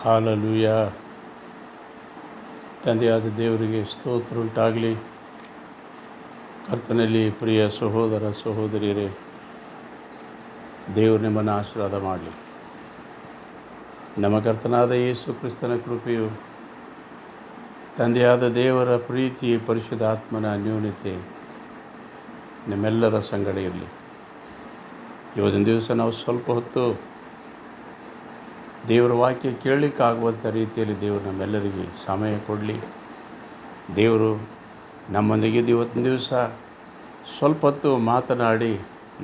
Hallelujah. ತಂದೆಯಾದ ದೇವರಿಗೆ ಸ್ತೋತ್ರ ಉಂಟಾಗಲಿ. ಕರ್ತನಲ್ಲಿ ಪ್ರಿಯ ಸಹೋದರ ಸಹೋದರಿಯರೇ, ದೇವರು ನಿಮ್ಮನ್ನು ಆಶೀರ್ವಾದ ಮಾಡಲಿ. ನಮ್ಮ ಕರ್ತನಾದ ಯೇಸು ಕ್ರಿಸ್ತನ ಕೃಪೆಯು, ತಂದೆಯಾದ ದೇವರ ಪ್ರೀತಿ, ಪರಿಶುದ್ಧಾತ್ಮನ ಅನ್ಯೋನ್ಯತೆ ನಿಮ್ಮೆಲ್ಲರ ಸಂಗಡ ಇರಲಿ. ಇವತ್ತಿನ ದಿವಸ ನಾವು ಸ್ವಲ್ಪ ಹೊತ್ತು ದೇವರ ವಾಕ್ಯ ಕೇಳಲಿಕ್ಕಾಗುವಂಥ ರೀತಿಯಲ್ಲಿ ದೇವರು ನಮ್ಮೆಲ್ಲರಿಗೆ ಸಮಯ ಕೊಡಲಿ. ದೇವರು ನಮ್ಮೊಂದಿಗೆ ಇವತ್ತಿನ ದಿವಸ ಸ್ವಲ್ಪ ಹೊತ್ತು ಮಾತನಾಡಿ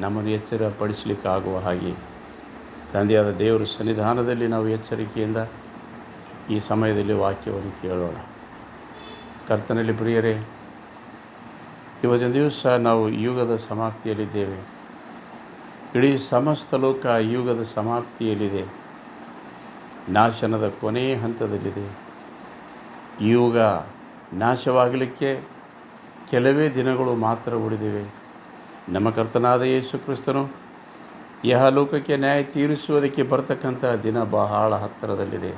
ನಮ್ಮನ್ನು ಎಚ್ಚರಪಡಿಸಲಿಕ್ಕಾಗುವ ಹಾಗೆ ತಂದೆಯಾದ ದೇವರ ಸನ್ನಿಧಾನದಲ್ಲಿ ನಾವು ಎಚ್ಚರಿಕೆಯಿಂದ ಈ ಸಮಯದಲ್ಲಿ ವಾಕ್ಯವನ್ನು ಕೇಳೋಣ. ಕರ್ತನಲ್ಲಿ ಪ್ರಿಯರೇ, ಇವತ್ತಿನ ದಿವಸ ನಾವು ಯುಗದ ಸಮಾಪ್ತಿಯಲ್ಲಿದ್ದೇವೆ. ಇಡೀ ಸಮಸ್ತ ಲೋಕ ಯುಗದ ಸಮಾಪ್ತಿಯಲ್ಲಿದೆ, ನಾಶನದ ಕೊನೆಯ ಹಂತದಲ್ಲಿದೆ. ಯುಗ ನಾಶವಾಗಲಿಕ್ಕೆ ಕೆಲವೇ ದಿನಗಳು ಮಾತ್ರ ಉಳಿದಿವೆ. ನಮ್ಮ ಕರ್ತನಾದ ಯೇಸು ಕ್ರಿಸ್ತನು ಯಹಲೋಕಕ್ಕೆ ನ್ಯಾಯ ತೀರಿಸುವುದಕ್ಕೆ ಬರ್ತಕ್ಕಂಥ ದಿನ ಬಹಳ ಹತ್ತಿರದಲ್ಲಿದೆ.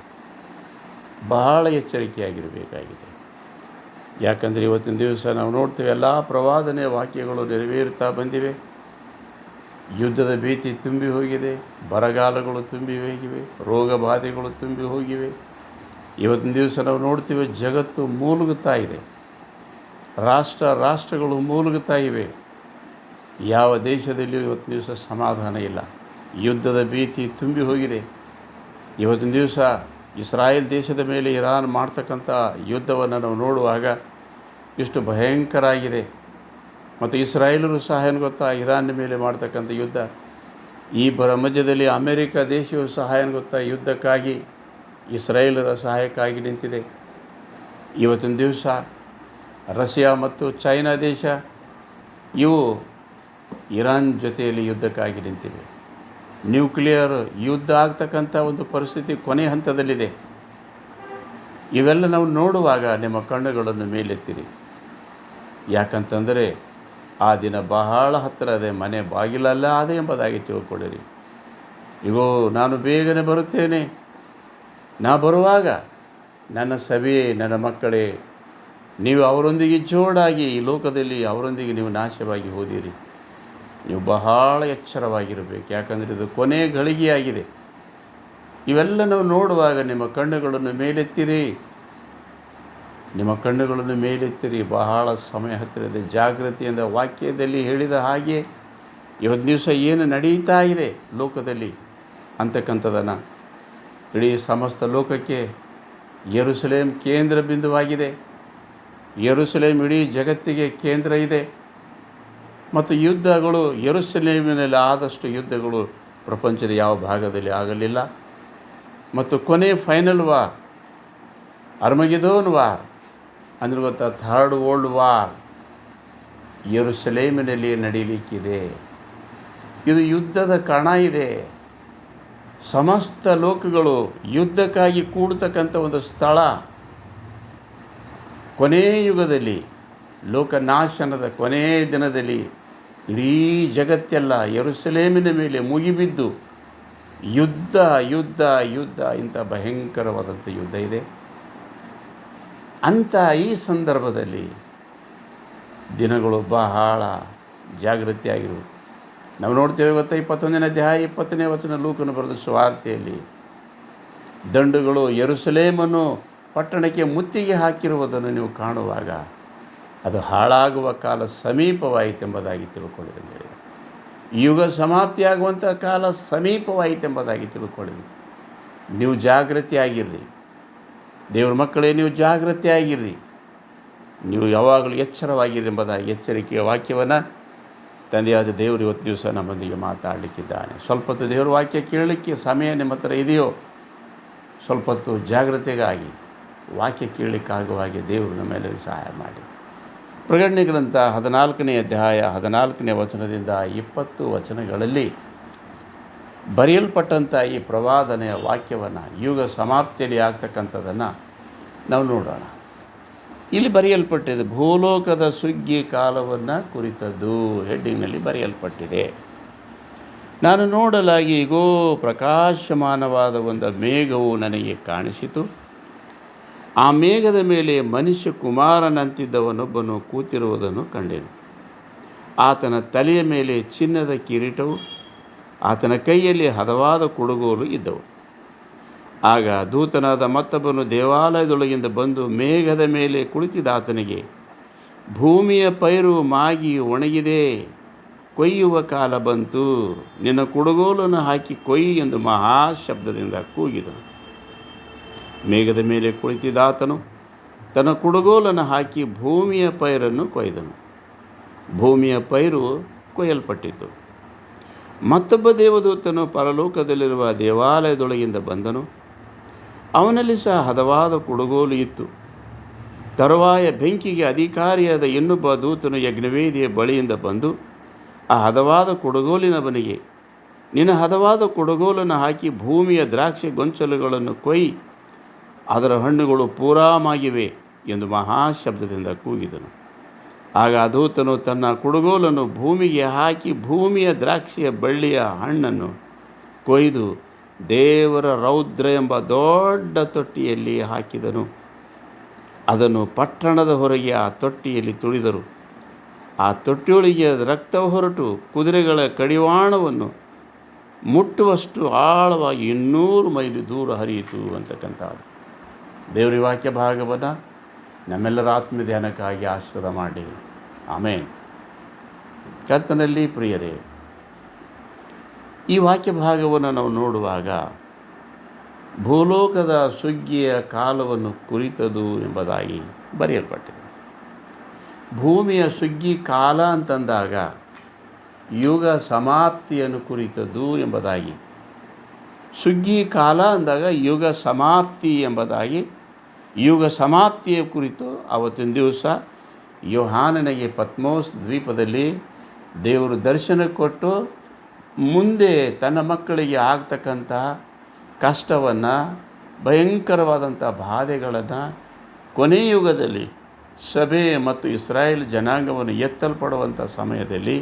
ಬಹಳ ಎಚ್ಚರಿಕೆಯಾಗಿರಬೇಕಾಗಿದೆ. ಯಾಕಂದರೆ ಇವತ್ತಿನ ದಿವಸ ನಾವು ನೋಡ್ತೇವೆ, ಎಲ್ಲ ಪ್ರವಾದನೆ ವಾಕ್ಯಗಳು ನೆರವೇರುತ್ತಾ ಬಂದಿವೆ. ಯುದ್ಧದ ಭೀತಿ ತುಂಬಿ ಹೋಗಿದೆ, ಬರಗಾಲಗಳು ತುಂಬಿ ಹೋಗಿವೆ, ರೋಗ ಬಾಧೆಗಳು ತುಂಬಿ ಹೋಗಿವೆ. ಇವತ್ತಿನ ದಿವಸ ನಾವು ನೋಡ್ತೀವಿ, ಜಗತ್ತು ಮೂಲುಗುತ್ತಾ ಇದೆ, ರಾಷ್ಟ್ರಗಳು ಮೂಲುಗುತ್ತಾ ಇವೆ. ಯಾವ ದೇಶದಲ್ಲಿಯೂ ಇವತ್ತಿನ ದಿವಸ ಸಮಾಧಾನ ಇಲ್ಲ. ಯುದ್ಧದ ಭೀತಿ ತುಂಬಿ ಹೋಗಿದೆ. ಇವತ್ತಿನ ದಿವಸ ಇಸ್ರಾಯೇಲ್ ದೇಶದ ಮೇಲೆ ಇರಾನ್ ಮಾಡ್ತಕ್ಕಂಥ ಯುದ್ಧವನ್ನು ನಾವು ನೋಡುವಾಗ ಇಷ್ಟು ಭಯಂಕರ ಆಗಿದೆ. ಮತ್ತು ಇಸ್ರಾಯೇಲರು ಸಹ ಏನು ಗೊತ್ತಾ, ಇರಾನ್ ಮೇಲೆ ಮಾಡ್ತಕ್ಕಂಥ ಯುದ್ಧ. ಈ ಮಧ್ಯದಲ್ಲಿ ಅಮೇರಿಕ ದೇಶವು ಸಹ ಏನು ಗೊತ್ತಾ, ಯುದ್ಧಕ್ಕಾಗಿ ಇಸ್ರಾಯೇಲರ ಸಹಾಯಕ್ಕಾಗಿ ನಿಂತಿದೆ. ಇವತ್ತಿನ ದಿವಸ ರಷ್ಯಾ ಮತ್ತು ಚೈನಾ ದೇಶ ಇವು ಇರಾನ್ ಜೊತೆಯಲ್ಲಿ ಯುದ್ಧಕ್ಕಾಗಿ ನಿಂತಿವೆ. ನ್ಯೂಕ್ಲಿಯರ್ ಯುದ್ಧ ಆಗ್ತಕ್ಕಂಥ ಒಂದು ಪರಿಸ್ಥಿತಿ ಕೊನೆ ಹಂತದಲ್ಲಿದೆ. ಇವೆಲ್ಲ ನಾವು ನೋಡುವಾಗ ನಿಮ್ಮ ಕಣ್ಣುಗಳನ್ನು ಮೇಲೆತ್ತಿರಿ. ಯಾಕಂತಂದರೆ ಆ ದಿನ ಬಹಳ ಹತ್ತಿರ ಇದೆ, ಮನೆ ಬಾಗಿಲಲ್ಲ ಅದೇ ಎಂಬುದಾಗಿ ತಿಳ್ಕೊಳ್ಳಿರಿ. ಇಗೋ, ನಾನು ಬೇಗನೆ ಬರುತ್ತೇನೆ. ನಾ ಬರುವಾಗ ನನ್ನ ಸಭೆಯೇ, ನನ್ನ ಮಕ್ಕಳೇ, ನೀವು ಅವರೊಂದಿಗೆ ಜೋಡಾಗಿ ಈ ಲೋಕದಲ್ಲಿ ಅವರೊಂದಿಗೆ ನೀವು ನಾಶವಾಗಿ ಹೋದಿರಿ. ನೀವು ಬಹಳ ಎಚ್ಚರವಾಗಿರಬೇಕು. ಯಾಕಂದರೆ ಇದು ಕೊನೆ ಗಳಿಗೆಯಾಗಿದೆ. ಇವೆಲ್ಲ ನಾವು ನೋಡುವಾಗ ನಿಮ್ಮ ಕಣ್ಣುಗಳನ್ನು ಮೇಲೆತ್ತಿರಿ. ನಿಮ್ಮ ಕಣ್ಣುಗಳನ್ನು ಮೇಲೆತ್ತಿರಿ. ಬಹಳ ಸಮಯ ಹತ್ತಿರದೆ ಜಾಗೃತಿಯಿಂದ ವಾಕ್ಯದಲ್ಲಿ ಹೇಳಿದ ಹಾಗೆ ಇವತ್ತು ದಿವಸ ಏನು ನಡೀತಾ ಇದೆ ಲೋಕದಲ್ಲಿ ಅಂತಕ್ಕಂಥದ್ದನ್ನು, ಇಡೀ ಸಮಸ್ತ ಲೋಕಕ್ಕೆ ಯೆರೂಸಲೇಮ್ ಕೇಂದ್ರ ಬಿಂದುವಾಗಿದೆ. ಯೆರೂಸಲೇಮ್ ಇಡೀ ಜಗತ್ತಿಗೆ ಕೇಂದ್ರ ಇದೆ. ಮತ್ತು ಯುದ್ಧಗಳು ಯೆರೂಸಲೇಮಿನಲ್ಲಿ ಆದಷ್ಟು ಯುದ್ಧಗಳು ಪ್ರಪಂಚದ ಯಾವ ಭಾಗದಲ್ಲಿ ಆಗಲಿಲ್ಲ. ಮತ್ತು ಕೊನೆ ಫೈನಲ್ ವಾರ್, ಅರ್ಮಗೆದೋನ್ ವಾರ್ ಅಂದರೆ ಗೊತ್ತಾ, ಥರ್ಡ್ ವರ್ಲ್ಡ್ ವಾರ್ ಯೆರೂಸಲೇಮಿನಲ್ಲಿ ನಡೀಲಿಕ್ಕಿದೆ. ಇದು ಯುದ್ಧದ ಕಣ ಇದೆ. ಸಮಸ್ತ ಲೋಕಗಳು ಯುದ್ಧಕ್ಕಾಗಿ ಕೂಡತಕ್ಕಂಥ ಒಂದು ಸ್ಥಳ. ಕೊನೇ ಯುಗದಲ್ಲಿ, ಲೋಕನಾಶನದ ಕೊನೇ ದಿನದಲ್ಲಿ ಇಡೀ ಜಗತ್ತೆಲ್ಲ ಯೆರೂಸಲೇಮಿನ ಮೇಲೆ ಮುಗಿಬಿದ್ದು ಯುದ್ಧ ಯುದ್ಧ ಯುದ್ಧ ಇಂಥ ಭಯಂಕರವಾದಂಥ ಯುದ್ಧ ಇದೆ. ಅಂಥ ಈ ಸಂದರ್ಭದಲ್ಲಿ ದಿನಗಳು ಬಹಳ ಜಾಗೃತಿಯಾಗಿರು. ನಾವು ನೋಡ್ತೇವೆ, ಗೊತ್ತಾ, 21ನೇ ಅಧ್ಯಾಯ 20ನೇ ವಚನ ಲೂಕನು ಬರೆದ ಸುವಾರ್ತೆಯಲ್ಲಿ ದಂಡುಗಳು ಯೆರೂಸಲೇಮನ್ನು ಪಟ್ಟಣಕ್ಕೆ ಮುತ್ತಿಗೆ ಹಾಕಿರುವುದನ್ನು ನೀವು ಕಾಣುವಾಗ ಅದು ಹಾಳಾಗುವ ಕಾಲ ಸಮೀಪವಾಯಿತೆಂಬುದಾಗಿ ತಿಳ್ಕೊಳ್ಳಿರಿ ಅಂತ ಹೇಳಿದರು. ಯುಗ ಸಮಾಪ್ತಿಯಾಗುವಂಥ ಕಾಲ ಸಮೀಪವಾಯಿತೆಂಬುದಾಗಿ ತಿಳ್ಕೊಳ್ಳಿರಿ. ನೀವು ಜಾಗೃತಿಯಾಗಿರ್ರಿ. ದೇವ್ರ ಮಕ್ಕಳೇ, ನೀವು ಜಾಗೃತಿಯಾಗಿರ್ರಿ. ನೀವು ಯಾವಾಗಲೂ ಎಚ್ಚರವಾಗಿರಿ ಎಂಬುದಾಗಿ ಎಚ್ಚರಿಕೆಯ ವಾಕ್ಯವನ್ನು ತಂದೆಯಾದ ದೇವರು ಇವತ್ತು ದಿವಸ ನಮ್ಮೊಂದಿಗೆ ಮಾತಾಡಲಿಕ್ಕಿದ್ದಾನೆ. ಸ್ವಲ್ಪ ಹೊತ್ತು ದೇವರ ವಾಕ್ಯ ಕೇಳಲಿಕ್ಕೆ ಸಮಯ ನಿಮ್ಮ ಹತ್ರ ಇದೆಯೋ, ಸ್ವಲ್ಪ ಹೊತ್ತು ಜಾಗೃತೆಗಾಗಿ ವಾಕ್ಯ ಕೇಳಲಿಕ್ಕಾಗುವ ಹಾಗೆ ದೇವರು ನಮ್ಮೆಲ್ಲರಿಗೂ ಸಹಾಯ ಮಾಡಿ. ಪ್ರಕಟಣೆ ಗ್ರಂಥ 14ನೇ ಅಧ್ಯಾಯ 14ನೇ ವಚನದಿಂದ 20 ವಚನಗಳಲ್ಲಿ ಬರೆಯಲ್ಪಟ್ಟಂಥ ಈ ಪ್ರವಾದನೆಯ ವಾಕ್ಯವನ್ನು, ಯುಗ ಸಮಾಪ್ತಿಯಲ್ಲಿ ಆಗ್ತಕ್ಕಂಥದ್ದನ್ನು ನಾವು ನೋಡೋಣ. ಇಲ್ಲಿ ಬರೆಯಲ್ಪಟ್ಟಿದೆ, ಭೂಲೋಕದ ಸುಗ್ಗಿ ಕಾಲವನ್ನು ಕುರಿತದ್ದು ಹೆಡ್ಡಿಂಗ್ನಲ್ಲಿ ಬರೆಯಲ್ಪಟ್ಟಿದೆ. ನಾನು ನೋಡಲಾಗಿ ಈಗೋ ಪ್ರಕಾಶಮಾನವಾದ ಒಂದು ಮೇಘವು ನನಗೆ ಕಾಣಿಸಿತು. ಆ ಮೇಘದ ಮೇಲೆ ಮನುಷ್ಯ ಕುಮಾರನಂತಿದ್ದವನೊಬ್ಬನು ಕೂತಿರುವುದನ್ನು ಕಂಡೆನು. ಆತನ ತಲೆಯ ಮೇಲೆ ಚಿನ್ನದ ಕಿರೀಟವು, ಆತನ ಕೈಯಲ್ಲಿ ಹದವಾದ ಕುಡುಗೋಲು ಇದ್ದವು. ಆಗ ದೂತನಾದ ಮತ್ತೊಬ್ಬನು ದೇವಾಲಯದೊಳಗಿಂದ ಬಂದು ಮೇಘದ ಮೇಲೆ ಕುಳಿತಿದ್ದ ಆತನಿಗೆ, ಭೂಮಿಯ ಪೈರು ಮಾಗಿ ಒಣಗಿದೆ, ಕೊಯ್ಯುವ ಕಾಲ ಬಂತು, ನಿನ್ನ ಕುಡುಗೋಲನ್ನು ಹಾಕಿ ಕೊಯ್ಯಿ ಎಂದು ಮಹಾಶಬ್ದದಿಂದ ಕೂಗಿದನು. ಮೇಘದ ಮೇಲೆ ಕುಳಿತಿದ್ದಾತನು ತನ್ನ ಕುಡುಗೋಲನ್ನು ಹಾಕಿ ಭೂಮಿಯ ಪೈರನ್ನು ಕೊಯ್ದನು. ಭೂಮಿಯ ಪೈರು ಕೊಯ್ಯಲ್ಪಟ್ಟಿತು. ಮತ್ತೊಬ್ಬ ದೇವದೂತನು ಪರಲೋಕದಲ್ಲಿರುವ ದೇವಾಲಯದೊಳಗಿಂದ ಬಂದನು. ಅವನಲ್ಲಿ ಸಹ ಹದವಾದ ಕುಡುಗೋಲು ಇತ್ತು. ತರುವಾಯ ಬೆಂಕಿಗೆ ಅಧಿಕಾರಿಯಾದ ಇನ್ನೊಬ್ಬ ದೂತನು ಯಜ್ಞವೇದಿಯ ಬಳಿಯಿಂದ ಬಂದು ಆ ಹದವಾದ ಕುಡುಗೋಲಿನವನಿಗೆ, ನಿನ್ನ ಹದವಾದ ಕುಡುಗೋಲನ್ನು ಹಾಕಿ ಭೂಮಿಯ ದ್ರಾಕ್ಷಿ ಗೊಂಚಲುಗಳನ್ನು ಕೊಯ್ಯಿ, ಅದರ ಹಣ್ಣುಗಳು ಪೂರಾಮಾಗಿವೆ ಎಂದು ಮಹಾಶಬ್ದದಿಂದ ಕೂಗಿದನು. ಆಗ ಆ ದೂತನು ತನ್ನ ಕುಡುಗೋಲನ್ನು ಭೂಮಿಗೆ ಹಾಕಿ ಭೂಮಿಯ ದ್ರಾಕ್ಷಿಯ ಬಳ್ಳಿಯ ಹಣ್ಣನ್ನು ಕೊಯ್ದು ದೇವರ ರೌದ್ರ ಎಂಬ ದೊಡ್ಡ ತೊಟ್ಟಿಯಲ್ಲಿ ಹಾಕಿದನು. ಅದನ್ನು ಪಟ್ಟಣದ ಹೊರಗೆ ಆ ತೊಟ್ಟಿಯಲ್ಲಿ ತುಳಿದರು. ಆ ತೊಟ್ಟಿಯೊಳಗೆ ರಕ್ತವು ಹೊರಟು ಕುದುರೆಗಳ ಕಡಿವಾಣವನ್ನು ಮುಟ್ಟುವಷ್ಟು ಆಳವಾಗಿ 200 ಮೈಲಿ ದೂರ ಹರಿಯಿತು ಅಂತಕ್ಕಂಥದ್ದು. ದೇವರ ವಾಕ್ಯ ಭಾಗವನ್ನು ನಮ್ಮೆಲ್ಲರ ಆತ್ಮ ಧ್ಯಾನಕ್ಕಾಗಿ ಆಶೀರ್ವಾದ ಮಾಡಿ. ಆಮೇನ್. ಕರ್ತನಲ್ಲಿ ಪ್ರಿಯರೇ, ಈ ವಾಕ್ಯ ಭಾಗವನ್ನು ನಾವು ನೋಡುವಾಗ ಭೂಲೋಕದ ಸುಗ್ಗಿಯ ಕಾಲವನ್ನು ಕುರಿತದು ಎಂಬುದಾಗಿ ಬರೆಯಲ್ಪಟ್ಟಿದೆ. ಭೂಮಿಯ ಸುಗ್ಗಿ ಕಾಲ ಅಂತಂದಾಗ ಯುಗ ಸಮಾಪ್ತಿಯನ್ನು ಕುರಿತದ್ದು ಎಂಬುದಾಗಿ, ಸುಗ್ಗಿ ಕಾಲ ಅಂದಾಗ ಯುಗ ಸಮಾಪ್ತಿ ಎಂಬುದಾಗಿ, ಯುಗ ಸಮಾಪ್ತಿಯ ಕುರಿತು ಆವತ್ತಿನ ದಿವಸ ಯೋಹಾನನಿಗೆ ಪತ್ಮೋಸ್ ದ್ವೀಪದಲ್ಲಿ ದೇವರು ದರ್ಶನ ಕೊಟ್ಟು ಮುಂದೆ ತನ್ನ ಮಕ್ಕಳಿಗೆ ಆಗ್ತಕ್ಕಂಥ ಕಷ್ಟವನ್ನು, ಭಯಂಕರವಾದಂಥ ಬಾಧೆಗಳನ್ನು, ಕೊನೆಯ ಯುಗದಲ್ಲಿ ಸಭೆ ಮತ್ತು ಇಸ್ರಾಯೇಲ್ ಜನಾಂಗವನ್ನು ಎತ್ತಲ್ಪಡುವಂಥ ಸಮಯದಲ್ಲಿ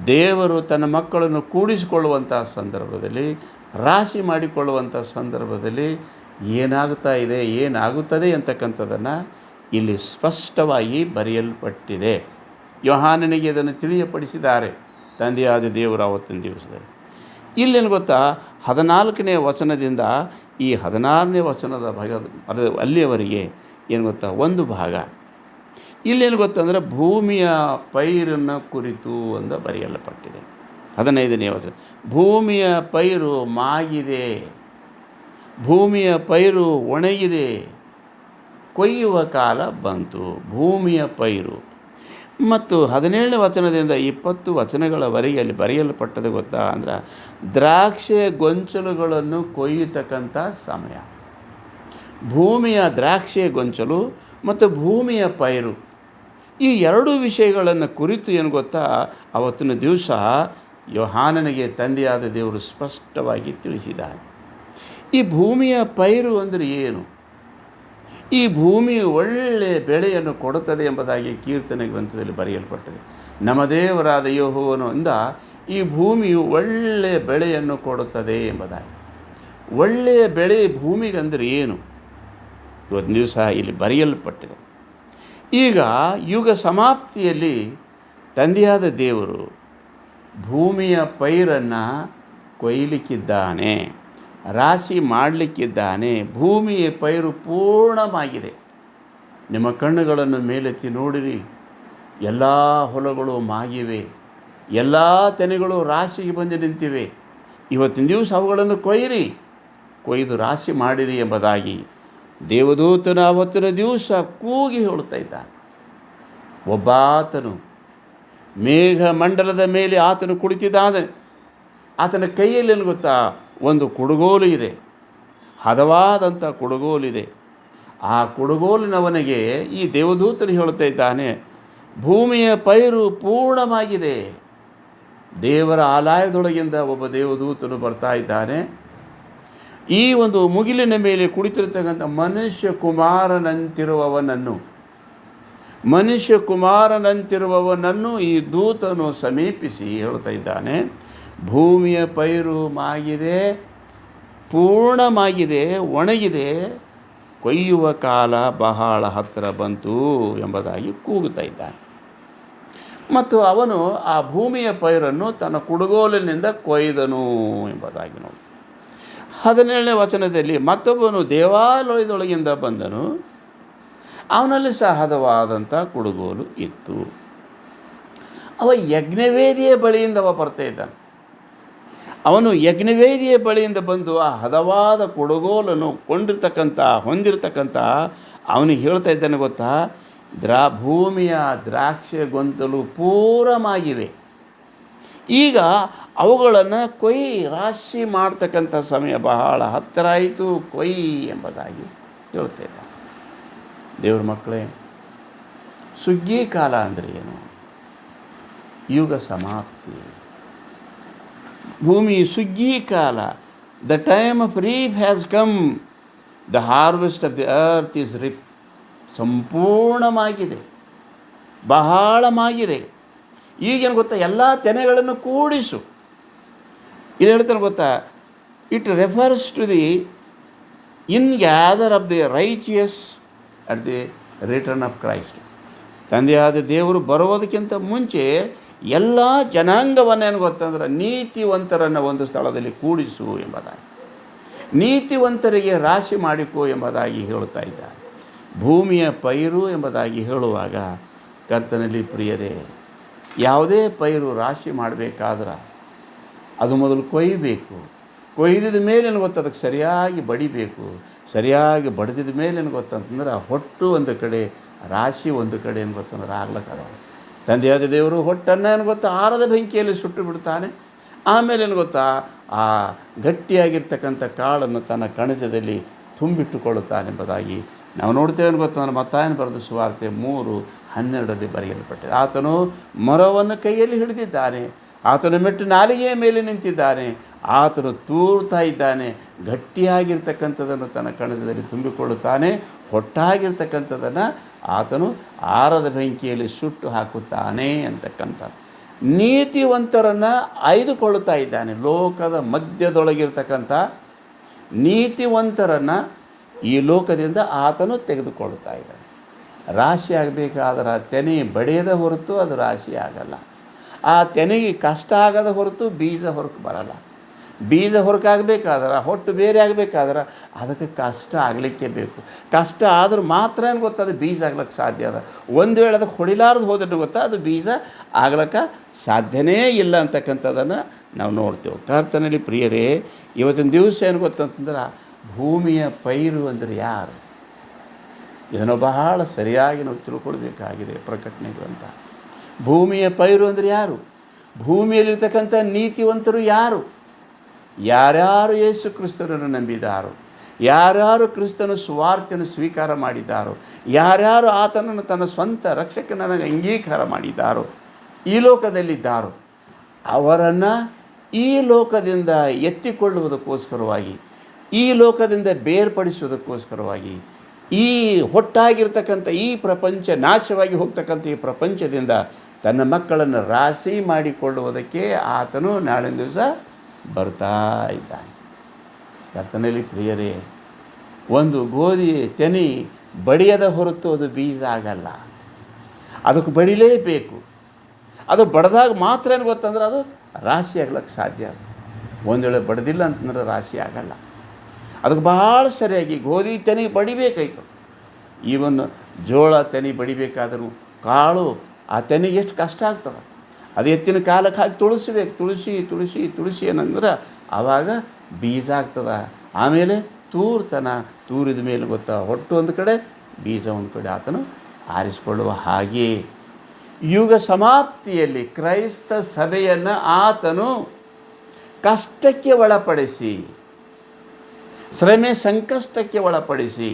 ದೇವರು ತನ್ನ ಮಕ್ಕಳನ್ನು ಕೂಡಿಸಿಕೊಳ್ಳುವಂಥ ಸಂದರ್ಭದಲ್ಲಿ, ರಾಶಿ ಮಾಡಿಕೊಳ್ಳುವಂಥ ಸಂದರ್ಭದಲ್ಲಿ ಏನಾಗುತ್ತದೆ ಅಂತಕ್ಕಂಥದ್ದನ್ನು ಇಲ್ಲಿ ಸ್ಪಷ್ಟವಾಗಿ ಬರೆಯಲ್ಪಟ್ಟಿದೆ. ಯೋಹಾನನಿಗೆ ಇದನ್ನು ತಿಳಿಯಪಡಿಸಿದ್ದಾರೆ ತಂದೆಯಾದ ದೇವರು ಆವತ್ತಿನ ದಿವಸದಲ್ಲಿ. ಇಲ್ಲೇನು ಗೊತ್ತಾ, 14ನೇ ವಚನದಿಂದ ಈ 16ನೇ ವಚನದ ಭಾಗ ಅಲ್ಲಿಯವರೆಗೆ ಏನು ಗೊತ್ತಾ, ಒಂದು ಭಾಗ ಇಲ್ಲೇನು ಗೊತ್ತಂದರೆ ಭೂಮಿಯ ಪೈರನ್ನು ಕುರಿತು ಅಂತ ಬರೆಯಲ್ಪಟ್ಟಿದೆ. 15ನೇ ವಚನ, ಭೂಮಿಯ ಪೈರು ಮಾಗಿದೆ, ಭೂಮಿಯ ಪೈರು ಒಣಗಿದೆ, ಕೊಯ್ಯುವ ಕಾಲ ಬಂತು. ಭೂಮಿಯ ಪೈರು. ಮತ್ತು 17ನೇ ವಚನದಿಂದ 20 ವಚನಗಳವರೆಗೆ ಅಲ್ಲಿ ಬರೆಯಲ್ಪಟ್ಟದೆ ಗೊತ್ತಾ ಅಂದ್ರೆ ದ್ರಾಕ್ಷಿಯ ಗೊಂಚಲುಗಳನ್ನು ಕೊಯ್ಯತಕ್ಕಂಥ ಸಮಯ. ಭೂಮಿಯ ದ್ರಾಕ್ಷಿಯ ಗೊಂಚಲು ಮತ್ತು ಭೂಮಿಯ ಪೈರು, ಈ ಎರಡೂ ವಿಷಯಗಳನ್ನು ಕುರಿತು ಏನು ಗೊತ್ತಾ, ಅವತ್ತಿನ ದಿವಸ ಯೋಹಾನನಿಗೆ ತಂದೆಯಾದ ದೇವರು ಸ್ಪಷ್ಟವಾಗಿ ತಿಳಿಸಿದ್ದಾರೆ. ಈ ಭೂಮಿಯ ಪೈರು ಅಂದರೆ ಏನು? ಈ ಭೂಮಿ ಒಳ್ಳೆಯ ಬೆಳೆಯನ್ನು ಕೊಡುತ್ತದೆ ಎಂಬುದಾಗಿ ಕೀರ್ತನೆ ಗ್ರಂಥದಲ್ಲಿ ಬರೆಯಲ್ಪಟ್ಟಿದೆ. ನಮ್ಮ ದೇವರಾದ ಯೆಹೋವನು ಇಂದ ಈ ಭೂಮಿಯು ಒಳ್ಳೆಯ ಬೆಳೆಯನ್ನು ಕೊಡುತ್ತದೆ ಎಂಬುದಾಗಿ. ಒಳ್ಳೆಯ ಬೆಳೆ ಭೂಮಿಗಂದರೆ ಏನು? ಇವತ್ತು ದಿವಸ ಇಲ್ಲಿ ಬರೆಯಲ್ಪಟ್ಟಿದೆ. ಈಗ ಯುಗ ಸಮಾಪ್ತಿಯಲ್ಲಿ ತಂದೆಯಾದ ದೇವರು ಭೂಮಿಯ ಪೈರನ್ನು ಕೊಯ್ಲಿಕ್ಕಿದ್ದಾನೆ, ರಾಶಿ ಮಾಡಲಿಕ್ಕಿದ್ದಾನೆ. ಭೂಮಿಯ ಪೈರು ಪೂರ್ಣವಾಗಿದೆ. ನಿಮ್ಮ ಕಣ್ಣುಗಳನ್ನು ಮೇಲೆತ್ತಿ ನೋಡಿರಿ, ಎಲ್ಲ ಹೊಲಗಳು ಮಾಗಿವೆ, ಎಲ್ಲ ತೆನೆಗಳು ರಾಶಿಗೆ ಬಂದು ನಿಂತಿವೆ. ಇವತ್ತಿನ ದಿವಸ ಅವುಗಳನ್ನು ಕೊಯ್ದು ರಾಶಿ ಮಾಡಿರಿ ಎಂಬುದಾಗಿ ದೇವದೂತನ ಅವತ್ತಿನ ದಿವಸ ಕೂಗಿ ಹೇಳುತ್ತಾ ಇದ್ದಾನೆ. ಒಬ್ಬಾತನು ಮೇಘ ಮಂಡಲದ ಮೇಲೆ ಆತನು ಕುಳಿತಿದ್ದಾನೆ. ಆತನ ಕೈಯಲ್ಲಿ ಏನು ಗೊತ್ತಾ, ಒಂದು ಕುಡುಗೋಲು ಇದೆ, ಹದವಾದಂಥ ಕುಡುಗೋಲಿದೆ. ಆ ಕುಡುಗೋಲಿನವನಿಗೆ ಈ ದೇವದೂತನು ಹೇಳುತ್ತಾ ಇದ್ದಾನೆ, ಭೂಮಿಯ ಪೈರು ಪೂರ್ಣವಾಗಿದೆ. ದೇವರ ಆಲಯದೊಳಗಿಂದ ಒಬ್ಬ ದೇವದೂತನು ಬರ್ತಾ ಇದ್ದಾನೆ. ಈ ಒಂದು ಮುಗಿಲಿನ ಮೇಲೆ ಕುಳಿತಿರ್ತಕ್ಕಂಥ ಮನುಷ್ಯ ಕುಮಾರನಂತಿರುವವನನ್ನು ಈ ದೂತನು ಸಮೀಪಿಸಿ ಹೇಳ್ತಾ ಇದ್ದಾನೆ, ಭೂಮಿಯ ಪೈರು ಮಾಗಿದೆ, ಪೂರ್ಣವಾಗಿದೆ, ಒಣಗಿದೆ, ಕೊಯ್ಯುವ ಕಾಲ ಬಹಳ ಹತ್ತಿರ ಬಂತು ಎಂಬುದಾಗಿ ಕೂಗುತ್ತಾ ಇದ್ದಾನೆ. ಮತ್ತು ಅವನು ಆ ಭೂಮಿಯ ಪೈರನ್ನು ತನ್ನ ಕುಡುಗೋಲಿನಿಂದ ಕೊಯ್ದನು ಎಂಬುದಾಗಿ ನೋಡಿ. 17ನೇ ವಚನದಲ್ಲಿ ಮತ್ತೊಬ್ಬನು ದೇವಾಲಯದೊಳಗಿಂದ ಬಂದನು, ಅವನಲ್ಲಿ ಸಹ ಹದವಾದಂಥ ಕುಡುಗೋಲು ಇತ್ತು. ಅವ ಯಜ್ಞವೇದಿಯ ಬಳಿಯಿಂದ ಬರ್ತಾ ಇದ್ದಾನೆ. ಅವನು ಯಜ್ಞವೇದಿಯ ಬಳಿಯಿಂದ ಬಂದು ಆ ಹದವಾದ ಕುಡುಗೋಲನ್ನು ಹೊಂದಿರತಕ್ಕಂಥ ಅವನಿಗೆ ಹೇಳ್ತಾ ಇದ್ದಾನೆ ಗೊತ್ತಾ, ಭೂಮಿಯ ದ್ರಾಕ್ಷಿ ಗೊಂಚಲು ಪೂರವಾಗಿವೆ, ಈಗ ಅವುಗಳನ್ನು ರಾಶಿ ಮಾಡ್ತಕ್ಕಂಥ ಸಮಯ ಬಹಳ ಹತ್ತಿರ ಆಯಿತು, ಎಂಬುದಾಗಿ ಹೇಳ್ತಾ ಇದ್ದಾನೆ. ದೇವ್ರ ಮಕ್ಕಳೇ, ಸುಗ್ಗಿ ಕಾಲ ಅಂದರೆ ಏನು? ಯುಗ ಸಮಾಪ್ತಿ, ಭೂಮಿ ಸುಗ್ಗಿ ಕಾಲ. The time of reap has come, the harvest of the earth is ripe. ಸಂಪೂರ್ಣವಾಗಿದೆ, ಬಹಳವಾಗಿದೆ. ಈಗೇನು ಗೊತ್ತಾ, ಎಲ್ಲ ತೆನೆಗಳನ್ನು ಕೂಡಿಸು. ಇಲ್ಲಿ ಹೇಳ್ತಾನೆ ಗೊತ್ತಾ, it refers to the gather of the righteous at the return of Christ. ತಂದೆಯಾದ ದೇವರು ಬರುವುದಕ್ಕಿಂತ ಮುಂಚೆ ಎಲ್ಲ ಜನಾಂಗವನ್ನೇನು ಗೊತ್ತಂದ್ರೆ ನೀತಿವಂತರನ್ನು ಒಂದು ಸ್ಥಳದಲ್ಲಿ ಕೂಡಿಸು ಎಂಬುದಾಗಿ, ನೀತಿವಂತರಿಗೆ ರಾಶಿ ಮಾಡಿಕೋ ಎಂಬುದಾಗಿ ಹೇಳುತ್ತಾ ಇದ್ದಾರೆ. ಭೂಮಿಯ ಪೈರು ಎಂಬುದಾಗಿ ಹೇಳುವಾಗ ಕರ್ತನಲ್ಲಿ ಪ್ರಿಯರೇ, ಯಾವುದೇ ಪೈರು ರಾಶಿ ಮಾಡಬೇಕಾದ್ರೆ ಅದು ಮೊದಲು ಕೊಯ್ಯಬೇಕು. ಕೊಯ್ದಿದ ಮೇಲೇನು ಗೊತ್ತು, ಅದಕ್ಕೆ ಸರಿಯಾಗಿ ಬಡಿಬೇಕು. ಸರಿಯಾಗಿ ಬಡಿದಿದ ಮೇಲೇನು ಗೊತ್ತಂತಂದ್ರೆ ಹೊಟ್ಟು ಒಂದು ಕಡೆ, ರಾಶಿ ಒಂದು ಕಡೆ ಏನು ಗೊತ್ತಂದ್ರೆ ಆಗ್ಲಕ್ಕದ. ತಂದೆಯಾದ ದೇವರು ಹೊಟ್ಟನ್ನು ಏನು ಗೊತ್ತಾ ಆರದ ಬೆಂಕಿಯಲ್ಲಿ ಸುಟ್ಟು ಬಿಡ್ತಾನೆ. ಆಮೇಲೆ ಏನು ಗೊತ್ತಾ, ಆ ಗಟ್ಟಿಯಾಗಿರ್ತಕ್ಕಂಥ ಕಾಳನ್ನು ತನ್ನ ಕಣಜದಲ್ಲಿ ತುಂಬಿಟ್ಟುಕೊಳ್ಳುತ್ತಾನೆ ಎಂಬುದಾಗಿ ನಾವು ನೋಡ್ತೇವೆ. ಗೊತ್ತಂದ್ರೆ ಮತ್ತಾಯನ ಬರೆದ ಸುವಾರ್ತೆ 3:12 ಬರೆಯಲ್ಪಟ್ಟಿದೆ. ಆತನು ಮರವನ್ನು ಕೈಯಲ್ಲಿ ಹಿಡಿದಿದ್ದಾನೆ, ಆತನು ಮೆಟ್ಟು ನಾಲಿಗೆಯ ಮೇಲೆ ನಿಂತಿದ್ದಾನೆ, ಆತನು ತೂರ್ತಾ ಇದ್ದಾನೆ. ಗಟ್ಟಿಯಾಗಿರ್ತಕ್ಕಂಥದ್ದನ್ನು ತನ್ನ ಕಣಜದಲ್ಲಿ ತುಂಬಿಕೊಳ್ಳುತ್ತಾನೆ, ಹೊಟ್ಟಾಗಿರ್ತಕ್ಕಂಥದ್ದನ್ನು ಆತನು ಆರದ ಬೆಂಕಿಯಲ್ಲಿ ಸುಟ್ಟು ಹಾಕುತ್ತಾನೆ ಅಂತಕ್ಕಂಥದ್ದು. ನೀತಿವಂತರನ್ನು ಆಯ್ದುಕೊಳ್ಳುತ್ತಾ ಇದ್ದಾನೆ. ಲೋಕದ ಮಧ್ಯದೊಳಗಿರ್ತಕ್ಕಂಥ ನೀತಿವಂತರನ್ನು ಈ ಲೋಕದಿಂದ ಆತನು ತೆಗೆದುಕೊಳ್ಳುತ್ತಾ ಇದ್ದಾನೆ. ರಾಶಿ ಆಗಬೇಕಾದ್ರೆ ತೆನೆ ಬಡಿಯದ ಹೊರತು ಅದು ರಾಶಿ ಆಗಲ್ಲ. ಆ ತೆನೆಗೆ ಕಷ್ಟ ಆಗದ ಹೊರತು ಬೀಜ ಹೊರಕ್ಕೆ ಬರಲ್ಲ. ಬೀಜ ಹೊರಕಾಗಬೇಕಾದ್ರೆ, ಹೊಟ್ಟು ಬೇರೆ ಆಗಬೇಕಾದ್ರೆ ಅದಕ್ಕೆ ಕಷ್ಟ ಆಗಲಿಕ್ಕೆ ಬೇಕು. ಕಷ್ಟ ಆದರೂ ಮಾತ್ರ ಏನು ಗೊತ್ತಾ, ಅದು ಬೀಜ ಆಗ್ಲಿಕ್ಕೆ ಸಾಧ್ಯ ಅದ. ಒಂದು ವೇಳೆ ಅದಕ್ಕೆ ಹೊಡಿಲಾರ್ದು ಹೋದ್ರೆ ಗೊತ್ತಾ, ಅದು ಬೀಜ ಆಗ್ಲಿಕ್ಕೆ ಸಾಧ್ಯನೇ ಇಲ್ಲ ಅಂತಕ್ಕಂಥದ್ದನ್ನು ನಾವು ನೋಡ್ತೇವೆ. ಕರ್ತನಲ್ಲಿ ಪ್ರಿಯರೇ, ಇವತ್ತಿನ ದಿವಸ ಏನು ಗೊತ್ತಂತಂದ್ರೆ, ಭೂಮಿಯ ಪೈರು ಅಂದರೆ ಯಾರು? ಇದನ್ನು ಬಹಳ ಸರಿಯಾಗಿ ನಾವು ತಿಳ್ಕೊಳ್ಬೇಕಾಗಿದೆ. ಪ್ರಕಟಣೆ ಗ್ರಂಥ. ಭೂಮಿಯ ಪೈರು ಅಂದರೆ ಯಾರು? ಭೂಮಿಯಲ್ಲಿರ್ತಕ್ಕಂಥ ನೀತಿವಂತರು ಯಾರು? ಯಾರ್ಯಾರು ಯೇಸು ಕ್ರಿಸ್ತನನ್ನು ನಂಬಿದಾರೋ, ಯಾರ್ಯಾರು ಕ್ರಿಸ್ತನ ಸುವಾರ್ತೆಯನ್ನು ಸ್ವೀಕಾರ ಮಾಡಿದ್ದಾರೋ, ಯಾರ್ಯಾರು ಆತನನ್ನು ತನ್ನ ಸ್ವಂತ ರಕ್ಷಕನನ್ನು ಅಂಗೀಕಾರ ಮಾಡಿದ್ದಾರೋ, ಈ ಲೋಕದಲ್ಲಿದ್ದಾರೋ, ಅವರನ್ನು ಈ ಲೋಕದಿಂದ ಎತ್ತಿಕೊಳ್ಳುವುದಕ್ಕೋಸ್ಕರವಾಗಿ, ಈ ಲೋಕದಿಂದ ಬೇರ್ಪಡಿಸುವುದಕ್ಕೋಸ್ಕರವಾಗಿ, ಈ ಹೊಟ್ಟಾಗಿರ್ತಕ್ಕಂಥ ಈ ಪ್ರಪಂಚ, ನಾಶವಾಗಿ ಹೋಗ್ತಕ್ಕಂಥ ಈ ಪ್ರಪಂಚದಿಂದ ತನ್ನ ಮಕ್ಕಳನ್ನು ರಾಶಿ ಮಾಡಿಕೊಳ್ಳುವುದಕ್ಕೆ ಆತನು ನಾಳಿನ ದಿವಸ ಬರ್ತಾ ಇದ್ದಾನೆ. ಕರ್ತನಲ್ಲಿ ಪ್ರಿಯರೇ, ಒಂದು ಗೋಧಿ ತೆನೆ ಬಡಿಯದ ಹೊರತು ಅದು ಬೀಜ ಆಗಲ್ಲ. ಅದಕ್ಕೆ ಬಡಿಲೇಬೇಕು. ಅದು ಬಡ್ದಾಗ ಮಾತ್ರ ಏನು ಗೊತ್ತಂದ್ರೆ ಅದು ರಾಶಿ ಆಗ್ಲಿಕ್ಕೆ ಸಾಧ್ಯ. ಅದು ಒಂದು ವೇಳೆ ಬಡ್ದಿಲ್ಲ ಅಂತಂದ್ರೆ ರಾಶಿ ಆಗಲ್ಲ. ಅದಕ್ಕೆ ಭಾಳ ಸರಿಯಾಗಿ ಗೋಧಿ ತೆನೆ ಬಡಿಬೇಕಾಯ್ತು. ಈವನ್ ಜೋಳ ತೆನೆ ಬಡಿಬೇಕಾದ್ರೂ ಕಾಳು ಆ ತೆನೆಗೆ ಎಷ್ಟು ಕಷ್ಟ ಆಗ್ತದೆ. ಅದು ಎತ್ತಿನ ಕಾಲಕ್ಕೆ ಹಾಕಿ ತುಳಿಸ್ಬೇಕು. ತುಳಿಸಿ ಏನಂದ್ರೆ ಆವಾಗ ಬೀಜ ಆಗ್ತದೆ. ಆಮೇಲೆ ತೂರಿದ ಮೇಲೆ ಗೊತ್ತಾ, ಹೊಟ್ಟು ಒಂದು ಕಡೆ, ಬೀಜ ಒಂದು ಕಡೆ ಆತನು ಆರಿಸಿಕೊಳ್ಳುವ ಹಾಗೆ ಯುಗ ಸಮಾಪ್ತಿಯಲ್ಲಿ ಕ್ರೈಸ್ತ ಸಭೆಯನ್ನು ಆತನು ಕಷ್ಟಕ್ಕೆ ಒಳಪಡಿಸಿ, ಶ್ರಮೆ ಸಂಕಷ್ಟಕ್ಕೆ ಒಳಪಡಿಸಿ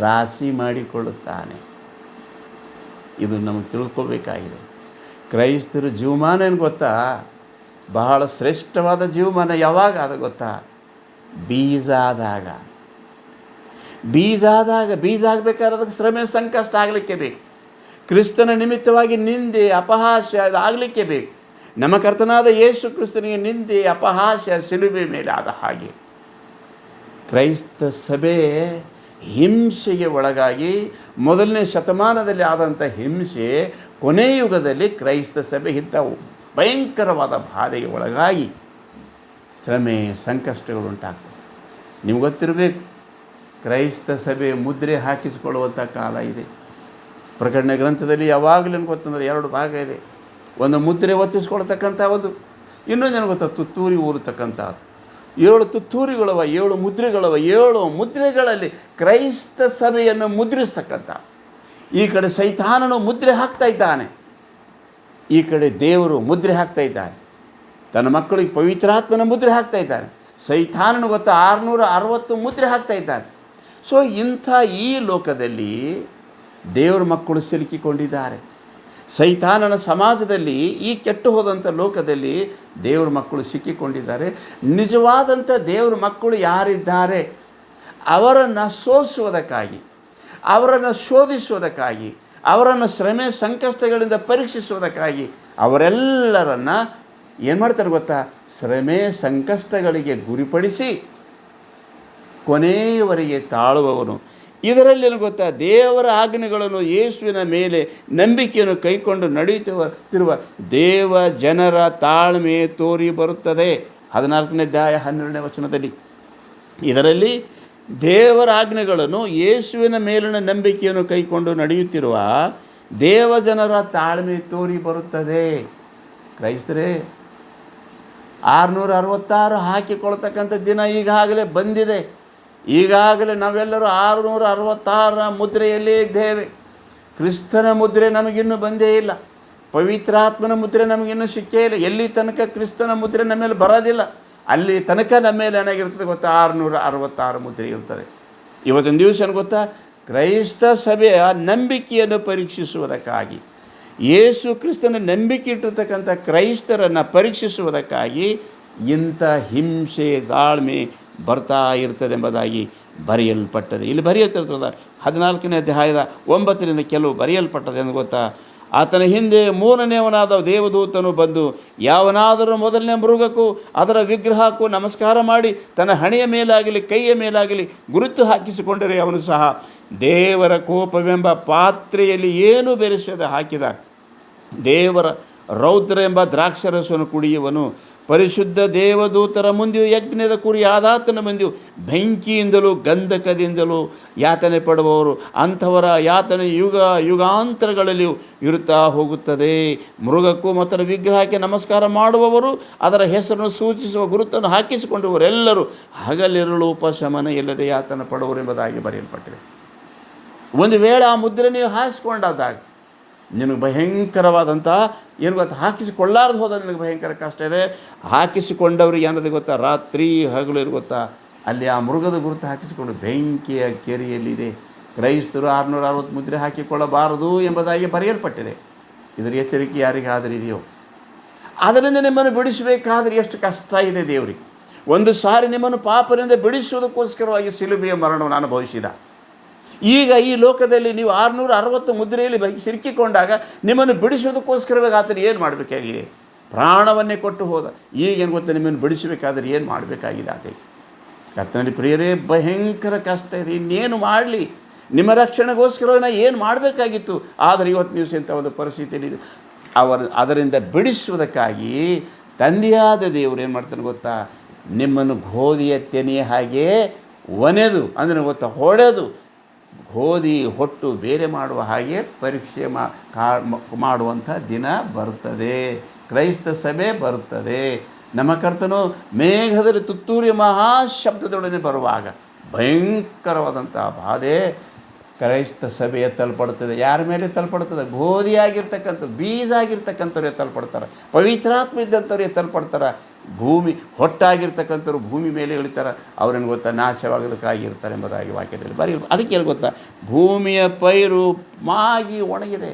ರಾಶಿ ಮಾಡಿಕೊಳ್ಳುತ್ತಾನೆ. ಇದು ನಮಗೆ ತಿಳ್ಕೊಬೇಕಾಗಿದೆ. ಕ್ರೈಸ್ತರ ಜೀವಮಾನ ಏನು ಗೊತ್ತಾ, ಬಹಳ ಶ್ರೇಷ್ಠವಾದ ಜೀವಮಾನ ಯಾವಾಗ ಅದು ಗೊತ್ತಾ? ಬೀಜ ಆದಾಗ. ಬೀಜ ಆಗಬೇಕಾದ್ರೆ ಅದಕ್ಕೆ ಶ್ರಮೆ ಸಂಕಷ್ಟ ಆಗಲಿಕ್ಕೆ ಬೇಕು. ಕ್ರಿಸ್ತನ ನಿಮಿತ್ತವಾಗಿ ನಿಂದೆ ಅಪಹಾಸ್ಯ ಅದು ಆಗಲಿಕ್ಕೆ ಬೇಕು. ನಮ್ಮ ಕರ್ತನಾದ ಯೇಸು ಕ್ರಿಸ್ತನಿಗೆ ನಿಂದೆ ಅಪಹಾಸ್ಯ ಶಿಲುಬೆ ಮೇಲೆ ಆದ ಹಾಗೆ ಕ್ರೈಸ್ತ ಸಭೆ ಹಿಂಸೆಗೆ ಒಳಗಾಗಿ ಮೊದಲನೇ ಶತಮಾನದಲ್ಲಿ ಆದಂಥ ಹಿಂಸೆ ಕೊನೆಯ ಯುಗದಲ್ಲಿ ಕ್ರೈಸ್ತ ಸಭೆ ಇಂಥ ಭಯಂಕರವಾದ ಬಾಧೆಗೆ ಒಳಗಾಗಿ ಶ್ರಮೆ ಸಂಕಷ್ಟಗಳುಂಟಾಗ್ತವೆ. ನಿಮ್ಗೆ ಗೊತ್ತಿರಬೇಕು, ಕ್ರೈಸ್ತ ಸಭೆ ಮುದ್ರೆ ಹಾಕಿಸಿಕೊಳ್ಳುವಂಥ ಕಾಲ ಇದೆ. ಪ್ರಕಟಣೆ ಗ್ರಂಥದಲ್ಲಿ ಯಾವಾಗಲೂ ನನಗೆ ಗೊತ್ತಂದರೆ 2 ಭಾಗ ಇದೆ. ಒಂದು ಮುದ್ರೆ ಒತ್ತಿಸ್ಕೊಳ್ತಕ್ಕಂಥ ಒಂದು, ಇನ್ನೊಂದು ನನಗೆ ಗೊತ್ತ ತುತ್ತೂರಿ ಊರತಕ್ಕಂಥದ್ದು. 7 ತುತ್ತೂರಿಗಳವ, 7 ಮುದ್ರೆಗಳವ. 7 ಮುದ್ರೆಗಳಲ್ಲಿ ಕ್ರೈಸ್ತ ಸಭೆಯನ್ನು ಮುದ್ರಿಸ್ತಕ್ಕಂಥ, ಈ ಕಡೆ ಸೈತಾನನು ಮುದ್ರೆ ಹಾಕ್ತಾ ಇದ್ದಾನೆ, ಈ ಕಡೆ ದೇವರು ಮುದ್ರೆ ಹಾಕ್ತಾ ಇದ್ದಾನೆ. ತನ್ನ ಮಕ್ಕಳಿಗೆ ಪವಿತ್ರಾತ್ಮನ ಮುದ್ರೆ ಹಾಕ್ತಾ ಇದ್ದಾನೆ. ಸೈತಾನನು ಗೊತ್ತಾ 660 ಮುದ್ರೆ ಹಾಕ್ತಾ ಇದ್ದಾನೆ. ಸೊ ಇಂಥ ಈ ಲೋಕದಲ್ಲಿ ದೇವರ ಮಕ್ಕಳು ಸಿಲುಕಿಕೊಂಡಿದ್ದಾರೆ. ಸೈತಾನನ ಸಮಾಜದಲ್ಲಿ, ಈ ಕೆಟ್ಟು ಹೋದಂಥ ಲೋಕದಲ್ಲಿ ದೇವರ ಮಕ್ಕಳು ಸಿಕ್ಕಿಕೊಂಡಿದ್ದಾರೆ. ನಿಜವಾದಂಥ ದೇವರ ಮಕ್ಕಳು ಯಾರಿದ್ದಾರೆ ಅವರನ್ನು ಸೋಸುವುದಕ್ಕಾಗಿ, ಅವರನ್ನು ಶೋಧಿಸುವುದಕ್ಕಾಗಿ, ಅವರನ್ನು ಶ್ರಮೆ ಸಂಕಷ್ಟಗಳಿಂದ ಪರೀಕ್ಷಿಸುವುದಕ್ಕಾಗಿ ಅವರೆಲ್ಲರನ್ನು ಏನು ಮಾಡ್ತಾರೆ ಗೊತ್ತಾ, ಶ್ರಮೆ ಸಂಕಷ್ಟಗಳಿಗೆ ಗುರಿಪಡಿಸಿ ಕೊನೆಯವರೆಗೆ ತಾಳುವವನು. ಇದರಲ್ಲಿ ಏನು ಗೊತ್ತಾ, ದೇವರ ಆಜ್ಞೆಗಳನ್ನು ಯೇಸುವಿನ ಮೇಲೆ ನಂಬಿಕೆಯನ್ನು ಕೈಕೊಂಡು ನಡೆಯುತ್ತಿರುವ ದೇವ ಜನರ ತಾಳ್ಮೆ ತೋರಿ ಬರುತ್ತದೆ. 14ನೇ ಅಧ್ಯಾಯ 12ನೇ ವಚನದಲ್ಲಿ ಇದರಲ್ಲಿ ದೇವರ ಆಜ್ಞೆಗಳನ್ನು ಯೇಸುವಿನ ಮೇಲಿನ ನಂಬಿಕೆಯನ್ನು ಕೈಕೊಂಡು ನಡೆಯುತ್ತಿರುವ ದೇವ ಜನರ ತಾಳ್ಮೆ ತೋರಿ ಬರುತ್ತದೆ. ಕ್ರೈಸ್ತರೇ, 666 ಹಾಕಿಕೊಳ್ತಕ್ಕಂಥ ದಿನ ಈಗಾಗಲೇ ಬಂದಿದೆ. ಈಗಾಗಲೇ ನಾವೆಲ್ಲರೂ 666ರ ಮುದ್ರೆಯಲ್ಲೇ ಇದ್ದೇವೆ. ಕ್ರಿಸ್ತನ ಮುದ್ರೆ ನಮಗಿನ್ನೂ ಬಂದೇ ಇಲ್ಲ. ಪವಿತ್ರಾತ್ಮನ ಮುದ್ರೆ ನಮಗಿನ್ನೂ ಸಿಕ್ಕೇ ಇಲ್ಲ. ಎಲ್ಲಿ ತನಕ ಕ್ರಿಸ್ತನ ಮುದ್ರೆ ನಮ್ಮ ಮೇಲೆ ಬರೋದಿಲ್ಲ, ಅಲ್ಲಿ ತನಕ ನಮ್ಮ ಮೇಲೆ ಏನಾಗಿರ್ತದೆ ಗೊತ್ತಾ, 666 ಮುದ್ರೆ ಇರ್ತದೆ. ಇವತ್ತಿನ ದಿವಸ ಗೊತ್ತಾ, ಕ್ರೈಸ್ತ ಸಭೆಯ ನಂಬಿಕೆಯನ್ನು ಪರೀಕ್ಷಿಸುವುದಕ್ಕಾಗಿ, ಯೇಸು ಕ್ರಿಸ್ತನ ನಂಬಿಕೆ ಇಟ್ಟಿರ್ತಕ್ಕಂಥ ಕ್ರೈಸ್ತರನ್ನು ಪರೀಕ್ಷಿಸುವುದಕ್ಕಾಗಿ ಇಂಥ ಹಿಂಸೆ ತಾಳ್ಮೆ ಬರ್ತಾ ಇರ್ತದೆ ಎಂಬುದಾಗಿ ಬರೆಯಲ್ಪಟ್ಟದೆ. ಇಲ್ಲಿ ಬರೆಯಲ್ಪಟ್ಟದ 14ನೇ ಅಧ್ಯಾಯದ 9ರಿಂದ ಕೆಲವು ಬರೆಯಲ್ಪಟ್ಟದೆ ಎಂದು ಗೊತ್ತಾ. ಆತನ ಹಿಂದೆ 3ನೇವನಾದ ದೇವದೂತನು ಬಂದು ಯಾವನಾದರೂ ಮೊದಲನೇ ಮೃಗಕ್ಕೂ ಅದರ ವಿಗ್ರಹಕ್ಕೂ ನಮಸ್ಕಾರ ಮಾಡಿ ತನ್ನ ಹಣೆಯ ಮೇಲಾಗಲಿ ಕೈಯ ಮೇಲಾಗಲಿ ಗುರುತು ಹಾಕಿಸಿಕೊಂಡರೆ ಅವನು ಸಹ ದೇವರ ಕೋಪವೆಂಬ ಪಾತ್ರೆಯಲ್ಲಿ ಏನೂ ಬೆರೆಸದೆ ಹಾಕಿದ ದೇವರ ರೌದ್ರ ಎಂಬ ದ್ರಾಕ್ಷರಸವನ್ನು ಕುಡಿಯುವನು. ಪರಿಶುದ್ಧ ದೇವದೂತರ ಮುಂದೆಯೂ ಯಜ್ಞದ ಕುರಿ ಆದಾತನ ಮುಂದೆಯೂ ಬೆಂಕಿಯಿಂದಲೂ ಗಂಧಕದಿಂದಲೂ ಯಾತನೆ ಪಡುವವರು, ಅಂಥವರ ಯಾತನೆ ಯುಗ ಯುಗಾಂತರಗಳಲ್ಲಿಯೂ ಇರುತ್ತಾ ಹೋಗುತ್ತದೆ. ಮೃಗಕ್ಕೂ ಮತ್ತು ವಿಗ್ರಹಕ್ಕೆ ನಮಸ್ಕಾರ ಮಾಡುವವರು, ಅದರ ಹೆಸರನ್ನು ಸೂಚಿಸುವ ಗುರುತನ್ನು ಹಾಕಿಸಿಕೊಂಡವರೆಲ್ಲರೂ ಹಗಲಿರುಳು ಉಪಶಮನ ಇಲ್ಲದೆ ಯಾತನೆ ಪಡುವರು ಎಂಬುದಾಗಿ ಬರೆಯಲ್ಪಟ್ಟಿದೆ. ಒಂದು ವೇಳೆ ಆ ಮುದ್ರೆ ನೀವು ಹಾಕಿಸ್ಕೊಂಡಾದಾಗ ನಿನಗೆ ಭಯಂಕರವಾದಂಥ ಏನು ಗೊತ್ತಾ, ಹಾಕಿಸಿಕೊಳ್ಳಾರ್ದು ಹೋದ ನಿನಗೆ ಭಯಂಕರ ಕಷ್ಟ ಇದೆ. ಹಾಕಿಸಿಕೊಂಡವ್ರಿಗೆ ಏನದು ಗೊತ್ತಾ, ರಾತ್ರಿ ಹಗಲು ಏನು ಗೊತ್ತಾ, ಅಲ್ಲಿ ಆ ಮೃಗದ ಗುರುತು ಹಾಕಿಸಿಕೊಂಡು ಬೆಂಕಿಯ ಕೆರೆಯಲ್ಲಿದೆ. ಕ್ರೈಸ್ತರು 660 ಮುದ್ರೆ ಹಾಕಿಕೊಳ್ಳಬಾರದು ಎಂಬುದಾಗಿ ಬರೆಯಲ್ಪಟ್ಟಿದೆ. ಇದರ ಎಚ್ಚರಿಕೆ ಯಾರಿಗಾದರೂ ಇದೆಯೋ? ಅದರಿಂದ ನಿಮ್ಮನ್ನು ಬಿಡಿಸಬೇಕಾದ್ರೆ ಎಷ್ಟು ಕಷ್ಟ ಇದೆ ದೇವರಿಗೆ. ಒಂದು ಸಾರಿ ನಿಮ್ಮನ್ನು ಪಾಪದಿಂದ ಬಿಡಿಸುವುದಕ್ಕೋಸ್ಕರವಾಗಿ ಶಿಲುಬೆಯ ಮರಣವನ್ನು ಅನುಭವಿಸಿದ. ಈಗ ಈ ಲೋಕದಲ್ಲಿ ನೀವು 660 ಮುದ್ರೆಯಲ್ಲಿ ಸಿಲುಕಿಕೊಂಡಾಗ ನಿಮ್ಮನ್ನು ಬಿಡಿಸೋದಕ್ಕೋಸ್ಕರವಾಗಿ ಆತನು ಏನು ಮಾಡಬೇಕಾಗಿದೆ? ಪ್ರಾಣವನ್ನೇ ಕೊಟ್ಟು ಹೋದ. ಈಗೇನು ಗೊತ್ತಾ, ನಿಮ್ಮನ್ನು ಬಿಡಿಸಬೇಕಾದ್ರೆ ಏನು ಮಾಡಬೇಕಾಗಿದೆ ಆತ? ಕರ್ತನಲ್ಲಿ ಪ್ರಿಯರೇ, ಭಯಂಕರ ಕಷ್ಟ ಇದೆ. ಇನ್ನೇನು ಮಾಡಲಿ? ನಿಮ್ಮ ರಕ್ಷಣೆಗೋಸ್ಕರ ನಾ ಏನು ಮಾಡಬೇಕಾಗಿತ್ತು? ಆದರೆ ಇವತ್ತು ನೀವು ಇಂಥ ಒಂದು ಪರಿಸ್ಥಿತಿಯಲ್ಲಿ ಅದರಿಂದ ಬಿಡಿಸುವುದಕ್ಕಾಗಿ ತಂದೆಯಾದ ದೇವರು ಏನು ಮಾಡ್ತಾನೆ ಗೊತ್ತಾ, ನಿಮ್ಮನ್ನು ಗೋಧಿಯ ತೆನೆಯ ಹಾಗೆ ಒನೆದು, ಅಂದರೆ ಗೊತ್ತಾ, ಹೊಡೆದು ಗೋಧಿ ಹೊಟ್ಟು ಬೇರೆ ಮಾಡುವ ಹಾಗೆ ಪರೀಕ್ಷೆ ಮಾಡುವಂಥ ದಿನ ಬರುತ್ತದೆ. ಕ್ರೈಸ್ತ ಸಭೆ ಬರುತ್ತದೆ. ನಮ್ಮ ಕರ್ತನು ಮೇಘದಲ್ಲಿ ತುತ್ತೂರಿ ಮಹಾಶಬ್ದದೊಡನೆ ಬರುವಾಗ ಭಯಂಕರವಾದಂಥ ಬಾಧೆ ಕ್ರೈಸ್ತ ಸಭೆಯ ತಲ್ಪಡುತ್ತದೆ. ಯಾರ ಮೇಲೆ ತಲ್ಪಡ್ತದೆ? ಗೋಧಿಯಾಗಿರ್ತಕ್ಕಂಥ ಬೀಜ ಆಗಿರ್ತಕ್ಕಂಥವ್ರಿಗೆ ತಲ್ಪಡ್ತಾರೆ. ಪವಿತ್ರಾತ್ಮ ಇದ್ದಂಥವ್ರಿಗೆ ತಲ್ಪಡ್ತಾರೆ. ಭೂಮಿ ಹೊಟ್ಟಾಗಿರ್ತಕ್ಕಂಥವ್ರು ಭೂಮಿ ಮೇಲೆ ಇಳಿತಾರೆ. ಅವ್ರೇನು ಗೊತ್ತಾ, ನಾಶವಾಗೋದಕ್ಕಾಗಿರ್ತಾರೆ ಎಂಬುದಾಗಿ ವಾಕ್ಯದಲ್ಲಿ ಬರೀ. ಅದಕ್ಕೆ ಏನು ಗೊತ್ತಾ, ಭೂಮಿಯ ಪೈರು ಮಾಗಿ ಒಣಗಿದೆ.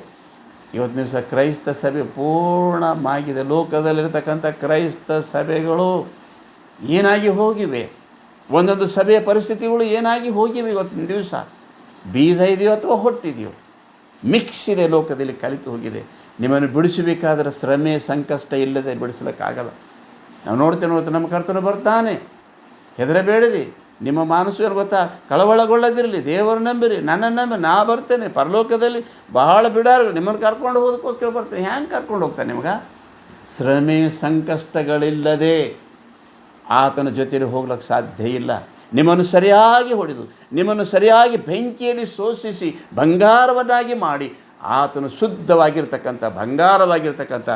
ಇವತ್ತು ದಿವಸ ಕ್ರೈಸ್ತ ಸಭೆ ಪೂರ್ಣ ಮಾಗಿದೆ. ಲೋಕದಲ್ಲಿರ್ತಕ್ಕಂಥ ಕ್ರೈಸ್ತ ಸಭೆಗಳು ಏನಾಗಿ ಹೋಗಿವೆ, ಒಂದೊಂದು ಸಭೆಯ ಪರಿಸ್ಥಿತಿಗಳು ಏನಾಗಿ ಹೋಗಿವೆ. ಇವತ್ತಿನ ದಿವಸ ಬೀಜ ಇದೆಯೋ ಅಥವಾ ಹೊಟ್ಟಿದೆಯೋ ಮಿಕ್ಸ್ ಇದೆ, ಲೋಕದಲ್ಲಿ ಕಲಿತು ಹೋಗಿದೆ. ನಿಮ್ಮನ್ನು ಬಿಡಿಸಬೇಕಾದ್ರೆ ಶ್ರಮೆ ಸಂಕಷ್ಟ ಇಲ್ಲದೆ ಬಿಡಿಸ್ಲಿಕ್ಕಾಗಲ್ಲ. ನಾವು ನೋಡ್ತೇವೆ ನಮ್ಮ ಕರ್ತನು ಬರ್ತಾನೆ, ಹೆದರಬೇಡಿರಿ, ನಿಮ್ಮ ಮಾನಸ ಏನು ಗೊತ್ತಾ, ಕಳವಳಗೊಳ್ಳದಿರಲಿ, ದೇವರು ನಂಬಿರಿ, ನನ್ನನ್ನು ನಂಬಿ, ನಾ ಬರ್ತೇನೆ, ಪರಲೋಕದಲ್ಲಿ ಬಹಳ ಬಿಡಾರು ನಿಮ್ಮನ್ನು ಕರ್ಕೊಂಡು ಹೋಗೋದಕ್ಕೋಸ್ಕರ ಬರ್ತೇನೆ. ಹ್ಯಾಂಗೆ ಕರ್ಕೊಂಡು ಹೋಗ್ತಾನೆ ನಿಮ್ಗೆ? ಶ್ರಮೆ ಸಂಕಷ್ಟಗಳಿಲ್ಲದೆ ಆತನ ಜೊತೆಯಲ್ಲಿ ಹೋಗ್ಲಿಕ್ಕೆ ಸಾಧ್ಯ ಇಲ್ಲ. ನಿಮ್ಮನ್ನು ಸರಿಯಾಗಿ ಹೊಡೆದು, ನಿಮ್ಮನ್ನು ಸರಿಯಾಗಿ ಬೆಂಕಿಯಲ್ಲಿ ಶೋಷಿಸಿ ಬಂಗಾರವನ್ನಾಗಿ ಮಾಡಿ ಆತನು ಶುದ್ಧವಾಗಿರ್ತಕ್ಕಂಥ ಬಂಗಾರವಾಗಿರ್ತಕ್ಕಂಥ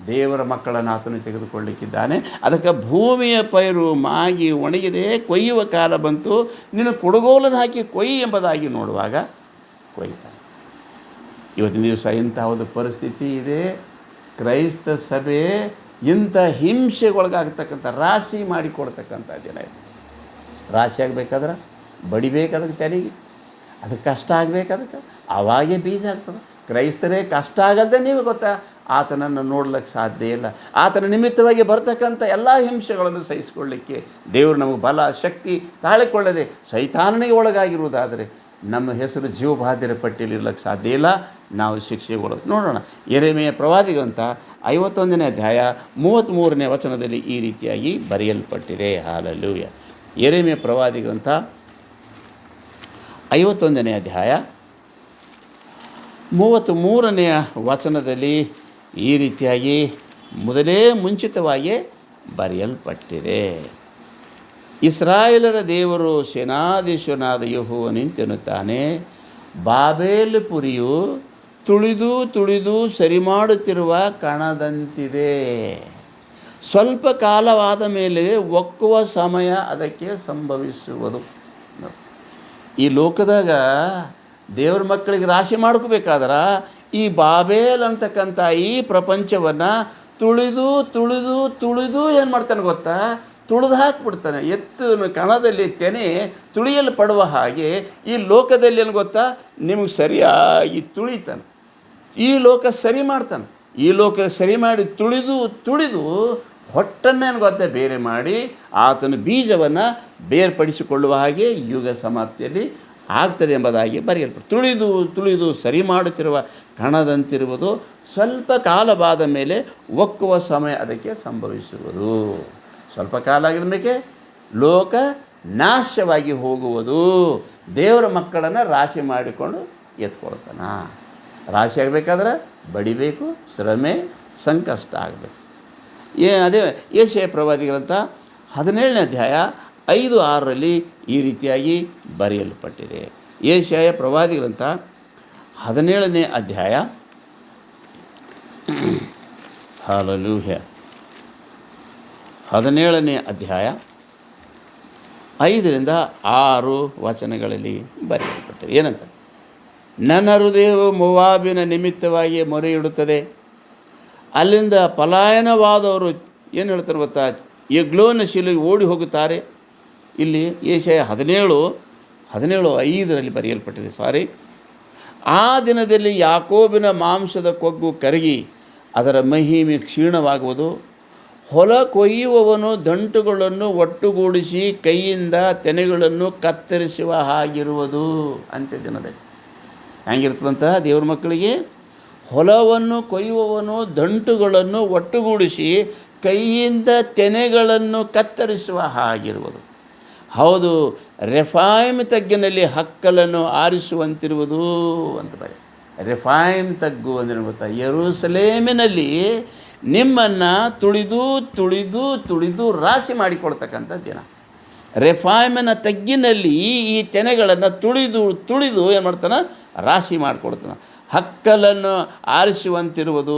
ದೇವರ ಮಕ್ಕಳನ್ನು ಆತನು ತೆಗೆದುಕೊಳ್ಳಲಿಕ್ಕಿದ್ದಾನೆ. ಅದಕ್ಕೆ ಭೂಮಿಯ ಪೈರು ಮಾಗಿ ಒಣಗಿದೆ, ಕೊಯ್ಯುವ ಕಾಲ ಬಂತು, ನಿನ್ನ ಕುಡುಗೋಲನ್ನು ಹಾಕಿ ಕೊಯ್ಯಿ ಎಂಬುದಾಗಿ ನೋಡುವಾಗ ಕೊಯ್ತಾನೆ. ಇವತ್ತಿನ ದಿವಸ ಇಂಥ ಒಂದು ಪರಿಸ್ಥಿತಿ ಇದೆ. ಕ್ರೈಸ್ತ ಸಭೆ ಇಂಥ ಹಿಂಸೆಗೊಳಗಾಗ್ತಕ್ಕಂಥ ರಾಶಿ ಮಾಡಿಕೊಡ್ತಕ್ಕಂಥ ಜನ ಇದೆ. ರಾಶಿ ಆಗಬೇಕಾದ್ರೆ ಬಡಿಬೇಕದಕ್ಕೆ ತೆರಿಗೆ, ಅದಕ್ಕೆ ಕಷ್ಟ ಆಗಬೇಕು, ಅದಕ್ಕೆ ಅವಾಗೇ ಬೀಜ ಆಗ್ತದೆ. ಕ್ರೈಸ್ತರೇ ಕಷ್ಟ ಆಗದೆ ನೀವು ಗೊತ್ತಾ, ಆತನನ್ನು ನೋಡ್ಲಿಕ್ಕೆ ಸಾಧ್ಯ ಇಲ್ಲ. ಆತನ ನಿಮಿತ್ತವಾಗಿ ಬರ್ತಕ್ಕಂಥ ಎಲ್ಲ ಹಿಂಸೆಗಳನ್ನು ಸಹಿಸಿಕೊಳ್ಳಲಿಕ್ಕೆ ದೇವರು ನಮಗೆ ಬಲ ಶಕ್ತಿ ತಾಳಿಕೊಳ್ಳದೆ ಸೈತಾನನಿಗೆ ಒಳಗಾಗಿರುವುದಾದರೆ ನಮ್ಮ ಹೆಸರು ಜೀವಬಾಧ್ಯರ ಪಟ್ಟಿಯಲ್ಲಿ ಇರಲಿಕ್ಕೆ ಸಾಧ್ಯ ಇಲ್ಲ. ನಾವು ಶಿಕ್ಷೆಗೊಳಗೆ ನೋಡೋಣ. ಯೆರೆಮೀಯ ಪ್ರವಾದಿ ಗ್ರಂಥ 51ನೇ ಅಧ್ಯಾಯ 33ನೇ ವಚನದಲ್ಲಿ ಈ ರೀತಿಯಾಗಿ ಬರೆಯಲ್ಪಟ್ಟಿದೆ. ಹಲ್ಲೆಲೂಯಾ. ಯೆರೆಮೀಯ ಪ್ರವಾದಿ ಗ್ರಂಥ 51ನೇ ಅಧ್ಯಾಯ 33ನೇ ವಚನದಲ್ಲಿ ಈ ರೀತಿಯಾಗಿ ಮೊದಲೇ ಮುಂಚಿತವಾಗಿ ಬರೆಯಲ್ಪಟ್ಟಿದೆ. ಇಸ್ರಾಯೇಲರ ದೇವರು ಸೇನಾಧೀಶ್ವರನಾದ ಯೆಹೋವನೆಂತೆನ್ನುತ್ತಾನೆ, ಬಾಬೇಲ್ ಪುರಿಯು ತುಳಿದು ತುಳಿದು ಸರಿ ಮಾಡುತ್ತಿರುವ ಕಣದಂತಿದೆ. ಸ್ವಲ್ಪ ಕಾಲವಾದ ಮೇಲೆ ಒಕ್ಕುವ ಸಮಯ ಅದಕ್ಕೆ ಸಂಭವಿಸುವುದು. ಈ ಲೋಕದಾಗ ದೇವ್ರ ಮಕ್ಕಳಿಗೆ ರಾಶಿ ಮಾಡ್ಕೋಬೇಕಾದ್ರೆ ಈ ಬಾಬೇಲ್ ಅಂತಕ್ಕಂಥ ಈ ಪ್ರಪಂಚವನ್ನು ತುಳಿದು ತುಳಿದು ತುಳಿದು ಏನು ಮಾಡ್ತಾನೆ ಗೊತ್ತಾ, ತುಳಿದು ಹಾಕಿಬಿಡ್ತಾನೆ. ಎತ್ತು ಕಣದಲ್ಲಿ ತೆನೆ ತುಳಿಯಲ್ಪಡುವ ಹಾಗೆ ಈ ಲೋಕದಲ್ಲಿ ಏನು ಗೊತ್ತಾ, ನಿಮಗೆ ಸರಿಯಾಗಿ ತುಳಿತಾನೆ. ಈ ಲೋಕ ಸರಿ ಮಾಡ್ತಾನೆ. ಈ ಲೋಕ ಸರಿ ಮಾಡಿ ತುಳಿದು ತುಳಿದು ಹೊಟ್ಟನ್ನೇನು ಗೊತ್ತಾ ಬೇರೆ ಮಾಡಿ ಆತನ ಬೀಜವನ್ನು ಬೇರ್ಪಡಿಸಿಕೊಳ್ಳುವ ಹಾಗೆ ಯುಗ ಸಮಾಪ್ತಿಯಲ್ಲಿ ಆಗ್ತದೆ ಎಂಬುದಾಗಿ ಬರೆಯಲ್ಪಟ್ಟು, ತುಳಿದು ತುಳಿದು ಸರಿ ಮಾಡುತ್ತಿರುವ ಕಣದಂತಿರುವುದು, ಸ್ವಲ್ಪ ಕಾಲವಾದ ಮೇಲೆ ಒಕ್ಕುವ ಸಮಯ ಅದಕ್ಕೆ ಸಂಭವಿಸುವುದು. ಸ್ವಲ್ಪ ಕಾಲ ಆಗಿದ ಮೇಲೆ ಲೋಕ ನಾಶವಾಗಿ ಹೋಗುವುದು. ದೇವರ ಮಕ್ಕಳನ್ನು ರಾಶಿ ಮಾಡಿಕೊಂಡು ಎತ್ಕೊಳ್ತಾನೆ. ರಾಶಿ ಆಗಬೇಕಾದ್ರೆ ಬಡಿಬೇಕು, ಶ್ರಮೆ ಸಂಕಷ್ಟ ಆಗಬೇಕು. ಅದೇ ಯೆಶಾಯ ಪ್ರವಾದಿ ಗ್ರಂಥ 17ನೇ ಅಧ್ಯಾಯ 5-6ರಲ್ಲಿ ಈ ರೀತಿಯಾಗಿ ಬರೆಯಲ್ಪಟ್ಟಿದೆ. ಯೆಶಾಯ ಪ್ರವಾದಿ ಗ್ರಂಥ 17ನೇ ಅಧ್ಯಾಯ ಹಲ್ಲೆಲೂಯಾ 17ನೇ ಅಧ್ಯಾಯ 5-6 ವಚನಗಳಲ್ಲಿ ಬರೆಯಲ್ಪಟ್ಟಿದೆ. ಏನಂತ, ನನ್ನ ಹೃದಯವು ಮೋವಾಬಿನ ನಿಮಿತ್ತವಾಗಿ ಮೊರೆಯಿಡುತ್ತದೆ. ಅಲ್ಲಿಂದ ಪಲಾಯನವಾದವರು ಏನು ಹೇಳ್ತಾರೆ ಗೊತ್ತಾ, ಎಗ್ಲೋನ ಶಿಲೆಗೆ ಓಡಿ ಹೋಗುತ್ತಾರೆ. ಇಲ್ಲಿ ಯೆಶಾಯ 17:5ರಲ್ಲಿ ಬರೆಯಲ್ಪಟ್ಟಿದೆ. ಆ ದಿನದಲ್ಲಿ ಯಾಕೋಬಿನ ಮಾಂಸದ ಕೊಗ್ಗು ಕರಗಿ ಅದರ ಮಹಿಮೆ ಕ್ಷೀಣವಾಗುವುದು. ಹೊಲ ಕೊಯ್ಯುವವನು ದಂಟುಗಳನ್ನು ಒಟ್ಟುಗೂಡಿಸಿ ಕೈಯಿಂದ ತೆನೆಗಳನ್ನು ಕತ್ತರಿಸುವ ಹಾಗಿರುವುದು. ಅಂತ್ಯ ದಿನದಲ್ಲಿ ಹೆಂಗಿರ್ತದಂತ ದೇವ್ರ ಮಕ್ಕಳಿಗೆ, ಹೊಲವನ್ನು ಕೊಯ್ಯುವವನು ದಂಟುಗಳನ್ನು ಒಟ್ಟುಗೂಡಿಸಿ ಕೈಯಿಂದ ತೆನೆಗಳನ್ನು ಕತ್ತರಿಸುವ ಹಾಗಿರುವುದು. ಹೌದು, ರೆಫಾಯಿಮ್ ತಗ್ಗಿನಲ್ಲಿ ಹಕ್ಕಲನ್ನು ಆರಿಸುವಂತಿರುವುದು ಅಂತ ಬರೆ. ರೆಫಾಯಿಮ್ ತಗ್ಗು ಅಂದರೆ ಗೊತ್ತಾ, ಯೆರೂಸಲೇಮಿನಲ್ಲಿ ನಿಮ್ಮನ್ನು ತುಳಿದು ತುಳಿದು ತುಳಿದು ರಾಶಿ ಮಾಡಿಕೊಳ್ತಕ್ಕಂಥ ದಿನ. ರೆಫಾಯಿಮಿನ ತಗ್ಗಿನಲ್ಲಿ ಈ ತೆನೆಗಳನ್ನು ತುಳಿದು ತುಳಿದು ಏನು ಮಾಡ್ತಾನೆ, ರಾಶಿ ಮಾಡಿಕೊಡ್ತಾನೆ. ಹಕ್ಕಲನ್ನು ಆರಿಸುವಂತಿರುವುದು.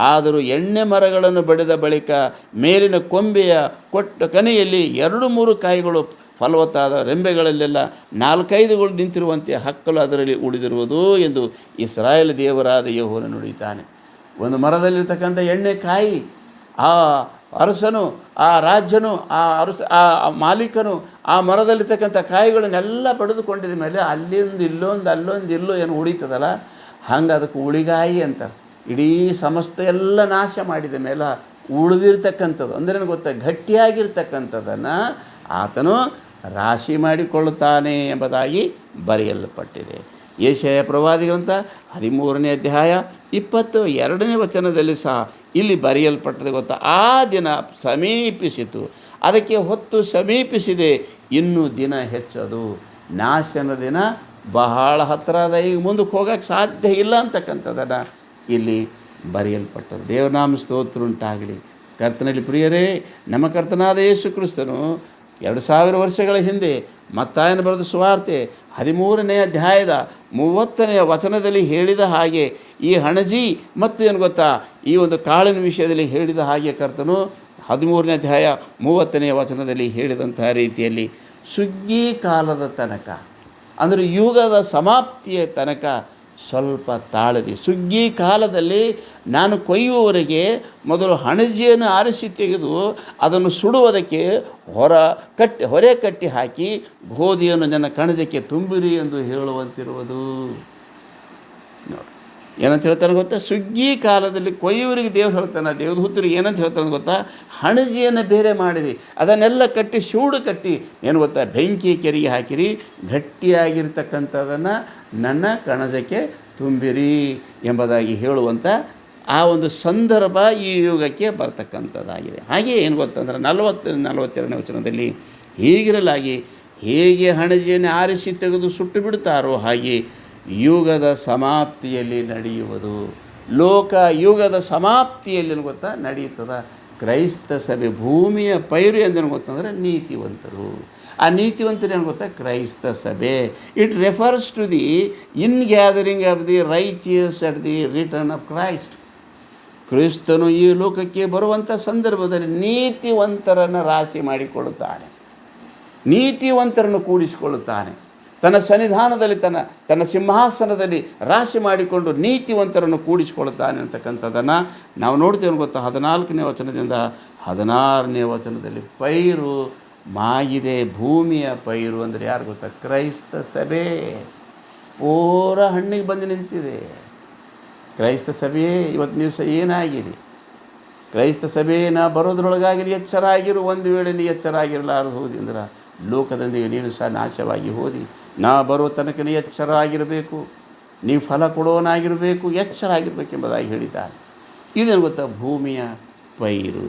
ಆದರೂ ಎಣ್ಣೆ ಮರಗಳನ್ನು ಬಡಿದ ಬಳಿಕ ಮೇಲಿನ ಕೊಂಬೆಯ ಕೊಟ್ಟ ಕನೆಯಲ್ಲಿ 2-3 ಕಾಯಿಗಳು ಫಲವತ್ತಾದ ರೆಂಬೆಗಳಲ್ಲೆಲ್ಲ 4-5ಗಳು ನಿಂತಿರುವಂತೆ ಹಕ್ಕಲು ಅದರಲ್ಲಿ ಉಳಿದಿರುವುದು ಎಂದು ಇಸ್ರಾಯೇಲ್ ದೇವರಾದ ಯೆಹೋವನು ನುಡಿಯುತ್ತಾನೆ. ಒಂದು ಮರದಲ್ಲಿರ್ತಕ್ಕಂಥ ಎಣ್ಣೆಕಾಯಿ, ಆ ಅರಸನು, ಆ ರಾಜ್ಯನು, ಆ ಮಾಲೀಕನು ಆ ಮರದಲ್ಲಿರ್ತಕ್ಕಂಥ ಕಾಯಿಗಳನ್ನೆಲ್ಲ ಪಡೆದುಕೊಂಡಿದ ಮೇಲೆ ಅಲ್ಲಿಂದು ಇಲ್ಲೊಂದು ಅಲ್ಲೊಂದು ಇಲ್ಲೋ ಏನು ಉಳಿತದಲ್ಲ, ಹಂಗೆ ಅದಕ್ಕೆ ಉಳಿಗಾಯಿ ಅಂತಾರೆ. ಇಡೀ ಸಮಸ್ತ ಎಲ್ಲ ನಾಶ ಮಾಡಿದ ಮೇಲೆ ಉಳಿದಿರ್ತಕ್ಕಂಥದ್ದು ಅಂದರೆ ಗೊತ್ತಾ, ಗಟ್ಟಿಯಾಗಿರ್ತಕ್ಕಂಥದ್ದನ್ನು ಆತನು ರಾಶಿ ಮಾಡಿಕೊಳ್ಳುತ್ತಾನೆ ಎಂಬುದಾಗಿ ಬರೆಯಲ್ಪಟ್ಟಿದೆ. ಯೆಶಾಯ ಪ್ರವಾದಿ ಗ್ರಂಥ 13ನೇ ಅಧ್ಯಾಯ 22ನೇ ವಚನದಲ್ಲಿ ಸಹ ಇಲ್ಲಿ ಬರೆಯಲ್ಪಟ್ಟದೆ ಗೊತ್ತಾ, ಆ ದಿನ ಸಮೀಪಿಸಿತು, ಅದಕ್ಕೆ ಹೊತ್ತು ಸಮೀಪಿಸಿದೆ, ಇನ್ನೂ ದಿನ ಹೆಚ್ಚದು, ನಾಶನ ದಿನ ಬಹಳ ಹತ್ತಿರ ಅದ, ಈಗ ಮುಂದಕ್ಕೆ ಹೋಗೋಕ್ಕೆ ಸಾಧ್ಯ ಇಲ್ಲ ಅಂತಕ್ಕಂಥದ್ದನ್ನು ಇಲ್ಲಿ ಬರೆಯಲ್ಪಟ್ಟರು. ದೇವನಾಮ ಸ್ತೋತ್ರ ಉಂಟಾಗಲಿ. ಕರ್ತನಲ್ಲಿ ಪ್ರಿಯರೇ, ನಮ್ಮ ಕರ್ತನಾದ ಯೇಸು ಕ್ರಿಸ್ತನು 2000 ವರ್ಷಗಳ ಹಿಂದೆ ಮತ್ತಾಯನ ಬರೆದ ಸುವಾರ್ತೆ 13ನೇ ಅಧ್ಯಾಯದ 30ನೇ ವಚನದಲ್ಲಿ ಹೇಳಿದ ಹಾಗೆ, ಈ ಹಣಜಿ ಮತ್ತು ಏನು ಗೊತ್ತಾ, ಈ ಒಂದು ಕಾಳಿನ ವಿಷಯದಲ್ಲಿ ಹೇಳಿದ ಹಾಗೆ ಕರ್ತನು 13ನೇ ಅಧ್ಯಾಯ 30ನೇ ವಚನದಲ್ಲಿ ಹೇಳಿದಂತಹ ರೀತಿಯಲ್ಲಿ ಸುಗ್ಗಿ ಕಾಲದ ತನಕ, ಅಂದರೆ ಯುಗದ ಸಮಾಪ್ತಿಯ ತನಕ ಸ್ವಲ್ಪ ತಾಳಲಿ. ಸುಗ್ಗಿ ಕಾಲದಲ್ಲಿ ನಾನು ಕೊಯ್ಯುವವರೆಗೆ ಮೊದಲು ಹಣಜಿಯನ್ನು ಆರಿಸಿ ತೆಗೆದು ಅದನ್ನು ಸುಡುವುದಕ್ಕೆ ಹೊರೆ ಕಟ್ಟಿ ಹಾಕಿ ಗೋಧಿಯನ್ನು ನನ್ನ ಕಣಜಕ್ಕೆ ತುಂಬಿರಿ ಎಂದು ಹೇಳುವಂತಿರುವುದು. ನೋಡಿ ಏನಂತ ಹೇಳ್ತಾನೆ ಗೊತ್ತಾ, ಸುಗ್ಗಿ ಕಾಲದಲ್ಲಿ ಕೊಯ್ಯುವರಿಗೆ ದೇವ್ರು ಹೇಳ್ತಾನೆ, ದೇವದೂತರಿಗೆ ಏನಂತ ಹೇಳ್ತಾನೆ ಗೊತ್ತಾ, ಹಣಜಿಯನ್ನು ಬೇರೆ ಮಾಡಿರಿ, ಅದನ್ನೆಲ್ಲ ಕಟ್ಟಿ ಸೂಡು ಕಟ್ಟಿ ಏನು ಗೊತ್ತಾ, ಬೆಂಕಿ ಕೆರೆಗೆ ಹಾಕಿರಿ, ಗಟ್ಟಿಯಾಗಿರ್ತಕ್ಕಂಥದ್ದನ್ನು ನನ್ನ ಕಣಜಕ್ಕೆ ತುಂಬಿರಿ ಎಂಬುದಾಗಿ ಹೇಳುವಂಥ ಆ ಒಂದು ಸಂದರ್ಭ ಈ ಯುಗಕ್ಕೆ ಬರ್ತಕ್ಕಂಥದ್ದಾಗಿದೆ. ಹಾಗೆ ಏನು ಗೊತ್ತಂದ್ರೆ 42ನೇ ವಚನದಲ್ಲಿ ಹೀಗಿರಲಾಗಿ ಹೇಗೆ ಹಣಜಿಯನ್ನು ಆರಿಸಿ ತೆಗೆದು ಸುಟ್ಟು ಬಿಡ್ತಾರೋ ಹಾಗೆ ಯುಗದ ಸಮಾಪ್ತಿಯಲ್ಲಿ ನಡೆಯುವುದು. ಲೋಕ ಯುಗದ ಸಮಾಪ್ತಿಯಲ್ಲಿ ಗೊತ್ತಾ ನಡೆಯುತ್ತದೆ. ಕ್ರೈಸ್ತ ಸಭೆ ಭೂಮಿಯ ಪೈರು ಎಂದೇನು ಗೊತ್ತಂದರೆ ನೀತಿವಂತರು. ಆ ನೀತಿವಂತರು ಏನು ಗೊತ್ತಾ, ಕ್ರೈಸ್ತ ಸಭೆ. It refers to the ingathering of the righteous at the return of Christ. ಕ್ರಿಸ್ತನು ಈ ಲೋಕಕ್ಕೆ ಬರುವಂಥ ಸಂದರ್ಭದಲ್ಲಿ ನೀತಿವಂತರನ್ನು ರಾಶಿ ಮಾಡಿಕೊಳ್ಳುತ್ತಾನೆ, ನೀತಿವಂತರನ್ನು ಕೂಡಿಸಿಕೊಳ್ಳುತ್ತಾನೆ. ತನ್ನ ಸನ್ನಿಧಾನದಲ್ಲಿ ತನ್ನ ಸಿಂಹಾಸನದಲ್ಲಿ ರಾಶಿ ಮಾಡಿಕೊಂಡು ನೀತಿವಂತರನ್ನು ಕೂಡಿಸಿಕೊಳ್ಳುತ್ತಾನೆ ಅಂತಕ್ಕಂಥದ್ದನ್ನು ನಾವು ನೋಡ್ತೇವೆ ಗೊತ್ತಾ. 14ನೇ ವಚನದಿಂದ 16ನೇ ವಚನದಲ್ಲಿ ಪೈರು ಮಾಗಿದೆ, ಭೂಮಿಯ ಪೈರು ಅಂದರೆ ಯಾರು ಗೊತ್ತಾ, ಕ್ರೈಸ್ತ ಸಭೆ ಪೂರ ಹಣ್ಣಿಗೆ ಬಂದು ನಿಂತಿದೆ. ಕ್ರೈಸ್ತ ಸಭೆಯೇ ಇವತ್ತು ದಿವಸ ಏನಾಗಿದೆ, ಕ್ರೈಸ್ತ ಸಭೆಯನ್ನು ಬರೋದ್ರೊಳಗಾಗಲಿ ಎಚ್ಚರ ಆಗಿರು. ಒಂದು ವೇಳೆ ನೀ ಎಚ್ಚರ ಆಗಿರಲಾರದು ಹೋದಿ ಅಂದ್ರೆ ಲೋಕದೊಂದಿಗೆ ನೀನು ಸಹ ನಾಶವಾಗಿ ಹೋದಿ. ನಾ ಬರೋ ತನಕ ನೀ ಎಚ್ಚರ ಆಗಿರಬೇಕು, ನೀವು ಫಲ ಕೊಡೋನಾಗಿರಬೇಕು, ಎಚ್ಚರ ಆಗಿರಬೇಕೆಂಬುದಾಗಿ ಹೇಳಿದ್ದಾರೆ. ಇದೇನು ಗೊತ್ತಾ, ಭೂಮಿಯ ಪೈರು.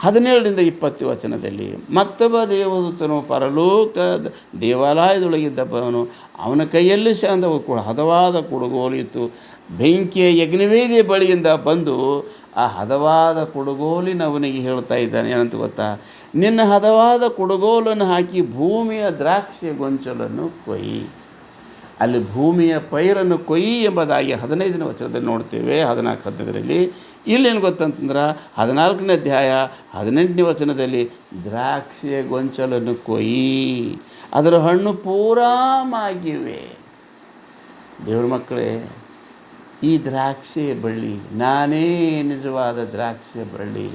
17ರಿಂದ 20 ವಚನದಲ್ಲಿ ಮತ್ತೊಬ್ಬ ದೇವದೂತನು ಪರಲೋಕ ದೇವಾಲಯದೊಳಗಿದ್ದವನು, ಅವನ ಕೈಯಲ್ಲಿ ಹದವಾದ ಕುಡುಗೋಲಿತ್ತು. ಬೆಂಕಿಯ ಯಜ್ಞವೇದಿಯ ಬಳಿಯಿಂದ ಬಂದು ಆ ಹದವಾದ ಕುಡುಗೋಲಿನವನಿಗೆ ಹೇಳ್ತಾ ಇದ್ದಾನೆ, ಏನಂತ ಗೊತ್ತಾ, ನಿನ್ನ ಹದವಾದ ಕುಡುಗೋಲನ್ನು ಹಾಕಿ ಭೂಮಿಯ ದ್ರಾಕ್ಷಿ ಗೊಂಚಲನ್ನು ಕೊಯ್ಯಿ. ಅಲ್ಲಿ ಭೂಮಿಯ ಪೈರನ್ನು ಕೊಯ್ಯಿ ಎಂಬುದಾಗಿ 15ನೇ ವಚನದಲ್ಲಿ ನೋಡ್ತೇವೆ. 14ರಲ್ಲಿ ಇಲ್ಲೇನು ಗೊತ್ತಂತಂದ್ರೆ 14ನೇ ಅಧ್ಯಾಯ 18ನೇ ವಚನದಲ್ಲಿ ದ್ರಾಕ್ಷಿಯ ಗೊಂಚಲನ್ನು ಕೊಯ್ಯಿ, ಅದರ ಹಣ್ಣು ಪೂರಾ ಮಾಗಿವೆ. ದೇವ್ರ ಮಕ್ಕಳೇ, ಈ ದ್ರಾಕ್ಷಿಯ ಬಳ್ಳಿ, ನಾನೇ ನಿಜವಾದ ದ್ರಾಕ್ಷಿಯ ಬಳ್ಳಿ,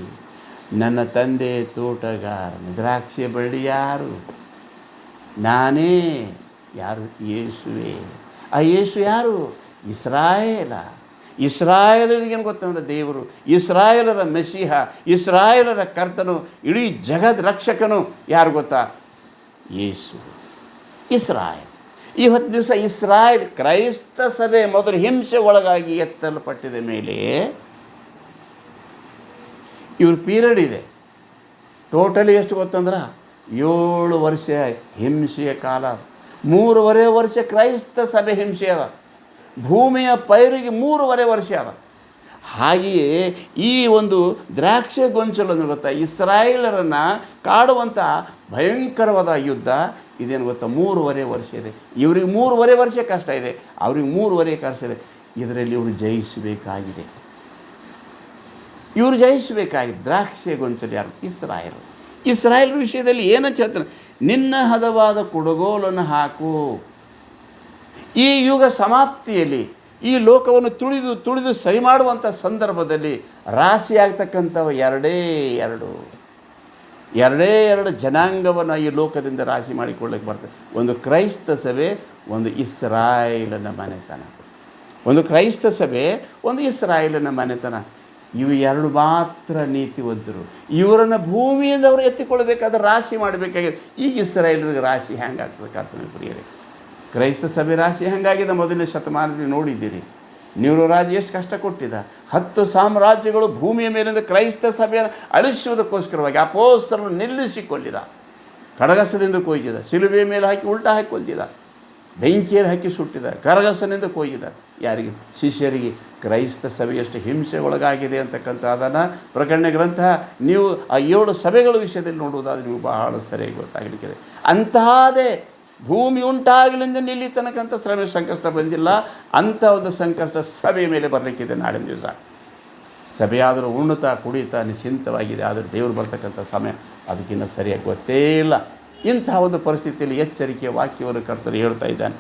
ನನ್ನ ತಂದೆ ತೋಟಗಾರನು. ದ್ರಾಕ್ಷಿಯ ಬಳ್ಳಿ ಯಾರು? ನಾನೇ. ಯಾರು? ಯೇಸುವೇ. ಆ ಯೇಸು ಯಾರು? ಇಸ್ರಾಯೇಲರಿಗೇನು ಗೊತ್ತಂದ್ರೆ ದೇವರು, ಇಸ್ರಾಯೇಲರ ಮೆಸಿಹ, ಇಸ್ರಾಯೇಲರ ಕರ್ತನು, ಇಡೀ ಜಗದ್ ರಕ್ಷಕನು ಯಾರು ಗೊತ್ತಾ? ಯೇಸು. ಇಸ್ರಾಯೇಲ್. ಇವತ್ತು ದಿವಸ ಇಸ್ರಾಯೇಲ್ ಕ್ರೈಸ್ತ ಸಭೆ ಮೊದಲು ಹಿಂಸೆ ಒಳಗಾಗಿ ಎತ್ತಲ್ಪಟ್ಟಿದ ಮೇಲೆ ಇವ್ರ ಪೀರಿಯಡ್ ಇದೆ. ಟೋಟಲಿ ಎಷ್ಟು ಗೊತ್ತಂದ್ರೆ 7 ವರ್ಷ ಹಿಂಸೆಯ ಕಾಲ, 3.5 ವರ್ಷ ಕ್ರೈಸ್ತ ಸಭೆ ಹಿಂಸೆ ಅದ, ಭೂಮಿಯ ಪೈರಿಗೆ 3.5 ವರ್ಷ ಅದ. ಹಾಗೆಯೇ ಈ ಒಂದು ದ್ರಾಕ್ಷಿ ಗೊಂಚಲು ಅಂದ್ರೆ ಗೊತ್ತಾ, ಇಸ್ರಾಯೇಲರನ್ನು ಕಾಡುವಂಥ ಭಯಂಕರವಾದ ಯುದ್ಧ ಇದೇನು ಗೊತ್ತಾ, 3.5 ವರ್ಷ ಇದೆ. ಇವ್ರಿಗೆ 3.5 ವರ್ಷ ಕಷ್ಟ ಇದೆ, ಅವ್ರಿಗೆ 3.5 ಕಷ್ಟ ಇದೆ. ಇದರಲ್ಲಿ ಇವರು ಜಯಿಸಬೇಕಾಗಿದೆ, ಇವರು ಜಯಿಸಬೇಕಾಗಿದೆ. ದ್ರಾಕ್ಷಿ ಗೊಂಚಲು ಯಾರು? ಇಸ್ರಾಯೇಲ್. ಇಸ್ರಾಯೇಲ್ ವಿಷಯದಲ್ಲಿ ಏನಂತ ಹೇಳ್ತಾನೆ, ನಿನ್ನ ಹದವಾದ ಕುಡುಗೋಲನ್ನು ಹಾಕು. ಈ ಯುಗ ಸಮಾಪ್ತಿಯಲ್ಲಿ ಈ ಲೋಕವನ್ನು ತುಳಿದು ಸರಿ ಮಾಡುವಂಥ ಸಂದರ್ಭದಲ್ಲಿ ರಾಶಿಯಾಗ್ತಕ್ಕಂಥವು ಎರಡೇ ಎರಡು ಜನಾಂಗವನ್ನು ಈ ಲೋಕದಿಂದ ರಾಶಿ ಮಾಡಿಕೊಳ್ಳಕ್ಕೆ ಬರ್ತದೆ. ಒಂದು ಕ್ರೈಸ್ತ ಸಭೆ, ಒಂದು ಇಸ್ರಾಯೇಲನ ಮನೆತನ. ಒಂದು ಕ್ರೈಸ್ತ ಸಭೆ, ಒಂದು ಇಸ್ರಾಯೇಲನ ಮನೆತನ. ಇವು ಎರಡು ಮಾತ್ರ ನೀತಿವಂತರು. ಇವರನ್ನು ಭೂಮಿಯಿಂದ ಅವರು ಎತ್ತಿಕೊಳ್ಬೇಕಾದ್ರೆ ರಾಶಿ ಮಾಡಬೇಕಾಗಿದೆ. ಈಗ ಇಸ್ರಾಯೇಲರಿಗೆ ರಾಶಿ ಹೆಂಗಾಗ್ತದೆ ಕರ್ತನ ಪ್ರಿಯರೇ? ಕ್ರೈಸ್ತ ಸಭೆ ರಾಶಿ ಹಾಗಾಗಿದೆ. ಮೊದಲನೇ ಶತಮಾನದಲ್ಲಿ ನೋಡಿದ್ದೀರಿ, ನೀರು ರಾಜ್ಯ ಎಷ್ಟು ಕಷ್ಟ ಕೊಟ್ಟಿದ್ದ. 10 ಸಾಮ್ರಾಜ್ಯಗಳು ಭೂಮಿಯ ಮೇಲಿಂದ ಕ್ರೈಸ್ತ ಸಭೆಯನ್ನು ಅಳಿಸುವುದಕ್ಕೋಸ್ಕರವಾಗಿ ಅಪೊಸ್ತಲರನ್ನು ನಿಲ್ಲಿಸಿಕೊಂಡಿದ್ದ. ಕಡಗಸದಿಂದ ಕೊಯ್ದಿದ, ಶಿಲುಬೆಯ ಮೇಲೆ ಹಾಕಿ ಉಲ್ಟಾ ಹಾಕಿ ಕೊಲ್ದಿದ, ಬೆಂಕಿಯಲ್ಲಿ ಹಾಕಿ ಸುಟ್ಟಿದ, ಕರಗಸನಿಂದ ಕೊಯ್ದಿದ. ಯಾರಿಗೆ? ಶಿಷ್ಯರಿಗೆ. ಕ್ರೈಸ್ತ ಸಭೆಯಷ್ಟು ಹಿಂಸೆ ಒಳಗಾಗಿದೆ ಅಂತಕ್ಕಂಥ ಅದನ್ನು ಪ್ರಕಟಣೆ ಗ್ರಂಥ ನೀವು ಆ 7 ಸಭೆಗಳ ವಿಷಯದಲ್ಲಿ ನೋಡುವುದಾದರೆ ನೀವು ಬಹಳ ಸರಿಯಾಗಿ ಗೊತ್ತಾಗಲಿಕ್ಕಿದೆ. ಅಂತಹದೇ ಭೂಮಿ ಉಂಟಾಗಲಿಂದ ನಿಲ್ಲಿ ತನಕಂಥ ಶ್ರಮೆ ಸಂಕಷ್ಟ ಬಂದಿಲ್ಲ. ಅಂಥ ಒಂದು ಸಂಕಷ್ಟ ಸಭೆಯ ಮೇಲೆ ಬರಲಿಕ್ಕಿದೆ ನಾಳಿನ ದಿವಸ. ಸಭೆಯಾದರೂ ಉಣ್ಣುತ್ತಾ ಕುಡಿಯುತ್ತಾ ನಿಶ್ಚಿಂತವಾಗಿದೆ. ಆದರೆ ದೇವರು ಬರ್ತಕ್ಕಂಥ ಸಮಯ ಅದಕ್ಕಿಂತ ಸರಿಯಾಗಿ ಗೊತ್ತೇ ಇಲ್ಲ. ಇಂತಹ ಒಂದು ಪರಿಸ್ಥಿತಿಯಲ್ಲಿ ಎಚ್ಚರಿಕೆಯ ವಾಕ್ಯವನ್ನು ಕರ್ತನು ಹೇಳ್ತಾ ಇದ್ದಾನೆ.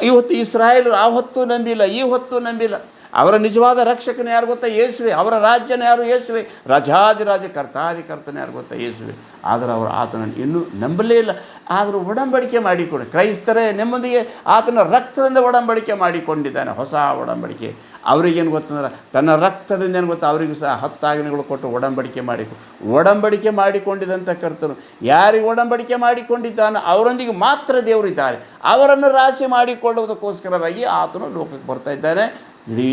ಇವತ್ತು ಇಸ್ರಾಯೇಲರು ಆ ಹೊತ್ತು ನಂಬಿಲ್ಲ, ಈ ಹೊತ್ತು ನಂಬಿಲ್ಲ. ಅವರ ನಿಜವಾದ ರಕ್ಷಕನ ಯಾರು ಗೊತ್ತಾ? ಯೇಸುವೆ. ಅವರ ರಾಜ್ಯನ ಯಾರು? ಯೇಸುವೆ. ರಾಜಾದಿರಾಜ ಕರ್ತಾದಿಕರ್ತನ ಯಾರು ಗೊತ್ತಾ? ಯೇಸುವೆ. ಆದರೆ ಅವರು ಆತನನ್ನು ಇನ್ನೂ ನಂಬಲೇ ಇಲ್ಲ. ಆದರೂ ಒಡಂಬಡಿಕೆ ಮಾಡಿಕೊಂಡು ಕ್ರೈಸ್ತರೇ ನಿಮ್ಮೊಂದಿಗೆ ಆತನ ರಕ್ತದಿಂದ ಒಡಂಬಡಿಕೆ ಮಾಡಿಕೊಂಡಿದ್ದಾನೆ. ಹೊಸ ಒಡಂಬಡಿಕೆ. ಅವರಿಗೇನು ಗೊತ್ತಂದ್ರೆ ತನ್ನ ರಕ್ತದಿಂದ ಏನು ಗೊತ್ತಾ? ಅವರಿಗೂ ಸಹ 10 ಆಜ್ಞೆಗಳು ಕೊಟ್ಟು ಒಡಂಬಡಿಕೆ ಮಾಡಿಕೊಂಡಿದ್ದಂಥ ಕರ್ತನು ಯಾರಿಗೆ ಒಡಂಬಡಿಕೆ ಮಾಡಿಕೊಂಡಿದ್ದಾನೆ ಅವರೊಂದಿಗೆ ಮಾತ್ರ ದೇವರಿದ್ದಾರೆ. ಅವರನ್ನು ರಾಶಿ ಮಾಡಿಕೊಳ್ಳುವುದಕ್ಕೋಸ್ಕರವಾಗಿ ಆತನು ಲೋಕಕ್ಕೆ ಬರ್ತಾ ಇದ್ದಾನೆ. ಇಡೀ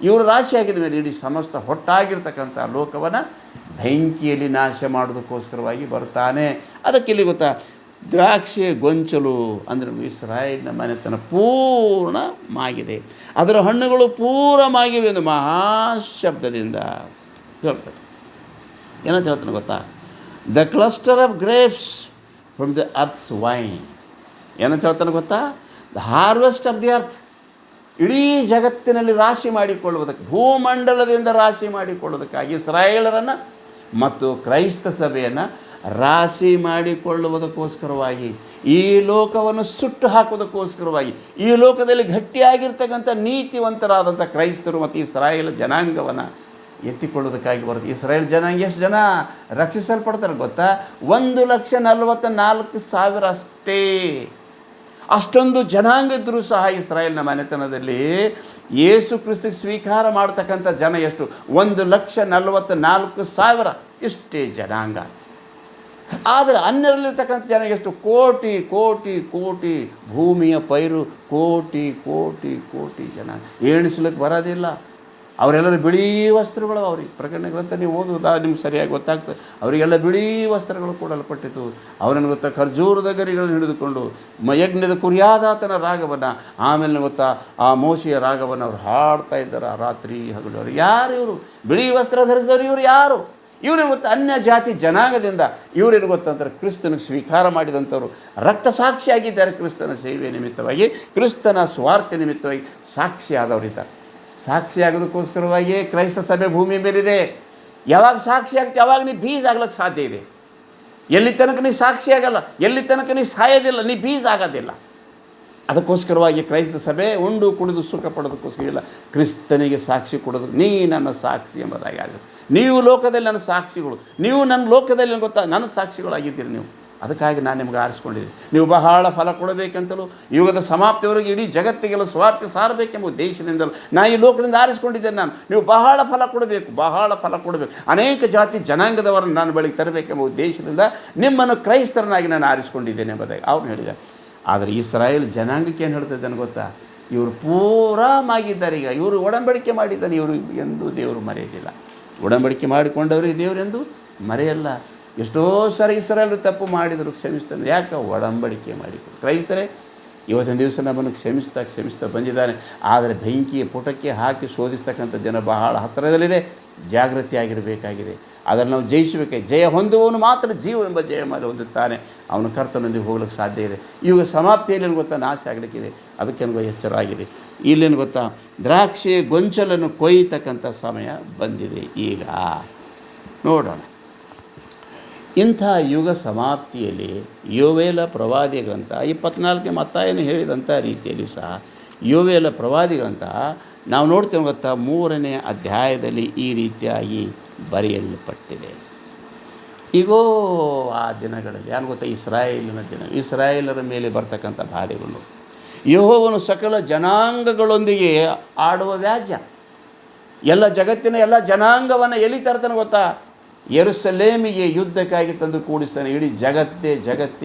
ಇವರು ರಾಶಿ ಆಗಿದ ಮೇಲೆ ಇಡೀ ಸಮಸ್ತ ಹೊಟ್ಟಾಗಿರ್ತಕ್ಕಂಥ ಲೋಕವನ್ನು ಬೆಂಕಿಯಲ್ಲಿ ನಾಶ ಮಾಡೋದಕ್ಕೋಸ್ಕರವಾಗಿ ಬರ್ತಾನೆ. ಅದಕ್ಕೆ ಇಲ್ಲಿ ಗೊತ್ತಾ, ದ್ರಾಕ್ಷಿ ಗೊಂಚಲು ಅಂದರೆ ಇಸ್ರಾಯೇಲಿನ ಮನೆತನ ಪೂರ್ಣವಾಗಿದೆ, ಅದರ ಹಣ್ಣುಗಳು ಪೂರ್ಣವಾಗಿವೆ ಎಂದು ಮಹಾಶಬ್ದದಿಂದ ಹೇಳ್ತಾರೆ. ಏನಂತ ಹೇಳ್ತಾನೆ ಗೊತ್ತಾ? The cluster of grapes from the earth's vine. ಏನಂತ ಹೇಳ್ತಾನೆ ಗೊತ್ತಾ? The harvest of the earth. ಇಡೀ ಜಗತ್ತಿನಲ್ಲಿ ರಾಶಿ ಮಾಡಿಕೊಳ್ಳುವುದಕ್ಕೆ, ಭೂಮಂಡಲದಿಂದ ರಾಶಿ ಮಾಡಿಕೊಳ್ಳುವುದಕ್ಕಾಗಿ ಇಸ್ರಾಯೇಲರನ್ನು ಮತ್ತು ಕ್ರೈಸ್ತ ಸಭೆಯನ್ನು ರಾಶಿ ಮಾಡಿಕೊಳ್ಳುವುದಕ್ಕೋಸ್ಕರವಾಗಿ, ಈ ಲೋಕವನ್ನು ಸುಟ್ಟು ಹಾಕುವುದಕ್ಕೋಸ್ಕರವಾಗಿ, ಈ ಲೋಕದಲ್ಲಿ ಗಟ್ಟಿಯಾಗಿರ್ತಕ್ಕಂಥ ನೀತಿವಂತರಾದಂಥ ಕ್ರೈಸ್ತರು ಮತ್ತು ಇಸ್ರಾಯೇಲ್ ಜನಾಂಗವನ್ನು ಎತ್ತಿಕೊಳ್ಳೋದಕ್ಕಾಗಿ ಬರುತ್ತೆ. ಇಸ್ರಾಯೇಲ್ ಜನಾಂಗ ಎಷ್ಟು ಜನ ರಕ್ಷಿಸಲ್ಪಡ್ತಾರೆ ಗೊತ್ತಾ? 1,44,000 ಅಷ್ಟೇ. ಅಷ್ಟೊಂದು ಜನಾಂಗ ಇದ್ದರೂ ಸಹ ಇಸ್ರಾಯೇಲ್ನ ಮನೆತನದಲ್ಲಿ ಯೇಸು ಕ್ರಿಸ್ತಿಗೆ ಸ್ವೀಕಾರ ಮಾಡ್ತಕ್ಕಂಥ ಜನ ಎಷ್ಟು? 1,44,000 ಇಷ್ಟೇ ಜನಾಂಗ. ಆದರೆ ಅನ್ಯರಲ್ಲಿರ್ತಕ್ಕಂಥ ಜನ ಎಷ್ಟು? ಕೋಟಿ ಕೋಟಿ ಕೋಟಿ. ಭೂಮಿಯ ಪೈರು ಕೋಟಿ ಕೋಟಿ ಕೋಟಿ ಜನ. ಎಣಿಸ್ಲಿಕ್ಕೆ ಬರೋದಿಲ್ಲ. ಅವರೆಲ್ಲರೂ ಬಿಳಿ ವಸ್ತ್ರಗಳು. ಅವ್ರಿಗೆ ಪ್ರಕಟಣೆ ಗ್ರಂಥ ನೀವು ಓದುವುದಾ ನಿಮ್ಗೆ ಸರಿಯಾಗಿ ಗೊತ್ತಾಗ್ತದೆ. ಅವರಿಗೆಲ್ಲ ಬಿಳಿ ವಸ್ತ್ರಗಳು ಕೊಡಲ್ಪಟ್ಟಿತು. ಅವರನ್ನು ಗೊತ್ತಾ ಖರ್ಜೂರದ ಗರಿಗಳನ್ನು ಹಿಡಿದುಕೊಂಡು ಯಜ್ಞದ ಕುರಿಯಾದಾತನ ರಾಗವನ್ನು, ಆಮೇಲೆ ಗೊತ್ತಾ ಆ ಮೋಶೆಯ ರಾಗವನ್ನು ಅವ್ರು ಹಾಡ್ತಾ ಇದ್ದಾರೆ ರಾತ್ರಿ ಹಗಲು. ಅವರು ಯಾರು? ಇವರು ಬಿಳಿ ವಸ್ತ್ರ ಧರಿಸಿದವರು. ಇವರು ಯಾರು? ಇವರೇನು ಗೊತ್ತಾ? ಅನ್ಯ ಜಾತಿ ಜನಾಂಗದಿಂದ ಇವರೇನು ಗೊತ್ತಂತಾರೆ? ಕ್ರಿಸ್ತನಿಗೆ ಸ್ವೀಕಾರ ಮಾಡಿದಂಥವ್ರು, ರಕ್ತ ಸಾಕ್ಷಿಯಾಗಿದ್ದಾರೆ. ಕ್ರಿಸ್ತನ ಸೇವೆಯ ನಿಮಿತ್ತವಾಗಿ, ಕ್ರಿಸ್ತನ ಸ್ವಾರ್ಥ ನಿಮಿತ್ತವಾಗಿ ಸಾಕ್ಷಿಯಾದವರಿದ್ದಾರೆ. ಸಾಕ್ಷಿಯಾಗೋದಕ್ಕೋಸ್ಕರವಾಗಿಯೇ ಕ್ರೈಸ್ತ ಸಭೆ ಭೂಮಿ ಮೇಲಿದೆ. ಯಾವಾಗ ಸಾಕ್ಷಿ ಆಗ್ತಿ ಅವಾಗ ನೀ ಬೀಜ ಆಗ್ಲಿಕ್ಕೆ ಸಾಧ್ಯ ಇದೆ. ಎಲ್ಲಿ ತನಕ ನೀ ಸಾಕ್ಷಿ ಆಗಲ್ಲ, ಎಲ್ಲಿ ತನಕ ನೀ ಸಾಯೋದಿಲ್ಲ, ನೀ ಬೀಜ ಆಗೋದಿಲ್ಲ. ಅದಕ್ಕೋಸ್ಕರವಾಗಿ ಕ್ರೈಸ್ತ ಸಭೆ ಉಂಡು ಕುಡಿದು ಸುಖ ಪಡೋದಕ್ಕೋಸ್ಕರ ಇಲ್ಲ, ಕ್ರಿಸ್ತನಿಗೆ ಸಾಕ್ಷಿ ಕೊಡೋದು. ನೀ ನನ್ನ ಸಾಕ್ಷಿ ಎಂಬುದಾಗಿ ಆಗುತ್ತೆ. ನೀವು ಲೋಕದಲ್ಲಿ ನನ್ನ ಸಾಕ್ಷಿಗಳು, ನೀವು ನನ್ನ ಲೋಕದಲ್ಲಿ ಗೊತ್ತಾ ನನ್ನ ಸಾಕ್ಷಿಗಳಾಗಿದ್ದೀರಿ ನೀವು. ಅದಕ್ಕಾಗಿ ನಾನು ನಿಮ್ಗೆ ಆರಿಸ್ಕೊಂಡಿದ್ದೀನಿ. ನೀವು ಬಹಳ ಫಲ ಕೊಡಬೇಕಂತಲೂ ಯುಗದ ಸಮಾಪ್ತಿಯವರೆಗೆ ಇಡೀ ಜಗತ್ತಿಗೆಲ್ಲ ಸ್ವಾರ್ಥ ಸಾರಬೇಕೆಂಬ ಉದ್ದೇಶದಿಂದಲೂ ನಾನು ಈ ಲೋಕದಿಂದ ಆರಿಸ್ಕೊಂಡಿದ್ದೇನೆ. ನೀವು ಬಹಳ ಫಲ ಕೊಡಬೇಕು, ಬಹಳ ಫಲ ಕೊಡಬೇಕು, ಅನೇಕ ಜಾತಿ ಜನಾಂಗದವರನ್ನು ನಾನು ಬಳಿಗೆ ತರಬೇಕೆಂಬ ಉದ್ದೇಶದಿಂದ ನಿಮ್ಮನ್ನು ಕ್ರೈಸ್ತರನ್ನಾಗಿ ನಾನು ಆರಿಸ್ಕೊಂಡಿದ್ದೇನೆ ಎಂಬುದಾಗಿ ಅವ್ರು ಹೇಳಿದ್ದಾರೆ. ಆದರೆ ಇಸ್ರಾಯೇಲ್ ಜನಾಂಗಕ್ಕೆ ಏನು ಹೇಳ್ತಿದ್ದಾನೆ ಗೊತ್ತಾ? ಇವರು ಪೂರಾಮಾಗಿದ್ದಾರೆ. ಈಗ ಇವರು ಒಡಂಬಡಿಕೆ ಮಾಡಿದ್ದಾನೆ. ಇವರು ಎಂದೂ ದೇವರು ಮರೆಯೋದಿಲ್ಲ. ಒಡಂಬಡಿಕೆ ಮಾಡಿಕೊಂಡವರಿಗೆ ದೇವರೆಂದು ಮರೆಯಲ್ಲ. ಎಷ್ಟೋ ಸಾರಿ ಇಸ್ರಾಯೇಲರು ತಪ್ಪು ಮಾಡಿದರು, ಕ್ಷಮಿಸ್ತಾನೆ. ಯಾಕೆ? ಒಡಂಬಡಿಕೆ ಮಾಡಿಕೊಂಡು. ಕ್ರೈಸ್ತರೇ ಇವತ್ತಿನ ದಿವಸ ನಮ್ಮನ್ನು ಕ್ಷಮಿಸ್ತಾ ಬಂದಿದ್ದಾನೆ. ಆದರೆ ಬೆಂಕಿಯ ಪುಟಕ್ಕೆ ಹಾಕಿ ಶೋಧಿಸ್ತಕ್ಕಂಥ ಜನ ಬಹಳ ಹತ್ತಿರದಲ್ಲಿದೆ. ಜಾಗೃತಿಯಾಗಿರಬೇಕಾಗಿದೆ. ಅದನ್ನು ನಾವು ಜಯಿಸಬೇಕಾಗಿ. ಜಯ ಹೊಂದುವವನು ಮಾತ್ರ ಜೀವ ಎಂಬ ಜಯಮಾಲೆ ಹೊಂದುತ್ತಾನೆ. ಅವನು ಕರ್ತನೊಂದಿಗೆ ಹೋಗ್ಲಿಕ್ಕೆ ಸಾಧ್ಯ ಇದೆ. ಇವಾಗ ಸಮಾಪ್ತಿಯಲ್ಲಿ ಏನು ಗೊತ್ತಾ? ನಾಶ ಆಗಲಿಕ್ಕಿದೆ. ಅದಕ್ಕೇನು ಎಚ್ಚರ ಆಗಿದೆ. ಇಲ್ಲೇನು ಗೊತ್ತಾ? ದ್ರಾಕ್ಷಿ ಗೊಂಚಲನ್ನು ಕೊಯ್ಯತಕ್ಕಂಥ ಸಮಯ ಬಂದಿದೆ. ಈಗ ನೋಡೋಣ. ಇಂಥ ಯುಗ ಸಮಾಪ್ತಿಯಲ್ಲಿ ಯೋವೇಲ ಪ್ರವಾದಿ ಗ್ರಂಥ 24ನೇ ಮತ್ತಾಯನು ಹೇಳಿದಂಥ ರೀತಿಯಲ್ಲಿ ಸಹ ಯೋವೇಲ ಪ್ರವಾದಿ ಗ್ರಂಥ ನಾವು ನೋಡ್ತೇವೆ ಗೊತ್ತಾ? 3ನೇ ಅಧ್ಯಾಯದಲ್ಲಿ ಈ ರೀತಿಯಾಗಿ ಬರೆಯಲ್ಪಟ್ಟಿದೆ. ಈಗೋ ಆ ದಿನಗಳಲ್ಲಿ ಏನು ಗೊತ್ತಾ? ಇಸ್ರಾಯೇಲಿನ ದಿನ, ಇಸ್ರಾಯೇಲರ ಮೇಲೆ ಬರ್ತಕ್ಕಂಥ ಬಾಧೆಗಳು. ಯೆಹೋವನು ಸಕಲ ಜನಾಂಗಗಳೊಂದಿಗೆ ಆಡುವ ವ್ಯಾಜ್ಯ. ಎಲ್ಲ ಜಗತ್ತಿನ ಎಲ್ಲ ಜನಾಂಗವನ್ನು ಎಲ್ಲಿ ತರ್ತಾನೆ ಗೊತ್ತಾ? ಯೆರೂಸಲೇಮಿಗೆ ಯುದ್ಧಕ್ಕಾಗಿ ತಂದು ಕೂಡಿಸ್ತಾನೆ. ಇಡೀ ಜಗತ್ತೇ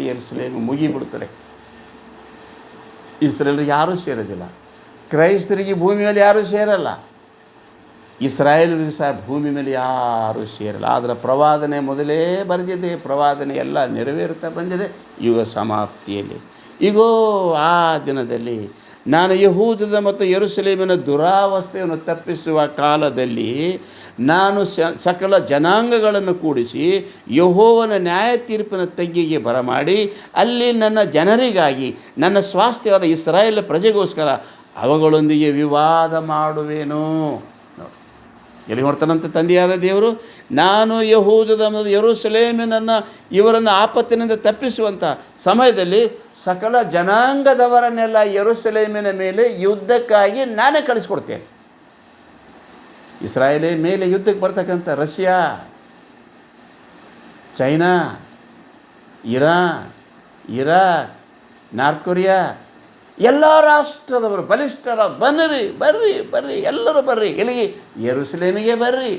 ಯೆರೂಸಲೇಮಿಗೆ ಮುಗಿಬಿಡ್ತಾರೆ. ಇಸ್ರೇಲ್ರಿಗೆ ಯಾರೂ ಸೇರೋದಿಲ್ಲ. ಕ್ರೈಸ್ತರಿಗೆ ಭೂಮಿ ಮೇಲೆ ಯಾರೂ ಸೇರಲ್ಲ, ಇಸ್ರಾಯೇಲರಿಗೆ ಸಹ ಭೂಮಿ ಮೇಲೆ ಯಾರೂ ಸೇರಲ್ಲ. ಆದರೆ ಪ್ರವಾದನೆ ಮೊದಲೇ ಬರೆದಿದೆ, ಪ್ರವಾದನೆ ಎಲ್ಲ ನೆರವೇರುತ್ತಾ ಬಂದಿದೆ ಯುಗ ಸಮಾಪ್ತಿಯಲ್ಲಿ. ಈಗೋ ಆ ದಿನದಲ್ಲಿ ನಾನು ಯೆಹೂದದ ಮತ್ತು ಯೆರೂಸಲೇಮಿನ ದುರಾವಸ್ಥೆಯನ್ನು ತಪ್ಪಿಸುವ ಕಾಲದಲ್ಲಿ ನಾನು ಸಕಲ ಜನಾಂಗಗಳನ್ನು ಕೂಡಿಸಿ ಯೆಹೋವನ ನ್ಯಾಯ ತೀರ್ಪಿನ ತಗ್ಗಿಗೆ ಬರಮಾಡಿ ಅಲ್ಲಿ ನನ್ನ ಜನರಿಗಾಗಿ ನನ್ನ ಸ್ವಾಸ್ಥ್ಯವಾದ ಇಸ್ರಾಯೇಲ್ ಪ್ರಜೆಗೋಸ್ಕರ ಅವುಗಳೊಂದಿಗೆ ವಿವಾದ ಮಾಡುವೆನು. ಎಲ್ಲಿ ಹೊರತಾನಂತ ತಂದೆಯಾದ ದೇವರು, ನಾನು ಯೆಹೂದದ ಮತ್ತು ಯೆರೂಸಲೇಮಿನನ್ನು ಇವರನ್ನು ಆಪತ್ತಿನಿಂದ ತಪ್ಪಿಸುವಂಥ ಸಮಯದಲ್ಲಿ ಸಕಲ ಜನಾಂಗದವರನ್ನೆಲ್ಲ ಯೆರೂಸಲೇಮಿನ ಮೇಲೆ ಯುದ್ಧಕ್ಕಾಗಿ ನಾನೇ ಕಳಿಸ್ಕೊಡ್ತೇನೆ. ಇಸ್ರಾಯೇಲೇ ಮೇಲೆ ಯುದ್ಧಕ್ಕೆ ಬರ್ತಕ್ಕಂಥ Russia, China, Iran, Iraq, north Korea ಎಲ್ಲ ರಾಷ್ಟ್ರದವರು ಬಲಿಷ್ಠರ ಬರ್ರಿ ಎಲ್ಲರೂ ಬರ್ರಿ. ಎಲ್ಲಿಗೆ? ಯೆರೂಸಲೇಮಿಗೆ ಬರ್ರಿ.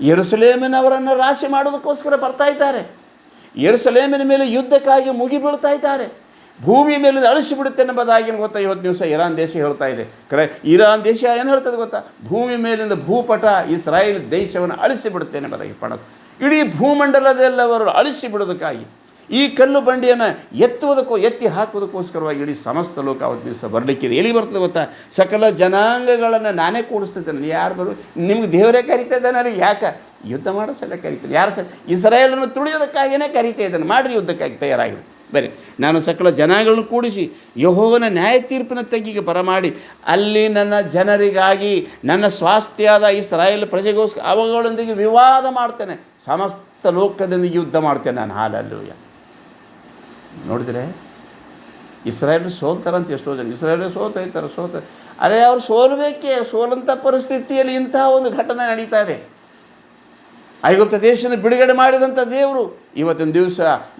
ಯೆರೂಸಲೇಮಿನವರನ್ನು ರಾಶಿ ಮಾಡೋದಕ್ಕೋಸ್ಕರ ಬರ್ತಾ ಇದ್ದಾರೆ. ಯೆರೂಸಲೇಮಿನ ಮೇಲೆ ಯುದ್ಧಕ್ಕಾಗಿ ಮುಗಿಬೀಳ್ತಾ ಇದ್ದಾರೆ. ಭೂಮಿ ಮೇಲೆ ಅಳಿಸಿಬಿಡುತ್ತೇನೆ ಎಂಬುದಾಗಿ ಗೊತ್ತಾ ಇವತ್ತು ದಿವಸ ಇರಾನ್ ದೇಶ ಹೇಳ್ತಾ ಇದೆ. ಇರಾನ್ ದೇಶ ಏನು ಹೇಳ್ತದೆ ಗೊತ್ತಾ? ಭೂಮಿ ಮೇಲಿಂದ ಭೂಪಟ ಇಸ್ರಾಯೇಲ್ ದೇಶವನ್ನು ಅಳಿಸಿಬಿಡುತ್ತೇನೆ ಎಂಬುದಾಗಿ ಪಣದು ಇಡೀ ಭೂಮಂಡಲದೆಲ್ಲವರು ಅಳಿಸಿಬಿಡೋದಕ್ಕಾಗಿ ಈ ಕಲ್ಲು ಬಂಡಿಯನ್ನು ಎತ್ತಿ ಹಾಕುವುದಕ್ಕೋಸ್ಕರವಾಗಿ ಇಡೀ ಸಮಸ್ತ ಲೋಕ ಅವತ್ತು ದಿವಸ ಬರಲಿಕ್ಕಿದೆ. ಎಲ್ಲಿ ಬರ್ತದೆ ಗೊತ್ತಾ? ಸಕಲ ಜನಾಂಗಗಳನ್ನು ನಾನೇ ಕೂಡಿಸ್ತಿದ್ದೇನೆ. ಯಾರು ಬರು? ನಿಮ್ಗೆ ದೇವರೇ ಕರಿತಾ ಇದ್ದಾನೆ. ಯಾಕೆ? ಯುದ್ಧ ಮಾಡೋ ಸಲ ಕರಿತಾನೆ. ಯಾರು ಇಸ್ರಾಯೇಲನ್ನು ತುಳಿಯೋದಕ್ಕಾಗಿಯೇ ಕರಿತಾ ಇದ್ದಾನೆ. ಮಾಡಿರಿ, ಯುದ್ಧಕ್ಕಾಗಿ ತಯಾರಾಗಿರಿ. ಬರೀ ನಾನು ಸಕಲ ಜನಾಂಗಗಳನ್ನು ಕೂಡಿಸಿ ಯೆಹೋವನ ನ್ಯಾಯ ತೀರ್ಪಿನ ತಗ್ಗಿಗೆ ಬರಮಾಡಿ ಅಲ್ಲಿ ನನ್ನ ಜನರಿಗಾಗಿ ನನ್ನ ಸ್ವಾಸ್ಥ್ಯದ ಇಸ್ರಾಯೇಲ್ ಪ್ರಜೆಗೋಸ್ಕರ ಅವುಗಳೊಂದಿಗೆ ವಿವಾದ ಮಾಡ್ತೇನೆ. ಸಮಸ್ತ ಲೋಕದೊಂದಿಗೆ ಯುದ್ಧ ಮಾಡ್ತೇನೆ ನಾನು. ಹಾಲೆಲೂಯಾ. ನೋಡಿದರೆ ಇಸ್ರಾಯೇಲ್ ಸೋಲ್ತಾರಂತ ಎಷ್ಟೋ ಜನ. ಇಸ್ರಾಯೇಲ್ ಸೋತ ಅರೆ ಅವ್ರು ಸೋಲ್ಬೇಕೇ. ಸೋಲಂಥ ಪರಿಸ್ಥಿತಿಯಲ್ಲಿ ಇಂತಹ ಒಂದು ಘಟನೆ ನಡೀತಾ ಇದೆ. ಐಗುಪ್ತ ದೇಶನ ಬಿಡುಗಡೆ ಮಾಡಿದಂಥ ದೇವರು ಇವತ್ತಿನ ದಿವಸ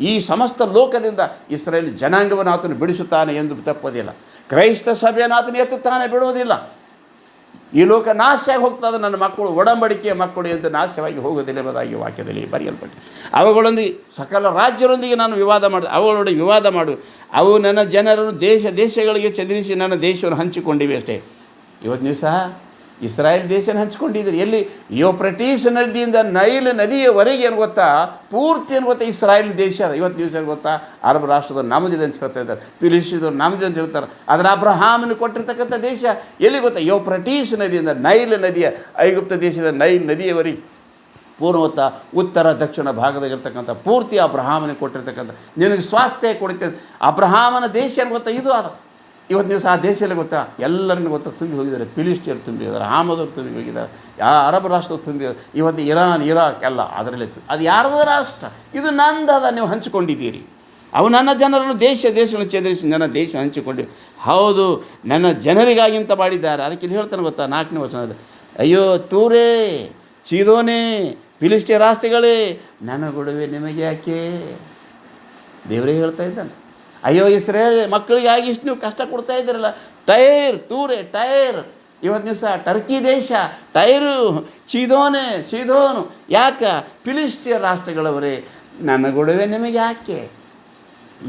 ಈ ಸಮಸ್ತ ಲೋಕದಿಂದ ಇಸ್ರಾಯೇಲ್ ಜನಾಂಗವನ್ನು ಆತನು ಬಿಡಿಸುತ್ತಾನೆ ಎಂದು ತಪ್ಪೋದಿಲ್ಲ. ಕ್ರೈಸ್ತ ಸಭೆಯನ್ನು ಆತನು ಎತ್ತುತ್ತಾನೆ, ಬಿಡುವುದಿಲ್ಲ. ಈ ಲೋಕ ನಾಶವಾಗಿ ಹೋಗ್ತದೆ, ನನ್ನ ಮಕ್ಕಳು ಒಡಂಬಡಿಕೆಯ ಮಕ್ಕಳು ಎಂದು ನಾಶವಾಗಿ ಹೋಗುವುದಿಲ್ಲ ಎಂಬುದಾಗಿ ವಾಕ್ಯದಲ್ಲಿ ಬರೆಯಲ್ಪಟ್ಟು ಅವುಗಳೊಂದಿಗೆ ಸಕಲ ರಾಜ್ಯರೊಂದಿಗೆ ನಾನು ಅವುಗಳೊಂದಿಗೆ ವಿವಾದ ಮಾಡು. ಅವು ನನ್ನ ಜನರನ್ನು ದೇಶಗಳಿಗೆ ಚದುರಿಸಿ ನನ್ನ ದೇಶವನ್ನು ಹಂಚಿಕೊಂಡಿವೆ ಅಷ್ಟೇ. ಇವತ್ತು ದಿವಸ ಇಸ್ರಾಯೇಲ್ ದೇಶನ ಹಂಚ್ಕೊಂಡಿದ್ರು. ಎಲ್ಲಿ? ಯೂಫ್ರಟೀಸ್ ನದಿಯಿಂದ ನೈಲ್ ನದಿಯವರೆಗೆ ಏನು ಗೊತ್ತಾ? ಪೂರ್ತಿ ಏನು ಗೊತ್ತಾ? ಇಸ್ರಾಯೇಲ್ ದೇಶ ಅದ. ಇವತ್ತು ದಿವಸ ಏನು ಗೊತ್ತಾ? ಅರಬ್ ರಾಷ್ಟ್ರದವ್ರು ನಮ್ಮದಿದೆ ಅಂತ ಹೇಳ್ತಾ ಇದ್ದಾರೆ, ಫಿಲಿಸ್ತೀನವ್ರು ನಮ್ಮದಿದೆ ಅಂತ ಹೇಳ್ತಾರೆ. ಆದರೆ ಅಬ್ರಹಾಮನು ಕೊಟ್ಟಿರ್ತಕ್ಕಂಥ ದೇಶ ಎಲ್ಲಿ ಗೊತ್ತಾ? ಯೂಫ್ರಟೀಸ್ ನದಿಯಿಂದ ನೈಲ್ ನದಿಯ ಐಗುಪ್ತ ದೇಶದ ನೈಲ್ ನದಿಯವರೆಗೆ ಪೂರ್ವತ್ತ ಉತ್ತರ ದಕ್ಷಿಣ ಭಾಗದಾಗಿರ್ತಕ್ಕಂಥ ಪೂರ್ತಿ ಅಬ್ರಹಾಮನಿಗೆ ಕೊಟ್ಟಿರ್ತಕ್ಕಂಥ ನಿನಗೆ ಸ್ವಾಸ್ಥ್ಯ ಕೊಡುತ್ತೆ. ಅಬ್ರಹಾಮನ ದೇಶ ಏನು ಗೊತ್ತಾ? ಇದು ಅದು. ಇವತ್ತು ದಿವಸ ಆ ದೇಶದಲ್ಲಿ ಗೊತ್ತಾ? ಎಲ್ಲರನ್ನು ಗೊತ್ತಾ ತುಂಬಿ ಹೋಗಿದ್ದಾರೆ. ಫಿಲಿಸ್ಟಿಯರು ತುಂಬಿ ಹೋಗಿದ್ದಾರೆ, ಹಾಮದವ್ರು ತುಂಬಿ ಹೋಗಿದ್ದಾರೆ, ಅರಬ್ ರಾಷ್ಟ್ರದವ್ರು ತುಂಬಿ ಹೋಗಿದ್ದಾರೆ. ಇವತ್ತು ಇರಾನ್, ಇರಾಕ್ ಎಲ್ಲ ಅದರಲ್ಲೇ ಅದು ಯಾರದ ರಾಷ್ಟ್ರ? ಇದು ನಂದದ, ನೀವು ಹಂಚಿಕೊಂಡಿದ್ದೀರಿ. ಅವು ನನ್ನ ಜನರನ್ನು ದೇಶವನ್ನು ಚದುರಿಸಿ ನನ್ನ ದೇಶ ಹಂಚಿಕೊಂಡಿವೆ. ಹೌದು, ನನ್ನ ಜನರಿಗಾಗಿಂತ ಮಾಡಿದ್ದಾರೆ. ಅದಕ್ಕೆ ಇಲ್ಲಿ ಹೇಳ್ತಾನೆ ಗೊತ್ತಾ? 4ನೇ ವಚನದಲ್ಲಿ, ಅಯ್ಯೋ ತೂರೇ, ಚೀದೋನೇ, ಫಿಲಿಸ್ಟಿಯ ರಾಷ್ಟ್ರಗಳೇ, ನನ್ನ ಗೊಡವೆ ನಿಮಗೆ ಯಾಕೆ? ದೇವರೇ ಹೇಳ್ತಾ ಇದ್ದಾನೆ. ಅಯ್ಯೋ ಇಸ್ರೇಲ್ ಮಕ್ಕಳಿಗಾಗಿ ಇಷ್ಟು ನೀವು ಕಷ್ಟ ಕೊಡ್ತಾ ಇದ್ದೀರಲ್ಲ. ಟೈರ್ ಇವತ್ತು ದಿವಸ ಟರ್ಕಿ ದೇಶ, ಟೈರು, ಚೀದೋನು. ಯಾಕೆ? ಫಿಲಿಸ್ಟಿಯ ರಾಷ್ಟ್ರಗಳವರೇ, ನನ್ನ ಗೊಡವೆ ನಿಮಗೆ ಯಾಕೆ?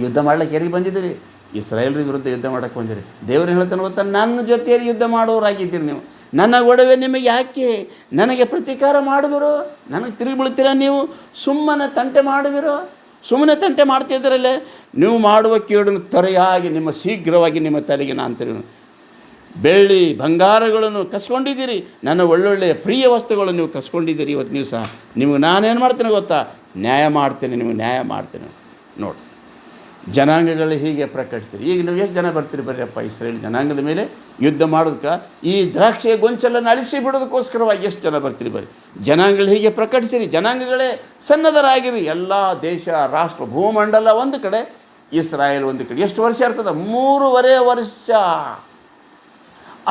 ಯುದ್ಧ ಮಾಡ್ಲಿಕ್ಕೆ ಯಾರಿಗೆ ಬಂದಿದ್ದೀರಿ? ಇಸ್ರಾಯೇಲ್ರ ವಿರುದ್ಧ ಯುದ್ಧ ಮಾಡೋಕ್ಕೆ ಬಂದಿರಿ. ದೇವರು ಹೇಳ್ತಾನೆ ಗೊತ್ತಾ? ನನ್ನ ಜೊತೆಯಲ್ಲಿ ಯುದ್ಧ ಮಾಡೋರಾಗಿದ್ದೀರಿ ನೀವು. ನನ್ನ ಗೊಡವೆ ನಿಮಗೆ ಯಾಕೆ? ನನಗೆ ಪ್ರತೀಕಾರ ಮಾಡುವಿರೋ? ನನಗೆ ತಿರುಗಿ ಬೀಳ್ತೀರಾ ನೀವು? ಸುಮ್ಮನೆ ತಂಟೆ ಮಾಡ್ತಿದ್ದರಲ್ಲೇ ನೀವು ಮಾಡುವ ಕೇಡನ್ನು ತ್ವರೆಯಾಗಿ ಶೀಘ್ರವಾಗಿ ನಿಮ್ಮ ತಲೆಗೆ ನಾನು ತಿರುಗಿ. ಬೆಳ್ಳಿ ಬಂಗಾರಗಳನ್ನು ಕಸ್ಕೊಂಡಿದ್ದೀರಿ, ನನ್ನ ಒಳ್ಳೊಳ್ಳೆಯ ಪ್ರಿಯ ವಸ್ತುಗಳನ್ನು ನೀವು ಕಸ್ಕೊಂಡಿದ್ದೀರಿ. ಇವತ್ತು ನೀವು ಸಹ ನಿಮಗೆ ನಾನೇನು ಮಾಡ್ತೇನೆ ಗೊತ್ತಾ? ನ್ಯಾಯ ಮಾಡ್ತೇನೆ. ನೋಡಿ, ಜನಾಂಗಗಳು ಹೀಗೆ ಪ್ರಕಟಿಸಿರಿ. ಈಗ ನೀವು ಎಷ್ಟು ಜನ ಬರ್ತೀರಿ? ಬರ್ರಿಯಪ್ಪ, ಇಸ್ರೇಲ್ ಜನಾಂಗದ ಮೇಲೆ ಯುದ್ಧ ಮಾಡೋದಕ್ಕೆ, ಈ ದ್ರಾಕ್ಷಿಯ ಗೊಂಚಲನ್ನು ಅಳಿಸಿ ಬಿಡೋದಕ್ಕೋಸ್ಕರವಾಗಿ ಎಷ್ಟು ಜನ ಬರ್ತೀರಿ? ಬರ್ರಿ. ಜನಾಂಗಗಳು ಹೀಗೆ ಪ್ರಕಟಿಸಿರಿ. ಜನಾಂಗಗಳೇ ಸನ್ನದ್ಧರಾಗಿರಿ. ಎಲ್ಲ ದೇಶ, ರಾಷ್ಟ್ರ, ಭೂಮಂಡಲ ಒಂದು ಕಡೆ, ಇಸ್ರಾಯೇಲ್ ಒಂದು ಕಡೆ. ಎಷ್ಟು ವರ್ಷ ಇರ್ತದೆ? 3.5 ವರ್ಷ.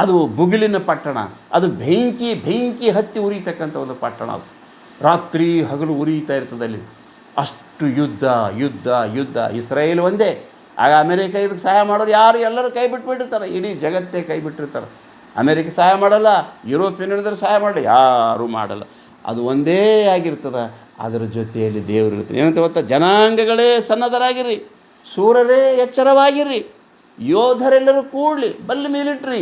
ಅದು ಬುಗಿಲಿನ ಪಟ್ಟಣ. ಅದು ಬೆಂಕಿ ಹತ್ತಿ ಉರಿತಕ್ಕಂಥ ಒಂದು ಪಟ್ಟಣ. ಅದು ರಾತ್ರಿ ಹಗಲು ಉರಿತಾ ಇರ್ತದೆ ಅಲ್ಲಿ. ಅಷ್ಟು ಯುದ್ಧ. ಇಸ್ರಾಯೇಲ್ ಒಂದೇ. ಆಗ ಅಮೇರಿಕ ಇದಕ್ಕೆ ಸಹಾಯ ಮಾಡೋರು ಯಾರು? ಎಲ್ಲರೂ ಕೈ ಬಿಟ್ಬಿಟ್ಟಿರ್ತಾರೆ. ಇಡೀ ಜಗತ್ತೇ ಕೈ ಬಿಟ್ಟಿರ್ತಾರೆ. ಅಮೇರಿಕ ಸಹಾಯ ಮಾಡಲ್ಲ, ಯುರೋಪಿಯನ್ ಹಿಡಿದ್ರೆ ಸಹಾಯ ಮಾಡಲ್ಲ, ಯಾರೂ ಮಾಡಲ್ಲ. ಅದು ಒಂದೇ ಆಗಿರ್ತದೆ. ಅದರ ಜೊತೆಯಲ್ಲಿ ದೇವರು ಇರ್ತಾರೆ. ಏನಂತ ಗೊತ್ತಾ? ಜನಾಂಗಗಳೇ ಸನ್ನದ್ಧರಾಗಿರಿ, ಸೂರರೇ ಎಚ್ಚರವಾಗಿರಿ. ಯೋಧರೆಲ್ಲರೂ ಕೂಡಲಿ, ಬರಲಿ ಮಿಲಿಟ್ರಿ.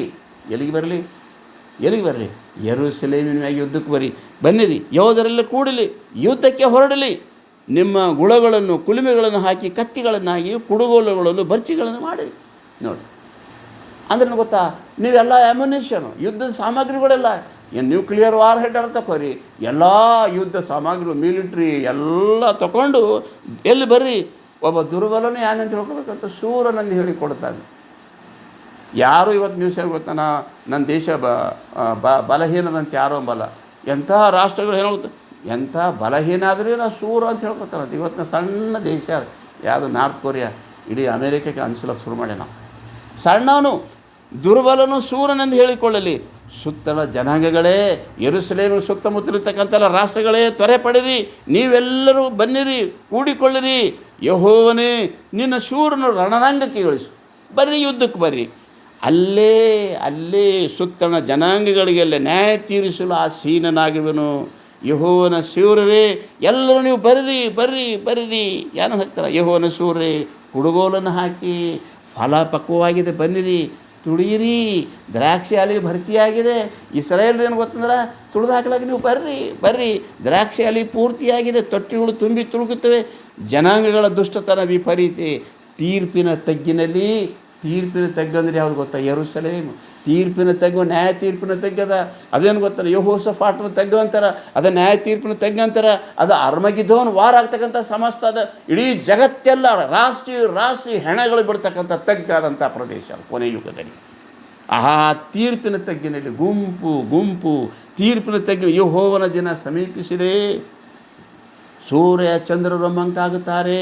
ಎಲ್ಲಿಗೆ ಬರಲಿ? ಯೆರೂಸಲೇಮಿನ ಮ್ಯಾಗೆ ಯುದ್ಧಕ್ಕೆ ಬನ್ನಿರಿ, ಯೋಧರೆಲ್ಲ ಕೂಡಲಿ, ಯುದ್ಧಕ್ಕೆ ಹೊರಡಲಿ. ನಿಮ್ಮ ಗುಳಗಳನ್ನು ಕುಲುಮೆಗಳನ್ನು ಹಾಕಿ ಕತ್ತಿಗಳನ್ನಾಗಿ ಕುಡುಗೋಲುಗಳನ್ನು ಬರ್ಚಿಗಳನ್ನು ಮಾಡಿರಿ. ನೋಡಿ ಅಂದ್ರೆ ಗೊತ್ತಾ, ನೀವೆಲ್ಲ ಅಮ್ಯುನಿಷನು, ಯುದ್ಧದ ಸಾಮಗ್ರಿಗಳೆಲ್ಲ ಏನು ನ್ಯೂಕ್ಲಿಯರ್ ವಾರ್ ಹೆಡ್ ತಗೋರಿ, ಎಲ್ಲ ಯುದ್ಧ ಸಾಮಗ್ರಿ ಮಿಲಿಟ್ರಿ ಎಲ್ಲ ತಗೊಂಡು ಎಲ್ಲಿ ಬರ್ರಿ. ಒಬ್ಬ ದುರ್ಬಲನು ಯಾನಂತ ಹೇಳ್ಕೊಬೇಕಂತ ಶೂರನಂದು ಹೇಳಿಕೊಡ್ತಾನೆ. ಯಾರು ಇವತ್ತು ನ್ಯೂಸ್ ಗೊತ್ತಾ, ನನ್ನ ದೇಶ ಬಲಹೀನದಂತ ಯಾರೋ ಬಲ. ಎಂಥ ರಾಷ್ಟ್ರಗಳು ಏನಾಗುತ್ತೆ, ಎಂಥ ಬಲಹೀನ ಆದರೂ ನಾವು ಶೂರ ಅಂತ ಹೇಳ್ಕೊತಾರಂತ. ಇವತ್ತಿನ ಸಣ್ಣ ದೇಶ ಯಾವುದು ನಾರ್ತ್ ಕೊರಿಯಾ, ಇಡೀ ಅಮೇರಿಕಕ್ಕೆ ಅನಿಸ್ಲಕ್ಕೆ ಶುರು ಮಾಡಿ. ನಾವು ಸಣ್ಣವನು ದುರ್ಬಲನು ಶೂರನೆಂದು ಹೇಳಿಕೊಳ್ಳಲಿ. ಸುತ್ತಲ ಜನಾಂಗಗಳೇ, ಯೆರೂಸಲೇಮಿನ ಸುತ್ತಮುತ್ತಲಿರ್ತಕ್ಕಂಥ ರಾಷ್ಟ್ರಗಳೇ ತ್ವರೆ ಪಡಿರಿ, ನೀವೆಲ್ಲರೂ ಬನ್ನಿರಿ, ಕೂಡಿಕೊಳ್ಳಿರಿ. ಯೆಹೋವನೇ ನಿನ್ನ ಶೂರನು ರಣರಂಗಕ್ಕೆ ಇಳಿಸು, ಬರ್ರಿ ಯುದ್ಧಕ್ಕೆ ಬರ್ರಿ. ಅಲ್ಲೇ ಸುತ್ತಣ ಜನಾಂಗಗಳಿಗೆಲ್ಲ ನ್ಯಾಯ ತೀರಿಸಲು ಆಸೀನನಾಗಿರುವನು ಯೆಹೋವನ ಶೂರರೇ, ಎಲ್ಲರೂ ನೀವು ಬರ್ರಿ. ಏನು ಹಾಕ್ತಾರೆ? ಯೆಹೋವನ ಶೂರರೇ, ಕುಡುಗೋಲನ್ನು ಹಾಕಿ, ಫಲ ಪಕ್ವವಾಗಿದೆ ಬನ್ನಿರಿ, ತುಳಿಯಿರಿ. ದ್ರಾಕ್ಷಿ ಅಲಿ ಭರ್ತಿಯಾಗಿದೆ. ಇಸ್ರಾಯೇಲ್ ಏನು ಗೊತ್ತಂದ್ರೆ ತುಳಿದು ಹಾಕ್ಲಾಕ ನೀವು ಬರ್ರಿ. ದ್ರಾಕ್ಷಿ ಅಲಿ ಪೂರ್ತಿಯಾಗಿದೆ, ತೊಟ್ಟಿಗಳು ತುಂಬಿ ತುಳುಕುತ್ತವೆ. ಜನಾಂಗಗಳ ದುಷ್ಟತನ ವಿಪರೀತ. ತೀರ್ಪಿನ ತಗ್ಗಂದ್ರೆ ಯಾವುದು ಗೊತ್ತಾ? ಯೆರೂಸಲೇಮ್. ತೀರ್ಪಿನ ತಗ್ಗು, ನ್ಯಾಯ ತೀರ್ಪಿನ ತಗ್ಗದ. ಅದೇನು ಗೊತ್ತಲ್ಲ, ಯೆಹೋಷಾಫಾಟನ ತಗ್ಗು ಅಂತಾರೆ, ಅದು ನ್ಯಾಯ ತೀರ್ಪಿನ ತಗ್ಗು ಅಂತಾರೆ. ಅದು ಅರ್ಮಗಿದ್ದೋನ್ ವಾರ ಆಗ್ತಕ್ಕಂಥ ಸಮಸ್ತ ಅದ. ಇಡೀ ಜಗತ್ತೆಲ್ಲ ರಾಶಿ ಹೆಣಗಳು ಬಿಡ್ತಕ್ಕಂಥ ತಗ್ಗಾದಂಥ ಪ್ರದೇಶ ಕೊನೆ ಯುಗದಲ್ಲಿ. ಆ ತೀರ್ಪಿನ ತಗ್ಗಿನಲ್ಲಿ ಗುಂಪು ತೀರ್ಪಿನ ತಗ್ಗಿನ ಯೆಹೋವನ ದಿನ ಸಮೀಪಿಸಿದೆ. ಸೂರ್ಯ ಚಂದ್ರರು ಮಂಕಾಗುತ್ತಾರೆ,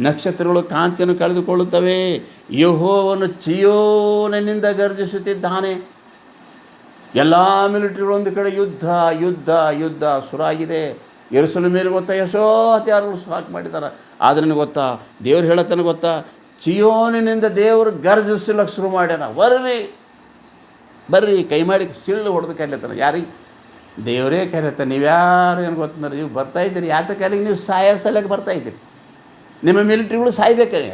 ನಕ್ಷತ್ರಗಳು ಕಾಂತಿಯನ್ನು ಕಳೆದುಕೊಳ್ಳುತ್ತವೆ. ಯೆಹೋವನು ಚೀಯೋನಿನಿಂದ ಗರ್ಜಿಸುತ್ತಿದ್ದಾನೆ. ಎಲ್ಲ ಮಿಲಿಟರಿಗಳು ಒಂದು ಕಡೆ ಯುದ್ಧ ಶುರುವಾಗಿದೆ. ಯೆರೂಸಲೇಮ್ ಮೇಲೆ ಗೊತ್ತಾ ಎಷ್ಟೋ ಹತ್ಯಾರಗಳು ಸಾಕು ಮಾಡಿದ್ದಾರೆ. ಆದರೆ ನನಗೆ ಗೊತ್ತಾ, ದೇವ್ರು ಹೇಳತ್ತನ ಗೊತ್ತಾ, ಚೀಯೋನಿನಿಂದ ದೇವರು ಗರ್ಜಿಸಲಿಕ್ಕೆ ಶುರು ಮಾಡ್ಯಾನ. ಬರ್ರಿ ಕೈ ಮಾಡಿ ಸಿಳ್ಳು ಹೊಡೆದು ಕರೀತಾನೆ. ಯಾರಿಗೆ? ದೇವರೇ ಕರೀತಾನೆ. ನೀವ್ಯಾರು ಏನು ಗೊತ್ತಂದ್ರೆ, ನೀವು ಬರ್ತಾಯಿದ್ದೀರಿ ಯಾತಕ್ಕೆ? ನೀವು ಸಲಕ್ಕೆ ಬರ್ತಾಯಿದ್ದೀರಿ. ನಿಮ್ಮ ಮಿಲಿಟ್ರಿಗಳು ಸಾಯ್ಬೇಕಾರೆ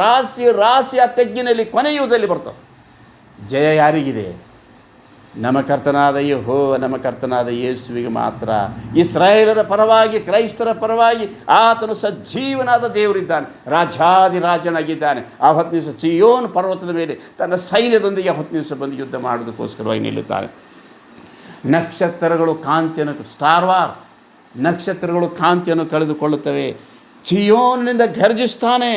ರಾಶಿ ಆ ತೆಗ್ಗಿನಲ್ಲಿ ಕೊನೆ ಯುಗದಲ್ಲಿ ಬರ್ತಾವೆ. ಜಯ ಯಾರಿಗಿದೆ? ನಮ್ಮ ಕರ್ತನಾದ ಯೇಸುವಿಗೆ ಮಾತ್ರ. ಇಸ್ರಾಯೇಲರ ಪರವಾಗಿ, ಕ್ರೈಸ್ತರ ಪರವಾಗಿ ಆತನು ಸಜ್ಜೀವನಾದ ದೇವರಿದ್ದಾನೆ, ರಾಜಾದಿರಾಜನಾಗಿದ್ದಾನೆ. ಆ 10 ದಿವಸ ಚೀಯೋನ್ ಪರ್ವತದ ಮೇಲೆ ತನ್ನ ಸೈನ್ಯದೊಂದಿಗೆ 10 ದಿವಸ ಬಂದು ಯುದ್ಧ ಮಾಡೋದಕ್ಕೋಸ್ಕರವಾಗಿ ನಿಲ್ಲುತ್ತಾನೆ. ನಕ್ಷತ್ರಗಳು ಕಾಂತಿಯನ್ನು ಕಳೆದುಕೊಳ್ಳುತ್ತವೆ. ಚೀಯೋನಿನಿಂದ ಗರ್ಜಿಸ್ತಾನೆ,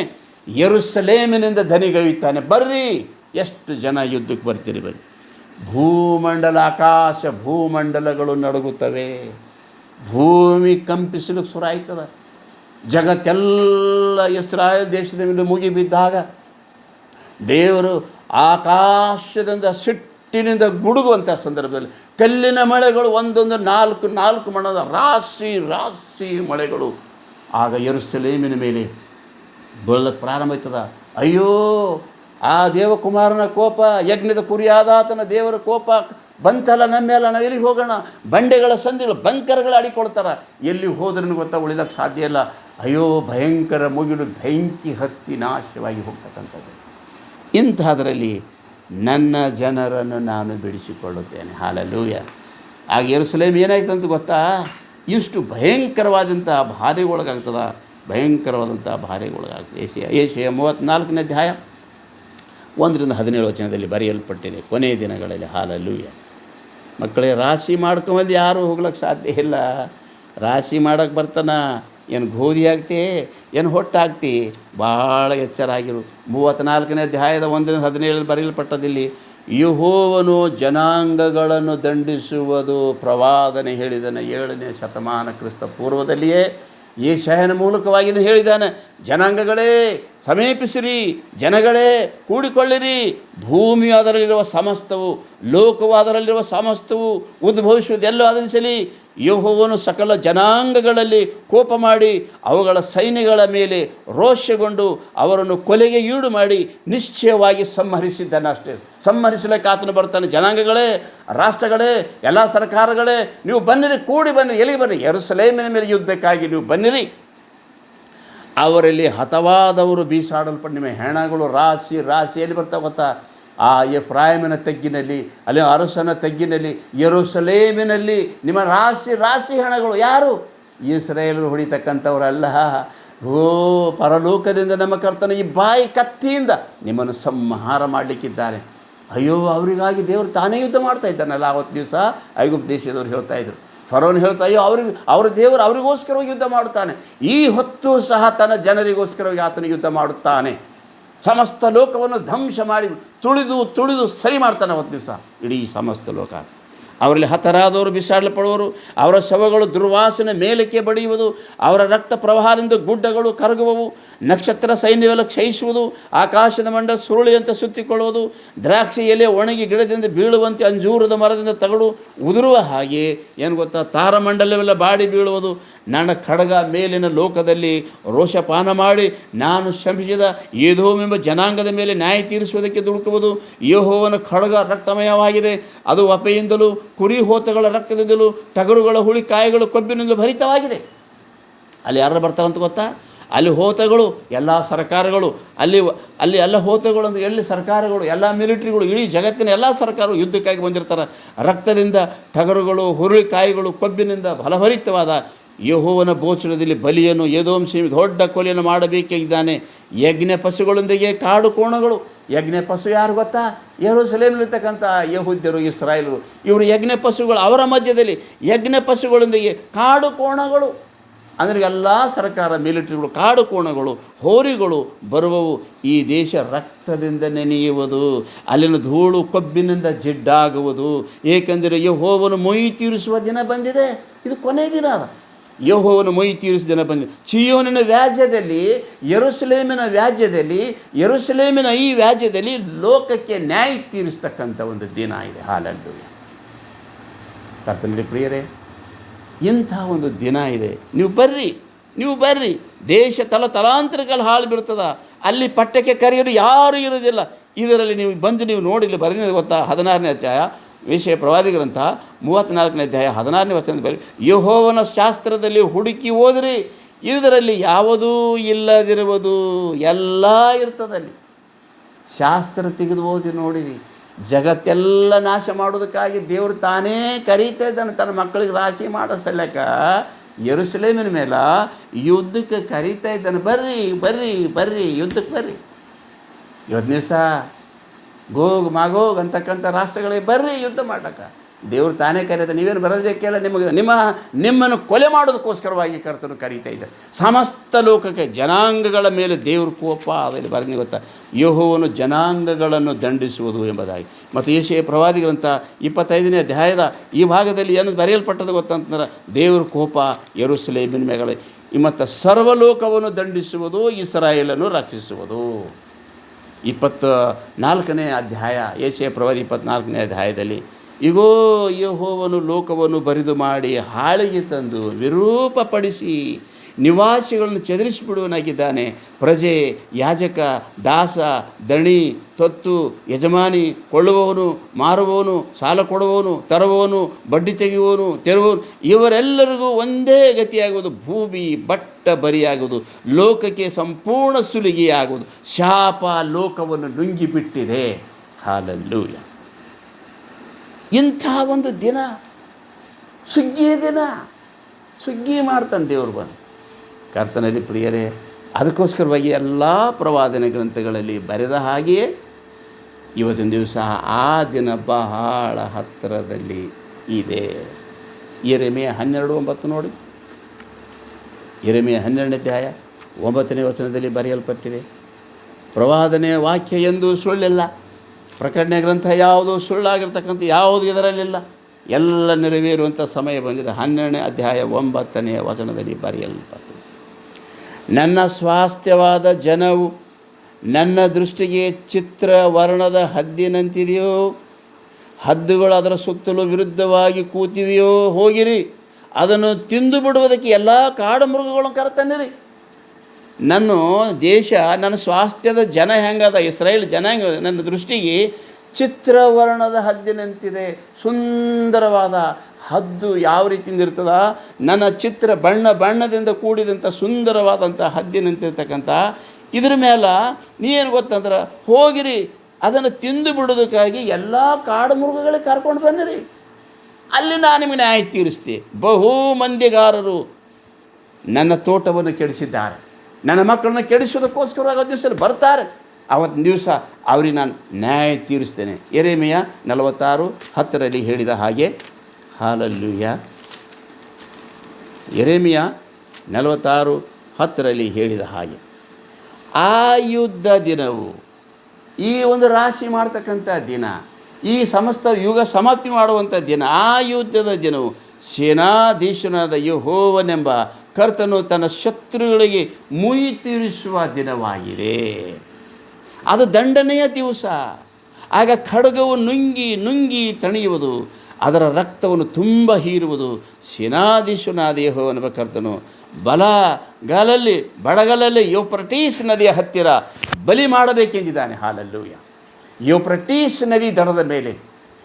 ಯೆರೂಸಲೇಮಿನಿಂದ ಧನಿಗೈಯುತ್ತಾನೆ. ಬರ್ರಿ, ಎಷ್ಟು ಜನ ಯುದ್ಧಕ್ಕೆ ಬರ್ತೀರಿ ಬರ್ರಿ. ಭೂಮಂಡಲಗಳು ನಡುಗುತ್ತವೆ. ಭೂಮಿ ಕಂಪಿಸಲಿಕ್ಕೆ ಶುರು ಆಯ್ತದ. ಜಗತ್ತೆಲ್ಲ ಇಸ್ರಾಯೇಲ್ ದೇಶದ ಮೇಲೆ ಮುಗಿಬಿದ್ದಾಗ ದೇವರು ಆಕಾಶದಿಂದ ಸಿಟ್ಟಿನಿಂದ ಗುಡುಗುವಂಥ ಸಂದರ್ಭದಲ್ಲಿ ಕಲ್ಲಿನ ಮಳೆಗಳು ಒಂದೊಂದು 4 ಮಣದ ರಾಶಿ ಮಳೆಗಳು ಆಗ ಯೆರೂಸಲೇಮಿನ ಮೇಲೆ ಬೀಳಕ್ಕೆ ಪ್ರಾರಂಭ ಆಯ್ತದ. ಅಯ್ಯೋ, ಆ ದೇವಕುಮಾರನ ಕೋಪ, ಯಜ್ಞದ ಕುರಿಯಾದ ಆತನ ದೇವರ ಕೋಪ ಬಂತಲ್ಲ ನಮ್ಮೆಲ್ಲ, ನಾವು ಎಲ್ಲಿಗೆ ಹೋಗೋಣ? ಬಂಡೆಗಳ ಸಂದಿಗಳು, ಬಂಕರ್ಗಳು ಆಡಿಕೊಳ್ತಾರೆ. ಎಲ್ಲಿ ಹೋದ್ರೂ ಗೊತ್ತಾ, ಉಳಿಲಕ್ಕೆ ಸಾಧ್ಯ ಇಲ್ಲ. ಅಯ್ಯೋ, ಭಯಂಕರ ಮುಗಿಲು, ಬೆಂಕಿ ಹತ್ತಿ ನಾಶವಾಗಿ ಹೋಗ್ತಕ್ಕಂಥದ್ದು. ಇಂಥದ್ರಲ್ಲಿ ನನ್ನ ಜನರನ್ನು ನಾನು ಬಿಡಿಸಿಕೊಳ್ಳುತ್ತೇನೆ. ಹಾಲೆಲೂಯಾ. ಆಗ ಯೆರೂಸಲೇಮ್ ಏನಾಯ್ತು ಅಂತ ಗೊತ್ತಾ? ಇಷ್ಟು ಭಯಂಕರವಾದಂಥ ಬಾಧೆಗೊಳಗಾಗ್ತದೆ. ಏಷಯ 34ನೇ ಅಧ್ಯಾಯ 1-17 ವಚನದಲ್ಲಿ ಬರೆಯಲ್ಪಟ್ಟಿದೆ. ಕೊನೆಯ ದಿನಗಳಲ್ಲಿ. ಹಾಲೆಲೂಯಾ. ಮಕ್ಕಳೇ, ರಾಶಿ ಮಾಡ್ಕೊಂಬಂದು ಯಾರೂ ಹೋಗ್ಲಿಕ್ಕೆ ಸಾಧ್ಯ ಇಲ್ಲ. ರಾಶಿ ಮಾಡೋಕ್ಕೆ ಬರ್ತಾನ, ಏನು ಗೋಧಿ ಆಗ್ತಿ, ಏನು ಹೊಟ್ಟಾಗ್ತಿ, ಭಾಳ ಎಚ್ಚರಾಗಿರು. 34ನೇ ಅಧ್ಯಾಯದ 1-17 ಬರೆಯಲ್ಪಟ್ಟದಿಲ್ಲಿ, ಯೆಹೋವನು ಜನಾಂಗಗಳನ್ನು ದಂಡಿಸುವುದು ಪ್ರವಾದನೆ ಹೇಳಿದನು. 7ನೇ ಶತಮಾನ ಕ್ರಿಸ್ತ ಪೂರ್ವದಲ್ಲಿಯೇ ಯೆಶಾಯನ ಮೂಲಕವಾಗಿ ಹೇಳಿದ್ದಾನೆ. ಜನಾಂಗಗಳೇ ಸಮೀಪಿಸಿರಿ, ಜನಗಳೇ ಕೂಡಿಕೊಳ್ಳಿರಿ. ಭೂಮಿಯು ಅದರಲ್ಲಿರುವ ಸಮಸ್ತವು, ಲೋಕವು ಅದರಲ್ಲಿರುವ ಸಮಸ್ತವು, ಉದ್ಭವಿಸುವುದೆಲ್ಲೋ ಆಧರಿಸಲಿ. ಯೆಹೋವನು ಸಕಲ ಜನಾಂಗಗಳಲ್ಲಿ ಕೋಪ ಮಾಡಿ ಅವುಗಳ ಸೈನ್ಯಗಳ ಮೇಲೆ ರೋಷಗೊಂಡು ಅವರನ್ನು ಕೊಲೆಗೆ ಈಡು ಮಾಡಿ ನಿಶ್ಚಯವಾಗಿ ಸಂಹರಿಸಿದ್ದಾನೆ. ಅಷ್ಟೇ, ಸಂಹರಿಸಲಿಕ್ಕೆ ಆತನು ಬರ್ತಾನೆ. ಜನಾಂಗಗಳೇ, ರಾಷ್ಟ್ರಗಳೇ, ಎಲ್ಲ ಸರ್ಕಾರಗಳೇ, ನೀವು ಬನ್ನಿರಿ, ಕೂಡಿ ಬನ್ನಿರಿ. ಎಲ್ಲಿಗೆ ಬನ್ನಿರಿ? ಯೆರೂಸಲೇಮಿನ ಮೇಲೆ ಯುದ್ಧಕ್ಕಾಗಿ ನೀವು ಬನ್ನಿರಿ. ಅವರಲ್ಲಿ ಹತವಾದವರು ಬೀಸಾಡಲ್ಪಟ್ಟು ನಿಮ್ಮ ಹೆಣಗಳು ರಾಶಿ ರಾಶಿಯಲ್ಲಿ ಬರ್ತಾವೆ ಗೊತ್ತಾ? ಆ ಎಫ್ರಾಯಿಮನ ತಗ್ಗಿನಲ್ಲಿ, ಅಲ್ಲಿ ಅರಸನ ತಗ್ಗಿನಲ್ಲಿ, ಯೆರೂಸಲೇಮಿನಲ್ಲಿ ನಿಮ್ಮ ರಾಶಿ ರಾಶಿ ಹೆಣಗಳು. ಯಾರು? ಇಸ್ರಾಯೇಲರು ಹೊಡಿತಕ್ಕಂಥವರಲ್ಲ. ಓ ಪರಲೋಕದಿಂದ ನಮ್ಮ ಕರ್ತನ ಈ ಬಾಯಿ ಕತ್ತಿಯಿಂದ ನಿಮ್ಮನ್ನು ಸಂಹಾರ ಮಾಡಲಿಕ್ಕಿದ್ದಾರೆ. ಅಯ್ಯೋ, ಅವರಿಗಾಗಿ ದೇವರು ತಾನೇ ಯುದ್ಧ ಮಾಡ್ತಾ ಇದ್ದಾನಲ್ಲ. ಆವತ್ತು ದಿವಸ ಐಗುಪ್ತ ದೇಶದವ್ರು ಹೇಳ್ತಾ ಇದ್ರು, ಫರೋನ್ ಹೇಳ್ತಾ, ಅಯ್ಯೋ ಅವ್ರ ದೇವರು ಅವರಿಗೋಸ್ಕರವಾಗಿ ಯುದ್ಧ ಮಾಡುತ್ತಾನೆ. ಈ ಹೊತ್ತು ಸಹ ತನ್ನ ಜನರಿಗೋಸ್ಕರವಾಗಿ ಆತನು ಯುದ್ಧ ಮಾಡುತ್ತಾನೆ. ಸಮಸ್ತ ಲೋಕವನ್ನು ಧ್ವಂಸ ಮಾಡಿ ತುಳಿದು ಸರಿ ಮಾಡ್ತಾನೆ ಅವತ್ತು ದಿವಸ ಇಡೀ ಸಮಸ್ತ ಲೋಕ. ಅವರಲ್ಲಿ ಹತರಾದವರು ಬಿಸಾಡಲ್ಪಡುವರು, ಅವರ ಶವಗಳು ದುರ್ವಾಸನೆ ಮೇಲಕ್ಕೆ ಬಡಿಯುವುದು, ಅವರ ರಕ್ತ ಪ್ರವಾಹದಿಂದ ಗುಡ್ಡಗಳು ಕರಗುವವು, ನಕ್ಷತ್ರ ಸೈನ್ಯವೆಲ್ಲ ಕ್ಷಯಿಸುವುದು, ಆಕಾಶದ ಮಂಡಲ ಸುರುಳಿಯಂತೆ ಸುತ್ತಿಕೊಳ್ಳುವುದು, ದ್ರಾಕ್ಷಿ ಎಲೆ ಒಣಗಿ ಗಿಡದಿಂದ ಬೀಳುವಂತೆ ಅಂಜೂರದ ಮರದಿಂದ ತಗಡು ಉದುರುವ ಹಾಗೆ ಏನು ಗೊತ್ತಾ, ತಾರಮಂಡಲವೆಲ್ಲ ಬಾಡಿ ಬೀಳುವುದು. ನನ್ನ ಖಡ್ಗ ಮೇಲಿನ ಲೋಕದಲ್ಲಿ ರೋಷಪಾನ ಮಾಡಿ ನಾನು ಶಂಪಿಸಿದ ಏದೋಮೆಂಬ ಜನಾಂಗದ ಮೇಲೆ ನ್ಯಾಯ ತೀರಿಸುವುದಕ್ಕೆ ದುಡುಕುವುದು. ಯೆಹೋವನ ಖಡ್ಗ ರಕ್ತಮಯವಾಗಿದೆ, ಅದು ವಪೆಯಿಂದಲೂ ಕುರಿ ಹೋತಗಳ ರಕ್ತದಿಂದಲೂ ಟಗರುಗಳ ಹುಳಿಕಾಯಿಗಳು ಕೊಬ್ಬಿನಿಂದಲೂ ಭರಿತವಾಗಿದೆ. ಅಲ್ಲಿ ಯಾರು ಬರ್ತಾರಂತ ಗೊತ್ತಾ? ಅಲ್ಲಿ ಹೋತಗಳು ಎಲ್ಲ ಸರ್ಕಾರಗಳು, ಅಲ್ಲಿ ಎಲ್ಲ ಹೋತಗಳು ಅಂದರೆ ಎಲ್ಲಿ ಸರ್ಕಾರಗಳು, ಎಲ್ಲ ಮಿಲಿಟ್ರಿಗಳು, ಇಡೀ ಜಗತ್ತಿನ ಎಲ್ಲ ಸರ್ಕಾರಗಳು ಯುದ್ಧಕ್ಕಾಗಿ ಬಂದಿರ್ತಾರೆ. ರಕ್ತದಿಂದ ಟಗರುಗಳು, ಹುರುಳಿಕಾಯಿಗಳು, ಕೊಬ್ಬಿನಿಂದ ಫಲಭರಿತವಾದ ಯೆಹೋವನ ಬೋಚನದಲ್ಲಿ ಬಲಿಯನ್ನು ಏದೋಮ್ ಸೀಮೆ ದೊಡ್ಡ ಕೊಲೆಯನ್ನು ಮಾಡಬೇಕಿದ್ದಾನೆ. ಯಜ್ಞ ಪಶುಗಳೊಂದಿಗೆ ಕಾಡು ಕೋಣಗಳು. ಯಜ್ಞ ಪಶು ಯಾರು ಗೊತ್ತಾ? ಯೆರೂಸಲೇಮಿನಲ್ಲಿರ್ತಕ್ಕಂಥ ಯೆಹೂದ್ಯರು, ಇಸ್ರಾಯೇಲರು. ಇವರು ಯಜ್ಞ ಪಶುಗಳು. ಅವರ ಮಧ್ಯದಲ್ಲಿ ಯಜ್ಞ ಪಶುಗಳೊಂದಿಗೆ ಕಾಡು ಕೋಣಗಳು ಅಂದರೆ ಎಲ್ಲ ಸರ್ಕಾರ ಮಿಲಿಟರಿಗಳು, ಕಾಡು ಕೋಣಗಳು, ಹೋರಿಗಳು ಬರುವವು. ಈ ದೇಶ ರಕ್ತದಿಂದ ನೆನೆಯುವುದು, ಅಲ್ಲಿನ ಧೂಳು ಕೊಬ್ಬಿನಿಂದ ಜಿಡ್ಡಾಗುವುದು. ಏಕೆಂದರೆ ಯೆಹೋವನು ಮೊಯಿ ತೀರಿಸುವ ದಿನ ಬಂದಿದೆ. ಇದು ಕೊನೆ ದಿನ. ಯೆಹೋವನು ಮೊಯಿ ತೀರಿಸಿದ ದಿನ ಬಂದಿದೆ. ಚೀಯೋನಿನ ವ್ಯಾಜ್ಯದಲ್ಲಿ, ಯೆರೂಸಲೇಮಿನ ವ್ಯಾಜ್ಯದಲ್ಲಿ, ಯೆರೂಸಲೇಮಿನ ಈ ವ್ಯಾಜ್ಯದಲ್ಲಿ ಲೋಕಕ್ಕೆ ನ್ಯಾಯ ತೀರಿಸ್ತಕ್ಕಂಥ ಒಂದು ದಿನ ಇದೆ. ಹಾಲೆಲೂಯಾ. ಕರ್ತನಲ್ಲಿ ಪ್ರಿಯರೇ, ಇಂಥ ಒಂದು ದಿನ ಇದೆ. ನೀವು ಬರ್ರಿ. ದೇಶ ತಲಾಂತರಗಳಲ್ಲಿ ಹಾಳು ಬೀಳ್ತದ. ಅಲ್ಲಿ ಪಟ್ಟಕ್ಕೆ ಕರೆಯಲು ಯಾರೂ ಇರೋದಿಲ್ಲ. ಇದರಲ್ಲಿ ನೀವು ಬಂದು ನೀವು ನೋಡಿಲ್ಲ ಬರೆದಿದೆ ಗೊತ್ತಾ? 16ನೇ ಅಧ್ಯಾಯ ವಿಷಯ ಪ್ರವಾದಿ ಗ್ರಂಥ 34ನೇ ಅಧ್ಯಾಯ 16ನೇ ವಚನದ ಬರೀ, ಯೆಹೋವನ ಶಾಸ್ತ್ರದಲ್ಲಿ ಹುಡುಕಿ ಹೋದ್ರಿ, ಇದರಲ್ಲಿ ಯಾವುದೂ ಇಲ್ಲದಿರುವುದು ಎಲ್ಲ ಇರ್ತದಲ್ಲಿ. ಶಾಸ್ತ್ರ ತೆಗೆದು ಓದಿ ನೋಡಿರಿ. ಜಗತ್ತೆಲ್ಲ ನಾಶ ಮಾಡೋದಕ್ಕಾಗಿ ದೇವರು ತಾನೇ ಕರೀತಾ ಇದ್ದಾನೆ ತನ್ನ ಮಕ್ಕಳಿಗೆ ರಾಶಿ ಮಾಡೋ ಸಲಕ. ಯೆರೂಸಲೇಮಿನ ಮೇಲೆ ಯುದ್ಧಕ್ಕೆ ಕರೀತಾ ಇದ್ದಾನೆ. ಬರ್ರಿ ಯುದ್ಧಕ್ಕೆ ಬರ್ರಿ. ಇವತ್ತು ದಿವಸ ಗೋಗ್ ಮಾಗೋಗ್ ಅಂತಕ್ಕಂಥ ರಾಷ್ಟ್ರಗಳಿಗೆ ಬರ್ರಿ ಯುದ್ಧ ಮಾಡೋಕ್ಕೆ. ದೇವರು ತಾನೇ ಕರೀತ. ನೀವೇನು ಬರೋದಕ್ಕೆಲ್ಲ ನಿಮ್ಮನ್ನು ಕೊಲೆ ಮಾಡೋದಕ್ಕೋಸ್ಕರವಾಗಿ ಕರ್ತನು ಕರೀತಾ ಇದ್ದಾರೆ. ಸಮಸ್ತ ಲೋಕಕ್ಕೆ ಜನಾಂಗಗಳ ಮೇಲೆ ದೇವ್ರ ಕೋಪ ಅದರಲ್ಲಿ ಬರೆದು ಗೊತ್ತಾ? ಯೆಹೋವನು ಜನಾಂಗಗಳನ್ನು ದಂಡಿಸುವುದು ಎಂಬುದಾಗಿ. ಮತ್ತು ಯೆಶಾಯ ಪ್ರವಾದಿ ಗ್ರಂಥ 25ನೇ ಅಧ್ಯಾಯದ ಈ ಭಾಗದಲ್ಲಿ ಏನು ಬರೆಯಲ್ಪಟ್ಟದ್ದು ಗೊತ್ತಂತಂದ್ರೆ, ದೇವ್ರ ಕೋಪ ಯೆರೂಸಲೇಮಿನ ಮೇಲೆ ಮತ್ತು ಸರ್ವಲೋಕವನ್ನು ದಂಡಿಸುವುದು, ಇಸ್ರಾಯೇಲನ್ನು ರಕ್ಷಿಸುವುದು. 24ನೇ ಅಧ್ಯಾಯ ಯೆಶಾಯ ಪ್ರವಾದಿ 24ನೇ ಅಧ್ಯಾಯದಲ್ಲಿ, ಇಗೋ ಯೆಹೋವನು ಲೋಕವನ್ನು ಬರಿದು ಮಾಡಿ ಹಾಳಿಗೆ ತಂದು ವಿರೂಪಪಡಿಸಿ ನಿವಾಸಿಗಳನ್ನು ಚದುರಿಸಿಬಿಡುವನಾಗಿದ್ದಾನೆ. ಪ್ರಜೆ, ಯಾಜಕ, ದಾಸ, ದಣಿ, ತೊತ್ತು, ಯಜಮಾನಿ, ಕೊಳ್ಳುವವನು, ಮಾರುವವನು, ಸಾಲ ಕೊಡುವವನು, ತರುವವನು, ಬಡ್ಡಿ ತೆಗೆಯುವವನು, ತೆರುವವನು, ಇವರೆಲ್ಲರಿಗೂ ಒಂದೇ ಗತಿಯಾಗುವುದು. ಭೂಮಿ ಬಟ್ಟ ಬರಿಯಾಗುವುದು, ಲೋಕಕ್ಕೆ ಸಂಪೂರ್ಣ ಸುಲಿಗೆಯಾಗುವುದು. ಶಾಪ ಲೋಕವನ್ನು ನುಂಗಿಬಿಟ್ಟಿದೆ. ಹಾಲೆಲೂಯಾ. ಇಂಥ ಒಂದು ದಿನ, ಸುಗ್ಗಿಯ ದಿನ, ಸುಗ್ಗಿ ಮಾಡ್ತಾನೆ ದೇವರು ಬಂದು. ಕರ್ತನಲ್ಲಿ ಪ್ರಿಯರೇ, ಅದಕ್ಕೋಸ್ಕರವಾಗಿ ಎಲ್ಲ ಪ್ರವಾದನೆ ಗ್ರಂಥಗಳಲ್ಲಿ ಬರೆದ ಹಾಗೆಯೇ ಇವತ್ತಿನ ದಿವಸ ಆ ದಿನ ಬಹಳ ಹತ್ತಿರದಲ್ಲಿ ಇದೆ. ಯೆರೆಮೀಯ 12:9 ನೋಡಿ. ಯೆರೆಮೀಯ 12ನೇ ಅಧ್ಯಾಯ 9ನೇ ವಚನದಲ್ಲಿ ಬರೆಯಲ್ಪಟ್ಟಿದೆ, ಪ್ರವಾದನೆಯ ವಾಕ್ಯ ಎಂದೂ ಸುಳ್ಳಿಲ್ಲ. ಪ್ರಕಟಣೆ ಗ್ರಂಥ ಯಾವುದು ಸುಳ್ಳಾಗಿರ್ತಕ್ಕಂಥ ಯಾವುದು ಇದರಲ್ಲಿಲ್ಲ. ಎಲ್ಲ ನೆರವೇರುವಂಥ ಸಮಯ ಬಂದಿದೆ. 12ನೇ ಅಧ್ಯಾಯ 9ನೇ ವಚನದಲ್ಲಿ ಬರೆಯಲ್ಪಟ್ಟಿದೆ, ನನ್ನ ಸ್ವಾಸ್ಥ್ಯವಾದ ಜನವು ನನ್ನ ದೃಷ್ಟಿಗೆ ಚಿತ್ರ ವರ್ಣದ ಹದ್ದಿನಂತಿದೆಯೋ, ಹದ್ದುಗಳು ಅದರ ಸುತ್ತಲೂ ವಿರುದ್ಧವಾಗಿ ಕೂತಿವೆಯೋ, ಹೋಗಿರಿ ಅದನ್ನು ತಿಂದು ಬಿಡುವುದಕ್ಕೆ ಎಲ್ಲ ಕಾಡು ಮೃಗಗಳನ್ನು ಕರೆತನ್ನಿರಿ. ನನ್ನ ದೇಶ, ನನ್ನ ಸ್ವಾಸ್ಥ್ಯದ ಜನ ಹೆಂಗದ, ಇಸ್ರಾಯೇಲ್ ಜನ ಹೆಂಗ, ನನ್ನ ದೃಷ್ಟಿಗೆ ಚಿತ್ರವರ್ಣದ ಹದ್ದಿನಂತಿದೆ. ಸುಂದರವಾದ ಹದ್ದು ಯಾವ ರೀತಿಯಿಂದ ಇರ್ತದ, ನನ್ನ ಚಿತ್ರ ಬಣ್ಣದಿಂದ ಕೂಡಿದಂಥ ಸುಂದರವಾದಂಥ ಹದ್ದಿನಂತಿರ್ತಕ್ಕಂಥ ಇದ್ರ ಮೇಲೆ ನೀನು ಗೊತ್ತಂದ್ರೆ ಹೋಗಿರಿ ಅದನ್ನು ತಿಂದು ಬಿಡೋದಕ್ಕಾಗಿ ಎಲ್ಲ ಕಾಡು ಮೃಗಗಳಿಗೆ ಕರ್ಕೊಂಡು ಬನ್ನಿರಿ, ಅಲ್ಲಿ ನಾನು ನಿಮಗೆ ನ್ಯಾಯ ತೀರಿಸ್ತೀನಿ. ಬಹು ಮಂದಿಗಾರರು ನನ್ನ ತೋಟವನ್ನು ಕೆಡಿಸಿದ್ದಾರೆ, ನನ್ನ ಮಕ್ಕಳನ್ನು ಕೆಡಿಸೋದಕ್ಕೋಸ್ಕರವಾಗಿ ಒಂದು ದಿವಸ ಬರ್ತಾರೆ, ಅವತ್ತಿನ ದಿವಸ ಅವ್ರಿಗೆ ನಾನು ನ್ಯಾಯ ತೀರಿಸ್ತೇನೆ. ಯೆರೆಮೀಯ 46:10 ಹೇಳಿದ ಹಾಗೆ. ಹಾಲೆಲೂಯ. ಯೆರೆಮೀಯ 46:10 ಹೇಳಿದ ಹಾಗೆ ಆ ಯುದ್ಧ ದಿನವು, ಈ ಒಂದು ರಾಶಿ ಮಾಡ್ತಕ್ಕಂಥ ದಿನ, ಈ ಸಮಸ್ತ ಯುಗ ಸಮಾಪ್ತಿ ಮಾಡುವಂಥ ದಿನ, ಆ ಯುದ್ಧದ ದಿನವು ಸೇನಾಧೀಶನಾದ ಯೆಹೋವನೆಂಬ ಕರ್ತನು ತನ್ನ ಶತ್ರುಗಳಿಗೆ ಮುಯಿ ತೀರಿಸುವ ದಿನವಾಗಿದೆ. ಅದು ದಂಡನೆಯ ದಿವಸ. ಆಗ ಖಡ್ಗವು ನುಂಗಿ ತಣಿಯುವುದು, ಅದರ ರಕ್ತವನ್ನು ತುಂಬ ಹೀರುವುದು. ಸೇನಾಧೀಶನಾದ ಯೆಹೋವನೆಂಬ ಕರ್ತನು ಬಡಗಲಲ್ಲಿ ಯೂಫ್ರಟೀಸ್ ನದಿಯ ಹತ್ತಿರ ಬಲಿ ಮಾಡಬೇಕೆಂದಿದ್ದಾನೆ. ಹಾಲೆಲೂಯ. ಯೂಫ್ರಟೀಸ್ ನದಿ ದಡದ ಮೇಲೆ,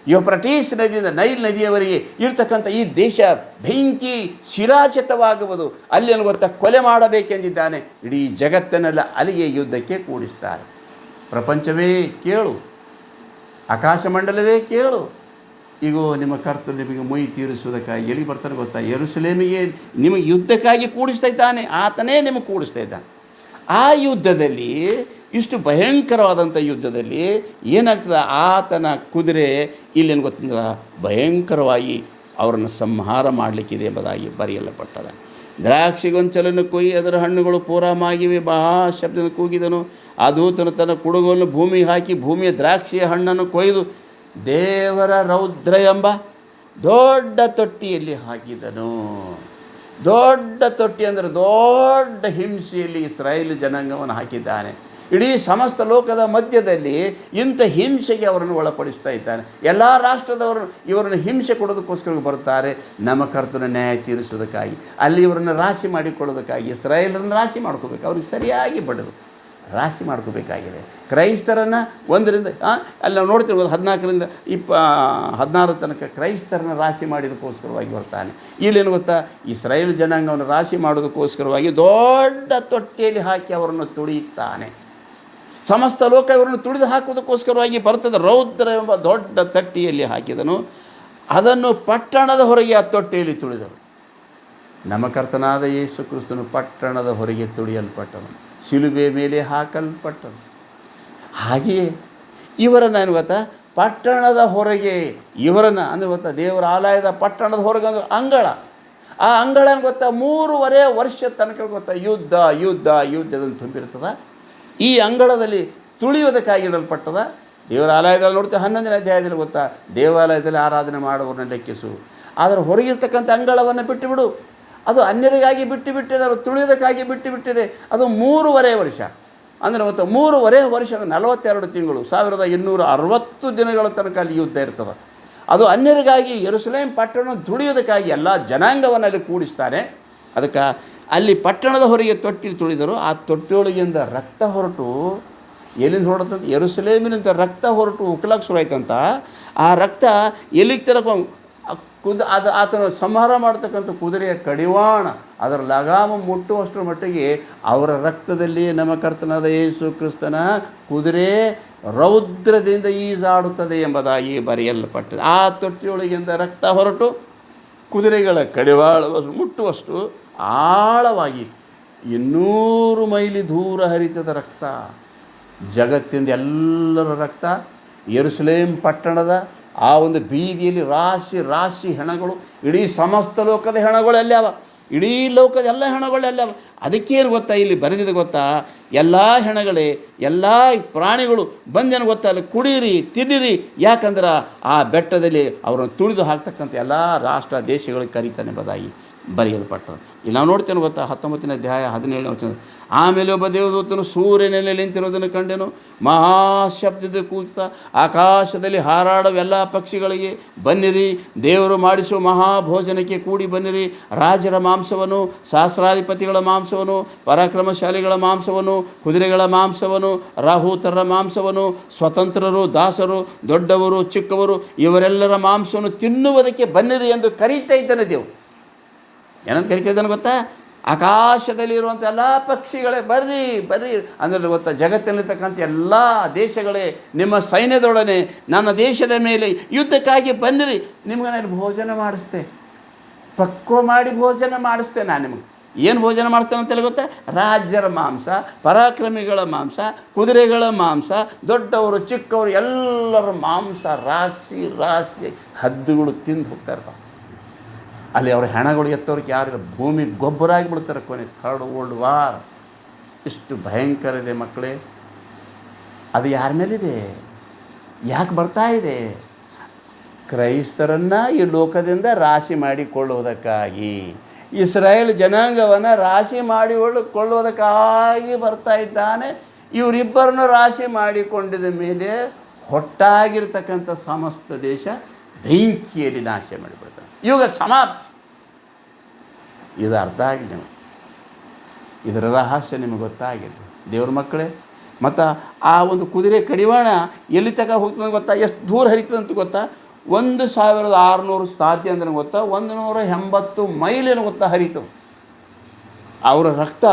ಯೂಫ್ರಟೀಸ್ ನದಿಯಿಂದ ನೈಲ್ ನದಿಯವರೆಗೆ ಇರ್ತಕ್ಕಂಥ ಈ ದೇಶ ಬೆಂಕಿ ಶಿರಾಚಿತವಾಗುವುದು. ಅಲ್ಲಿ ಗೊತ್ತಾ ಕೊಲೆ ಮಾಡಬೇಕೆಂದಿದ್ದಾನೆ. ಇಡೀ ಜಗತ್ತನ್ನೆಲ್ಲ ಅಲ್ಲಿಗೆ ಯುದ್ಧಕ್ಕೆ ಕೂಡಿಸ್ತಾರೆ. ಪ್ರಪಂಚವೇ ಕೇಳು, ಆಕಾಶಮಂಡಲವೇ ಕೇಳು, ಈಗ ನಿಮ್ಮ ಕರ್ತನು ನಿಮಗೆ ಮುಯಿ ತೀರಿಸುವುದಕ್ಕಾಗಿ ಎಲ್ಲಿ ಬರ್ತಾನೆ ಗೊತ್ತಾ? ಯೆರೂಸಲೇಮಿಗೆ ನಿಮಗೆ ಯುದ್ಧಕ್ಕಾಗಿ ಕೂಡಿಸ್ತಾ ಇದ್ದಾನೆ. ಆತನೇ ನಿಮಗೆ ಕೂಡಿಸ್ತಾ ಇದ್ದಾನೆ. ಆ ಯುದ್ಧದಲ್ಲಿ, ಇಷ್ಟು ಭಯಂಕರವಾದಂಥ ಯುದ್ಧದಲ್ಲಿ ಏನಾಗ್ತದೆ, ಆತನ ಕುದುರೆ ಇಲ್ಲೇನು ಗೊತ್ತಂದ್ರೆ ಭಯಂಕರವಾಗಿ ಅವರನ್ನು ಸಂಹಾರ ಮಾಡಲಿಕ್ಕಿದೆ ಎಂಬುದಾಗಿ ಬರೆಯಲ್ಪಟ್ಟದ. ದ್ರಾಕ್ಷಿಗೊಂಚಲನ್ನು ಕೊಯ್ಯಿ ಅದರ ಹಣ್ಣುಗಳು ಪೂರಮಾಗಿವೆ, ಮಹಾ ಶಬ್ದದ ಕೂಗಿದನು. ಆ ದೂತನು ತನ್ನ ಕುಡುಗೋಲನ್ನು ಭೂಮಿಗೆ ಹಾಕಿ ಭೂಮಿಯ ದ್ರಾಕ್ಷಿಯ ಹಣ್ಣನ್ನು ಕೊಯ್ದು ದೇವರ ರೌದ್ರ ಎಂಬ ದೊಡ್ಡ ತೊಟ್ಟಿಯಲ್ಲಿ ಹಾಕಿದನು. ದೊಡ್ಡ ತೊಟ್ಟಿ ಅಂದರೆ ದೊಡ್ಡ ಹಿಂಸೆಯಲ್ಲಿ ಇಸ್ರಾಯೇಲ್ ಜನಾಂಗವನ್ನು ಹಾಕಿದ್ದಾನೆ. ಇಡೀ ಸಮಸ್ತ ಲೋಕದ ಮಧ್ಯದಲ್ಲಿ ಇಂಥ ಹಿಂಸೆಗೆ ಅವರನ್ನು ಒಳಪಡಿಸ್ತಾ ಇದ್ದಾನೆ. ಎಲ್ಲ ರಾಷ್ಟ್ರದವರು ಇವರನ್ನು ಹಿಂಸೆ ಕೊಡೋದಕ್ಕೋಸ್ಕರ ಬರ್ತಾರೆ, ನಮ್ಮ ಕರ್ತನ ನ್ಯಾಯ ತೀರಿಸೋದಕ್ಕಾಗಿ, ಅಲ್ಲಿ ಇವರನ್ನು ರಾಶಿ ಮಾಡಿಕೊಳ್ಳೋದಕ್ಕಾಗಿ. ಇಸ್ರಾಯೇಲರನ್ನು ರಾಶಿ ಮಾಡ್ಕೋಬೇಕು, ಅವ್ರಿಗೆ ಸರಿಯಾಗಿ ಬಡದು ರಾಶಿ ಮಾಡ್ಕೋಬೇಕಾಗಿದೆ. ಕ್ರೈಸ್ತರನ್ನು 1ರಿಂದ ಅಲ್ಲಿ ನಾವು ನೋಡ್ತೀವಿ 14ರಿಂದ 16 ತನಕ ಕ್ರೈಸ್ತರನ್ನು ರಾಶಿ ಮಾಡಿದಕ್ಕೋಸ್ಕರವಾಗಿ ಬರ್ತಾನೆ. ಇಲ್ಲೇನು ಗೊತ್ತಾ, ಇಸ್ರಾಯೇಲ್ ಜನಾಂಗವನ್ನು ರಾಶಿ ಮಾಡೋದಕ್ಕೋಸ್ಕರವಾಗಿ ದೊಡ್ಡ ತೊಟ್ಟಿಯಲ್ಲಿ ಹಾಕಿ ಅವರನ್ನು ತುಳಿಯುತ್ತಾನೆ. ಸಮಸ್ತ ಲೋಕ ಇವರನ್ನು ತುಳಿದು ಹಾಕುವುದಕ್ಕೋಸ್ಕರವಾಗಿ ಬರ್ತದೆ. ರೌದ್ರ ಎಂಬ ದೊಡ್ಡ ತೊಟ್ಟಿಯಲ್ಲಿ ಹಾಕಿದನು, ಅದನ್ನು ಪಟ್ಟಣದ ಹೊರಗೆ ಆ ತೊಟ್ಟಿಯಲ್ಲಿ ತುಳಿದರು. ನಮ್ಮ ಕರ್ತನಾದ ಯೇಸು ಕ್ರಿಸ್ತನು ಪಟ್ಟಣದ ಹೊರಗೆ ತುಳಿಯಲ್ಪಟ್ಟನು, ಶಿಲುಬೆ ಮೇಲೆ ಹಾಕಲ್ಪಟ್ಟನು. ಹಾಗೆಯೇ ಇವರನ್ನು ಏನು ಗೊತ್ತಾ, ಪಟ್ಟಣದ ಹೊರಗೆ ಇವರನ್ನು ಅಂದರೆ ಗೊತ್ತಾ, ದೇವರ ಆಲಯದ ಪಟ್ಟಣದ ಹೊರಗೆ ಅಂದ್ರೆ ಅಂಗಳ. ಆ ಅಂಗಳ ಗೊತ್ತಾ 3.5 ವರ್ಷ ತನಕ ಗೊತ್ತಾ ಯುದ್ಧದಂತ ತುಂಬಿರ್ತದೆ. ಈ ಅಂಗಳದಲ್ಲಿ ತುಳಿಯೋದಕ್ಕಾಗಿ ಇಡಲ್ಪಟ್ಟದ. ದೇವರ ಆಲಯದಲ್ಲಿ ನೋಡ್ತೀವಿ 11ನೇ ಅಧ್ಯಾಯದಲ್ಲಿ ಗೊತ್ತಾ, ದೇವಾಲಯದಲ್ಲಿ ಆರಾಧನೆ ಮಾಡುವವರನ್ನ ಲೆಕ್ಕಿಸು, ಆದರೆ ಹೊರಗಿರ್ತಕ್ಕಂಥ ಅಂಗಳವನ್ನು ಬಿಟ್ಟುಬಿಡು. ಅದು ಅನ್ಯರಿಗಾಗಿ ಬಿಟ್ಟಿದೆ, ಅದು ತುಳಿಯೋದಕ್ಕಾಗಿ ಬಿಟ್ಟಿದೆ. ಅದು 3.5 ವರ್ಷ ಅಂದರೆ ಗೊತ್ತಾ, 3.5 ವರ್ಷ 42 ತಿಂಗಳು 1260 ದಿನಗಳ ತನಕ ಅಲ್ಲಿ ಯುದ್ಧ ಇರ್ತದೆ. ಅದು ಅನ್ಯರಿಗಾಗಿ ಯೆರೂಸಲೇಮ್ ಪಟ್ಟಣ ತುಳಿಯೋದಕ್ಕಾಗಿ ಎಲ್ಲ ಜನಾಂಗವನ್ನು ಅಲ್ಲಿ ಕೂಡಿಸ್ತಾನೆ. ಅದಕ್ಕೆ ಅಲ್ಲಿ ಪಟ್ಟಣದ ಹೊರಗೆ ತೊಟ್ಟಿಲಿ ತುಳಿದರು. ಆ ತೊಟ್ಟಿಯೊಳಗಿಂದ ರಕ್ತ ಹೊರಟು ಎಲ್ಲಿಂದ ಹೊರಟಂತ, ಯೆರೂಸಲೇಮಿನಿಂದ ರಕ್ತ ಹೊರಟು ಉಕ್ಲಕ್ಕೆ ಶುರುವಾಯ್ತಂತ. ಆ ರಕ್ತ ಎಲ್ಲಿಗೆ ತನಕ ಆತನ ಸಂಹಾರ ಮಾಡ್ತಕ್ಕಂಥ ಕುದುರೆಯ ಕಡಿವಾಣ ಅದರ ಲಗಾಮ ಮುಟ್ಟುವಷ್ಟರ ಮಟ್ಟಿಗೆ ಅವರ ರಕ್ತದಲ್ಲಿ ನಮ್ಮ ಕರ್ತನಾದ ಯೇಸು ಕ್ರಿಸ್ತನ ಕುದುರೆ ರೌದ್ರದಿಂದ ಈಜಾಡುತ್ತದೆ ಎಂಬುದಾಗಿ ಬರೆಯಲ್ಪಟ್ಟಿದೆ. ಆ ತೊಟ್ಟಿಯೊಳಗಿಂದ ರಕ್ತ ಹೊರಟು ಕುದುರೆಗಳ ಕಡಿವಾಳ ಮುಟ್ಟುವಷ್ಟು ಆಳವಾಗಿ 200 ಮೈಲಿ ದೂರ ಹರಿತದ ರಕ್ತ. ಜಗತ್ತಿಂದ ಎಲ್ಲರ ರಕ್ತ ಯೆರೂಸಲೇಮ್ ಪಟ್ಟಣದ ಆ ಒಂದು ಬೀದಿಯಲ್ಲಿ ರಾಶಿ ಹೆಣಗಳು, ಇಡೀ ಸಮಸ್ತ ಲೋಕದ ಹೆಣಗಳು ಅಲ್ಲಾವ, ಇಡೀ ಲೋಕದ ಎಲ್ಲ ಹೆಣಗಳು ಅಲ್ಲಾವ. ಅದಕ್ಕೇನು ಗೊತ್ತಾ, ಇಲ್ಲಿ ಬರೆದಿದೆ ಗೊತ್ತಾ, ಎಲ್ಲ ಹೆಣಗಳೇ, ಎಲ್ಲ ಪ್ರಾಣಿಗಳು ಬಂದೇನು ಗೊತ್ತಾ, ಅಲ್ಲಿ ಕುಡೀರಿ ತಿನ್ನಿರಿ, ಯಾಕಂದ್ರೆ ಆ ಬೆಟ್ಟದಲ್ಲಿ ಅವರನ್ನು ತುಳಿದು ಹಾಕ್ತಕ್ಕಂಥ ಎಲ್ಲ ರಾಷ್ಟ್ರ ದೇಶಗಳಿಗೆ ಕರೀತಾನೆ ಎಂಬುದಾಗಿ ಬರೆಯಲ್ಪಟ್ಟರು. ಇಲ್ಲಿ ನಾವು ನೋಡ್ತೇನೆ ಗೊತ್ತಾ, 19ನೇ ಅಧ್ಯಾಯ 17ನೇ ವಚನ, ಆಮೇಲೆ ಒಬ್ಬ ದೇವದೂತನು ಸೂರ್ಯನಲ್ಲಿ ನಿಂತಿರೋದನ್ನು ಕಂಡೆನು. ಮಹಾಶಬ್ದದ ಕೂಗ್ತಾ ಆಕಾಶದಲ್ಲಿ ಹಾರಾಡುವ ಎಲ್ಲ ಪಕ್ಷಿಗಳಿಗೆ, ಬನ್ನಿರಿ, ದೇವರು ಮಾಡಿಸುವ ಮಹಾಭೋಜನಕ್ಕೆ ಕೂಡಿ ಬನ್ನಿರಿ. ರಾಜರ ಮಾಂಸವನ್ನು, ಸಹಸ್ರಾಧಿಪತಿಗಳ ಮಾಂಸವನ್ನು, ಪರಾಕ್ರಮಶಾಲಿಗಳ ಮಾಂಸವನ್ನು, ಕುದುರೆಗಳ ಮಾಂಸವನ್ನು, ರಾಹುತರರ ಮಾಂಸವನ್ನು, ಸ್ವತಂತ್ರರು, ದಾಸರು, ದೊಡ್ಡವರು, ಚಿಕ್ಕವರು ಇವರೆಲ್ಲರ ಮಾಂಸವನ್ನು ತಿನ್ನುವುದಕ್ಕೆ ಬನ್ನಿರಿ ಎಂದು ಕರೀತಾ ಇದ್ದಾನೆ ದೇವರು. ಏನಂತ ಕರೀತಾ ಇದ್ದಾನೆ ಗೊತ್ತಾ? ಆಕಾಶದಲ್ಲಿರುವಂಥ ಎಲ್ಲ ಪಕ್ಷಿಗಳೇ ಬರ್ರಿ ಬರ್ರಿ ಅಂದರೆ ಗೊತ್ತಾ, ಜಗತ್ತಿನಲ್ಲಿರ್ತಕ್ಕಂಥ ಎಲ್ಲ ದೇಶಗಳೇ ನಿಮ್ಮ ಸೈನ್ಯದೊಡನೆ ನನ್ನ ದೇಶದ ಮೇಲೆ ಯುದ್ಧಕ್ಕಾಗಿ ಬನ್ನಿರಿ. ನಿಮ್ಗೆ ನಾನು ಭೋಜನ ಮಾಡಿಸ್ತೆ, ಪಕ್ವ ಮಾಡಿ ಭೋಜನ ಮಾಡಿಸ್ತೆ. ನಾನು ನಿಮಗೆ ಏನು ಭೋಜನ ಮಾಡಿಸ್ತೇನೆ ಅಂತೇಳಿ ಗೊತ್ತಾ? ರಾಜ್ಯರ ಮಾಂಸ, ಪರಾಕ್ರಮಿಗಳ ಮಾಂಸ, ಕುದುರೆಗಳ ಮಾಂಸ, ದೊಡ್ಡವರು ಚಿಕ್ಕವರು ಎಲ್ಲರ ಮಾಂಸ ರಾಶಿ ರಾಶಿ ಹದ್ದುಗಳು ತಿಂದು ಹೋಗ್ತಾರೆ. ಅಲ್ಲಿ ಅವ್ರ ಹೆಣಗಳು ಎತ್ತೋರಿಗೆ ಯಾರಿಲ್ಲ, ಭೂಮಿ ಗೊಬ್ಬರ ಆಗಿಬಿಡ್ತಾರೆ ಕೊನೆ. ಥರ್ಡ್ ವರ್ಲ್ಡ್ ವಾರ್ ಇಷ್ಟು ಭಯಂಕರ ಇದೆ ಮಕ್ಕಳೇ. ಅದು ಯಾರ ಮೇಲಿದೆ? ಯಾಕೆ ಬರ್ತಾ ಇದೆ? ಕ್ರೈಸ್ತರನ್ನು ಈ ಲೋಕದಿಂದ ರಾಶಿ ಮಾಡಿಕೊಳ್ಳುವುದಕ್ಕಾಗಿ, ಇಸ್ರಾಯೇಲ್ ಜನಾಂಗವನ್ನು ರಾಶಿ ಮಾಡಿಕೊಳ್ಳುವುದಕ್ಕಾಗಿ ಬರ್ತಾ ಇದ್ದಾನೆ. ಇವರಿಬ್ಬರನ್ನು ರಾಶಿ ಮಾಡಿಕೊಂಡಿದ ಮೇಲೆ ಹೊಟ್ಟಾಗಿರ್ತಕ್ಕಂಥ ಸಮಸ್ತ ದೇಶ ಬೆಂಕಿಯಲ್ಲಿ ನಾಶ ಮಾಡಿಬಿಡ್ತಾನೆ. ಯುಗ ಸಮಾಪ್ತಿ. ಇದು ಅರ್ಥ ಆಗಿದೆ ನಿಮಗೆ, ಇದರ ರಹಸ್ಯ ನಿಮಗೆ ಗೊತ್ತಾಗಿದೆ ದೇವ್ರ ಮಕ್ಕಳೇ. ಮತ್ತು ಆ ಒಂದು ಕುದುರೆ ಕಡಿವಾಣ ಎಲ್ಲಿ ತನಕ ಹೋಗ್ತದೆ ಗೊತ್ತಾ? ಎಷ್ಟು ದೂರ ಹರಿತದಂತ ಗೊತ್ತಾ? 1600 ಸಾಧ್ಯ ಅಂದ್ರೆ ಗೊತ್ತಾ? 180 ಮೈಲೇನು ಗೊತ್ತಾ ಹರಿತದೆ. ಅವರ ರಕ್ತ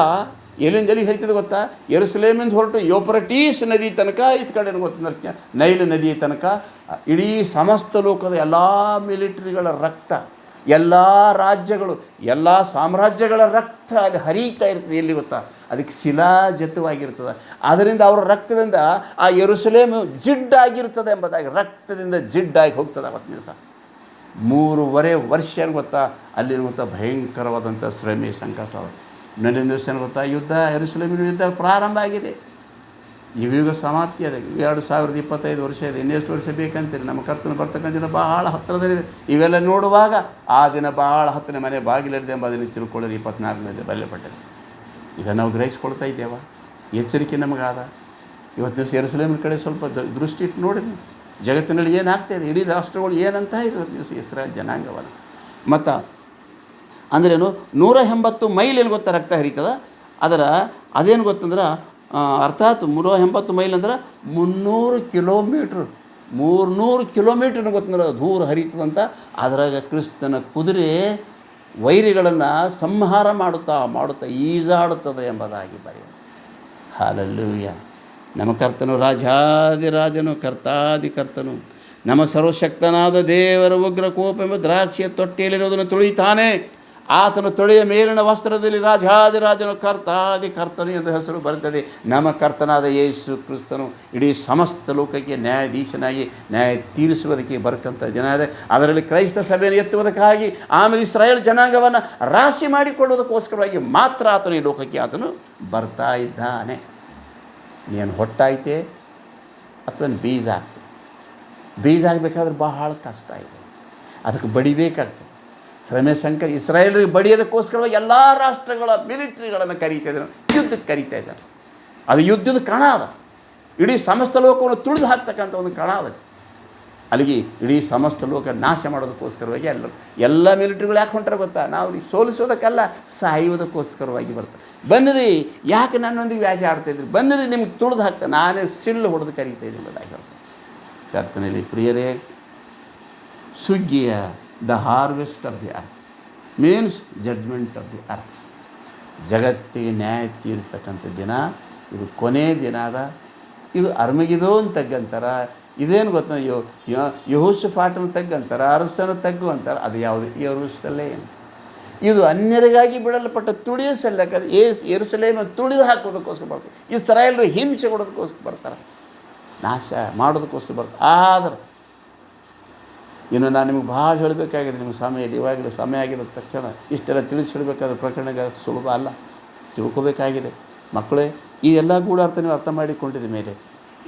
ಎಲ್ಲಿಂದ ಎಲ್ಲಿಗೆ ಹರಿತದೆ ಗೊತ್ತಾ? ಯೆರೂಸಲೇಮಿಂದ ಹೊರಟು ಯೂಫ್ರಟೀಸ್ ನದಿ ತನಕ, ಇತ್ತು ಕಡೆ ಗೊತ್ತ ನೈಲ್ ನದಿ ತನಕ ಇಡೀ ಸಮಸ್ತ ಲೋಕದ ಎಲ್ಲ ಮಿಲಿಟರಿಗಳ ರಕ್ತ, ಎಲ್ಲ ರಾಜ್ಯಗಳು, ಎಲ್ಲ ಸಾಮ್ರಾಜ್ಯಗಳ ರಕ್ತ ಅಲ್ಲಿ ಹರಿತಾ ಇರ್ತದೆ. ಎಲ್ಲಿ ಗೊತ್ತಾ? ಅದಕ್ಕೆ ಶಿಲಾಜತವಾಗಿರ್ತದೆ. ಅದರಿಂದ ಅವರ ರಕ್ತದಿಂದ ಆ ಯೆರೂಸಲೇಮು ಜಿಡ್ಡಾಗಿರ್ತದೆ ಎಂಬುದಾಗಿ, ರಕ್ತದಿಂದ ಜಿಡ್ಡಾಗಿ ಹೋಗ್ತದೆ. ಅವತ್ತು ದಿವಸ 3.5 ವರ್ಷ ಗೊತ್ತಾ ಅಲ್ಲಿರುವಂಥ ಭಯಂಕರವಾದಂಥ ಶ್ರಮೆ ಸಂಕಟ. ಮುಂದಿನ ದಿವಸ ಗೊತ್ತಾ ಯುದ್ಧ, ಯೆರೂಸಲೇಮಿನ ಯುದ್ಧ ಪ್ರಾರಂಭ ಆಗಿದೆ. ಇವಾಗ ಸಮಾಪ್ತಿ ಅದ. 2025 ವರ್ಷ ಇದೆ. ಇನ್ನೆಷ್ಟು ವರ್ಷ ಬೇಕಂತೀರಿ? ನಮ್ಮ ಕರ್ತನ ಬರ್ತಕ್ಕಂಥ ದಿನ ಭಾಳ ಹತ್ತಿರದಲ್ಲಿದೆ. ಇವೆಲ್ಲ ನೋಡುವಾಗ ಆ ದಿನ ಭಾಳ ಹತ್ತಿರ ಮನೆ ಬಾಗಿಲಿದೆ ಎಂಬುದನ್ನು ತಿಳ್ಕೊಳ್ಳಿ. 24ನೇ ಬಲ್ಯಪಟ್ಟೆ. ಇದನ್ನು ನಾವು ಗ್ರಹಿಸ್ಕೊಳ್ತಾ ಇದ್ದೇವ? ಎಚ್ಚರಿಕೆ ನಮಗಾದ. ಇವತ್ತು ದಿವಸ ಯೆರೂಸಲೇಮಿನ ಕಡೆ ಸ್ವಲ್ಪ ದೃಷ್ಟಿ ಇಟ್ಟು ನೋಡಿ. ಜಗತ್ತಿನಲ್ಲಿ ಏನಾಗ್ತಾಯಿದೆ, ಇಡೀ ರಾಷ್ಟ್ರಗಳು ಏನಂತ ಇವತ್ತು ದಿವಸ ಇಸ್ರಾಯೇಲ್ ಜನಾಂಗವನ್ನು. ಮತ್ತು ಅಂದ್ರೇನು 180 ಮೈಲ್ ಏನು ಗೊತ್ತಾ ರಕ್ತ ಹರಿತದ. ಅದರ ಅದೇನು ಗೊತ್ತಂದ್ರೆ ಅರ್ಥಾತ್ 180 ಮೈಲ್ ಅಂದ್ರೆ 300 ಕಿಲೋಮೀಟ್ರ್, 300 ಕಿಲೋಮೀಟ್ರ್ ಗೊತ್ತಂದ್ರೆ ದೂರ ಹರಿತದಂತ. ಅದರಾಗ ಕ್ರಿಸ್ತನ ಕುದುರೆ ವೈರಿಗಳನ್ನು ಸಂಹಾರ ಮಾಡುತ್ತಾ ಈಜಾಡುತ್ತದೆ ಎಂಬುದಾಗಿ ಬರೆಯೋದು. ಹಲ್ಲೆಲೂಯಾ. ನಮ್ಮ ಕರ್ತನು ರಾಜಾದಿರಾಜನು, ಕರ್ತಾದಿಕರ್ತನು, ನಮ್ಮ ಸರ್ವಶಕ್ತನಾದ ದೇವರ ಉಗ್ರ ಕೋಪ ಎಂಬ ದ್ರಾಕ್ಷಿಯ ತೊಟ್ಟೆಯಲ್ಲಿರೋದನ್ನು ತುಳಿತಾನೆ. ಆತನು ತೊಳೆಯ ಮೇಲಿನ ವಸ್ತ್ರದಲ್ಲಿ ರಾಜಾದಿರಾಜನು, ಕರ್ತನು ಎಂದು ಹೆಸರು ಬರುತ್ತದೆ. ನಮ್ಮ ಕರ್ತನಾದ ಯೇಸು ಕ್ರಿಸ್ತನು ಇಡೀ ಸಮಸ್ತ ಲೋಕಕ್ಕೆ ನ್ಯಾಯಾಧೀಶನಾಗಿ ನ್ಯಾಯ ತೀರಿಸುವುದಕ್ಕೆ ಬರಕಂಥ ದಿನ ಇದೆ. ಅದರಲ್ಲಿ ಕ್ರೈಸ್ತ ಸಭೆಯನ್ನು ಎತ್ತುವುದಕ್ಕಾಗಿ, ಆಮೇಲೆ ಇಸ್ರಾಯೇಲ್ ಜನಾಂಗವನ್ನು ರಾಶಿ ಮಾಡಿಕೊಳ್ಳುವುದಕ್ಕೋಸ್ಕರವಾಗಿ ಮಾತ್ರ ಆತನು ಈ ಲೋಕಕ್ಕೆ ಆತನು ಬರ್ತಾ ಇದ್ದಾನೆ. ನೀನು ಹೊಟ್ಟಾಯ್ತೆ ಅಥವಾ ಬೀಜ ಆಗ್ತದೆ. ಬೀಜ ಆಗಬೇಕಾದ್ರೆ ಬಹಳ ಕಷ್ಟ ಇದೆ. ಅದಕ್ಕೆ ಬಡಿಬೇಕಾಗ್ತದೆ. ಶ್ರಮೆ ಸಂಕ ಇಸ್ರಾಯೇಲಿಗೆ ಬಡಿಯೋದಕ್ಕೋಸ್ಕರವಾಗಿ ಎಲ್ಲ ರಾಷ್ಟ್ರಗಳ ಮಿಲಿಟ್ರಿಗಳನ್ನು ಕರೀತಾ ಇದ್ದಾನೆ, ಯುದ್ಧಕ್ಕೆ ಕರೀತಾ ಇದ್ದಾನೆ. ಅದು ಯುದ್ಧದ ಕಣ ಅದ. ಇಡೀ ಸಮಸ್ತ ಲೋಕವನ್ನು ತುಳಿದು ಹಾಕ್ತಕ್ಕಂಥ ಒಂದು ಕಣ ಅದ. ಅಲ್ಲಿಗೆ ಇಡೀ ಸಮಸ್ತ ಲೋಕ ನಾಶ ಮಾಡೋದಕ್ಕೋಸ್ಕರವಾಗಿ ಎಲ್ಲ ಮಿಲಿಟ್ರಿಗಳು ಯಾಕೆ ಹೊಂಟಾರೆ ಗೊತ್ತಾ? ನಾವು ಸೋಲಿಸೋದಕ್ಕಲ್ಲ, ಸಾಯುವುದಕ್ಕೋಸ್ಕರವಾಗಿ ಬರ್ತಾರೆ. ಬನ್ನಿರಿ, ಯಾಕೆ ನನ್ನೊಂದಿಗೆ ವ್ಯಾಜ ಆಡ್ತಾಯಿದ್ರಿ? ಬನ್ನಿರಿ, ನಿಮ್ಗೆ ತುಳಿದು ಹಾಕ್ತಾರೆ. ನಾನೇ ಸಿಳ್ಳು ಹೊಡೆದು ಕರೀತಾ ಇದ್ದೀನಿ ಎಂಬುದಾಗಿ ಹೇಳ್ತಾರೆ. ಕರ್ತನಲ್ಲಿ ಪ್ರಿಯರೇ, ಸುಗ್ಗಿಯ the harvest of the earth means judgement of the earth. ಜಗತ್ತಿಗೆ ನ್ಯಾಯ ತೀರಿಸ್ತಕ್ಕಂಥ ದಿನ ಇದು. ಕೊನೆ ದಿನ ಅದ. ಇದು ಅರ್ಮಗಿದೋನ್ ತಗ್ಗಂತಾರ. ಇದೇನು ಗೊತ್ತ? ಯೆಹೋಷಾಫಾಟನ ತಗ್ಗಂತಾರ, ಅರಸನ ತಗ್ಗು ಅಂತಾರೆ. ಅದು ಯಾವುದು? ಯೆರೂಸಲೇಮ್. ಇದು ಅನ್ಯರಿಗಾಗಿ ಬಿಡಲ್ಪಟ್ಟ ತುಳಿಯ ಸಲ್ಲಕ್ಕೆ ಯೆರೂಸಲೇಮ್ ತುಳಿದು ಹಾಕೋದಕ್ಕೋಸ್ಕರ ಬರ್ತಾರೆ. ಇಸ್ರಾಯೇಲ್ರು ಹಿಂಸೆ ಕೊಡೋದಕ್ಕೋಸ್ಕರ ಬರ್ತಾರೆ, ನಾಶ ಮಾಡೋದಕ್ಕೋಸ್ಕರ ಬರ್ತಾರೆ. ಆದರೆ ಇನ್ನು ನಾನು ನಿಮಗೆ ಭಾಳ ಹೇಳಬೇಕಾಗಿದೆ. ನಿಮಗೆ ಸಮಯ ಇವಾಗಲೂ ಸಮಯ ಆಗಿದ ತಕ್ಷಣ ಇಷ್ಟೆಲ್ಲ ತಿಳಿಸಿ ಹೇಳಬೇಕಾದ್ರೆ ಪ್ರಕರಣಗಳು ಸುಲಭ ಅಲ್ಲ, ತಿಳ್ಕೊಬೇಕಾಗಿದೆ. ಮಕ್ಕಳೇ, ಈ ಎಲ್ಲ ಗೂಢಾರ್ಥ ನೀವು ಅರ್ಥ ಮಾಡಿಕೊಂಡಿದ್ದ ಮೇಲೆ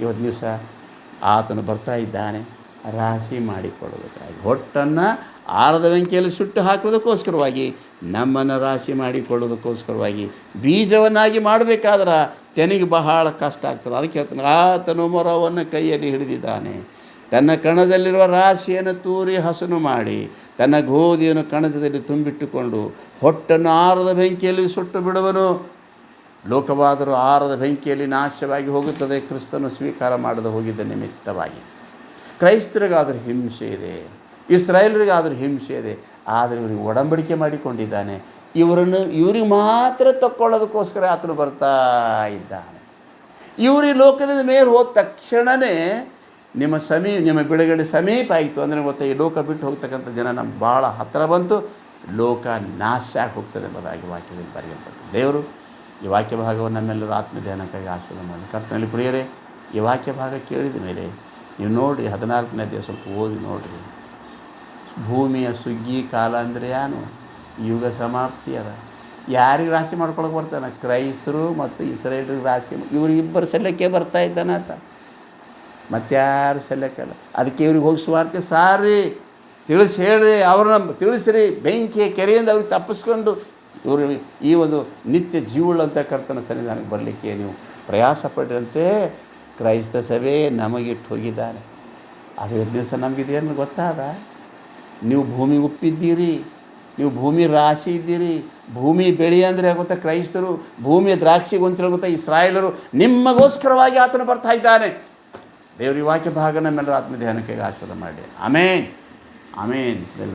ಇವತ್ತು ದಿವಸ ಆತನು ಬರ್ತಾ ಇದ್ದಾನೆ. ರಾಶಿ ಮಾಡಿಕೊಳ್ಳೋದಕ್ಕಾಗಿ, ಹೊಟ್ಟನ್ನು ಆರದ ಬೆಂಕಿಯಲ್ಲಿ ಸುಟ್ಟು ಹಾಕೋದಕ್ಕೋಸ್ಕರವಾಗಿ, ನಮ್ಮನ್ನು ರಾಶಿ ಮಾಡಿಕೊಳ್ಳೋದಕ್ಕೋಸ್ಕರವಾಗಿ, ಬೀಜವನ್ನಾಗಿ ಮಾಡಬೇಕಾದ್ರೆ ತೆನಿಗೆ ಬಹಳ ಕಷ್ಟ ಆಗ್ತದೆ. ಅದಕ್ಕೆ ಹೇಳ್ತಾನೆ, ಆತನು ಮೊರವನ್ನು ಕೈಯಲ್ಲಿ ಹಿಡಿದಿದ್ದಾನೆ, ತನ್ನ ಕಣದಲ್ಲಿರುವ ರಾಶಿಯನ್ನು ತೂರಿ ಹಸನು ಮಾಡಿ, ತನ್ನ ಗೋಧಿಯನ್ನು ಕಣಜದಲ್ಲಿ ತುಂಬಿಟ್ಟುಕೊಂಡು ಹೊಟ್ಟನ್ನು ಆರದ ಬೆಂಕಿಯಲ್ಲಿ ಸುಟ್ಟು ಬಿಡುವನು. ಲೋಕವಾದರೂ ಆರದ ಬೆಂಕಿಯಲ್ಲಿ ನಾಶವಾಗಿ ಹೋಗುತ್ತದೆ, ಕ್ರಿಸ್ತನು ಸ್ವೀಕಾರ ಮಾಡದೆ ಹೋಗಿದ್ದ ನಿಮಿತ್ತವಾಗಿ. ಕ್ರೈಸ್ತರಿಗಾದರೂ ಹಿಂಸೆ ಇದೆ, ಇಸ್ರಾಯೇಲರಿಗಾದರೂ ಹಿಂಸೆ ಇದೆ, ಆದರೆ ಇವರಿಗೆ ಒಡಂಬಡಿಕೆ ಮಾಡಿಕೊಂಡಿದ್ದಾನೆ. ಇವ್ರಿಗೆ ಮಾತ್ರ ತಕ್ಕೊಳ್ಳೋದಕ್ಕೋಸ್ಕರ ಆತನು ಬರ್ತಾ ಇದ್ದಾನೆ. ಇವರು ಈ ಲೋಕದಿಂದ ಮೇಲೆ ಹೋದ ತಕ್ಷಣವೇ ನಿಮ್ಮ ಬಿಡುಗಡೆ ಸಮೀಪ ಆಯಿತು ಅಂದರೆ ಗೊತ್ತಾ, ಈ ಲೋಕ ಬಿಟ್ಟು ಹೋಗ್ತಕ್ಕಂಥ ಜನ ನಮ್ಗೆ ಭಾಳ ಹತ್ತಿರ ಬಂತು, ಲೋಕ ನಾಶ ಆಗಿ ಹೋಗ್ತದೆ ಎಂಬುದಾಗಿ ವಾಕ್ಯದಲ್ಲಿ ಬರೆಯಲ್ಪಟ್ಟು. ದೇವರು ಈ ವಾಕ್ಯ ಭಾಗವನ್ನು ನಮ್ಮೆಲ್ಲರೂ ಆತ್ಮಧ್ಯಾನಕ್ಕಾಗಿ ಆಶೀರ್ವಾದ ಮಾಡಿ. ಕರ್ತನಲ್ಲಿ ಪ್ರಿಯರೇ, ಈ ವಾಕ್ಯ ಭಾಗ ಕೇಳಿದ ಮೇಲೆ ನೀವು ನೋಡಿರಿ, 14ನೇ ಅಧ್ಯಾಯ ಸ್ವಲ್ಪ ಓದಿ ನೋಡಿರಿ. ಭೂಮಿಯ ಸುಗ್ಗಿ ಕಾಲ ಅಂದರೆ ಏನು? ಯುಗ ಸಮಾಪ್ತಿ ಅದ. ಯಾರಿಗೆ ರಾಶಿ ಮಾಡ್ಕೊಳಕ್ಕೆ ಬರ್ತಾನೆ? ಕ್ರೈಸ್ತರು ಮತ್ತು ಇಸ್ರಾಯೇಲ್ರಿಗೆ ರಾಶಿ, ಇವರಿಬ್ಬರು ಸಲ್ಲಕ್ಕೆ ಬರ್ತಾ ಇದ್ದಾನೆ ಆತ, ಮತ್ತಾರು ಸಲ್ಲಕ್ಕಲ್ಲ. ಅದಕ್ಕೆ ಇವ್ರಿಗೆ ಹೋಗಿ ಸುವಾರ್ತೆ ಸಾರಿ ತಿಳಿಸಿ ಹೇಳ್ರಿ, ಅವ್ರನ್ನ ತಿಳಿಸ್ರಿ, ಬೆಂಕಿಯ ಕೆರೆಯಿಂದ ಅವ್ರಿಗೆ ತಪ್ಪಿಸ್ಕೊಂಡು ಇವರು ಈ ಒಂದು ನಿತ್ಯ ಜೀವಳ್ಳಂಥ ಕರ್ತನ ಸನ್ನಿಧಾನಕ್ಕೆ ಬರಲಿಕ್ಕೆ ನೀವು ಪ್ರಯಾಸ ಪಡ್ರಂತೆ ಕ್ರೈಸ್ತ ಸಭೆ ನಮಗಿಟ್ಟು ಹೋಗಿದ್ದಾನೆ. ಅದೇ ದಿವಸ ನಮಗಿದೇನು ಗೊತ್ತಾದ? ನೀವು ಭೂಮಿ ಉಪ್ಪಿದ್ದೀರಿ, ನೀವು ಭೂಮಿ ರಾಶಿ ಇದ್ದೀರಿ. ಭೂಮಿ ಬೆಳೆ ಅಂದರೆ ಗೊತ್ತಾ ಕ್ರೈಸ್ತರು, ಭೂಮಿಯ ದ್ರಾಕ್ಷಿ ಗೊಂಚಲು ಗೊತ್ತಾ ಇಸ್ರಾಯೇಲರು. ನಿಮಗೋಸ್ಕರವಾಗಿ ಆತನು ಬರ್ತಾ ಇದ್ದಾನೆ. ದೇವರ ವಾಕ್ಯ ಭಾಗ ನಮ್ಮೆಲ್ಲರ ಆತ್ಮಧ್ಯಾನಕ್ಕೆ ಆಶೀರ್ವಾದ ಮಾಡಿ. ಆಮೇನ್, ಆಮೇನ್.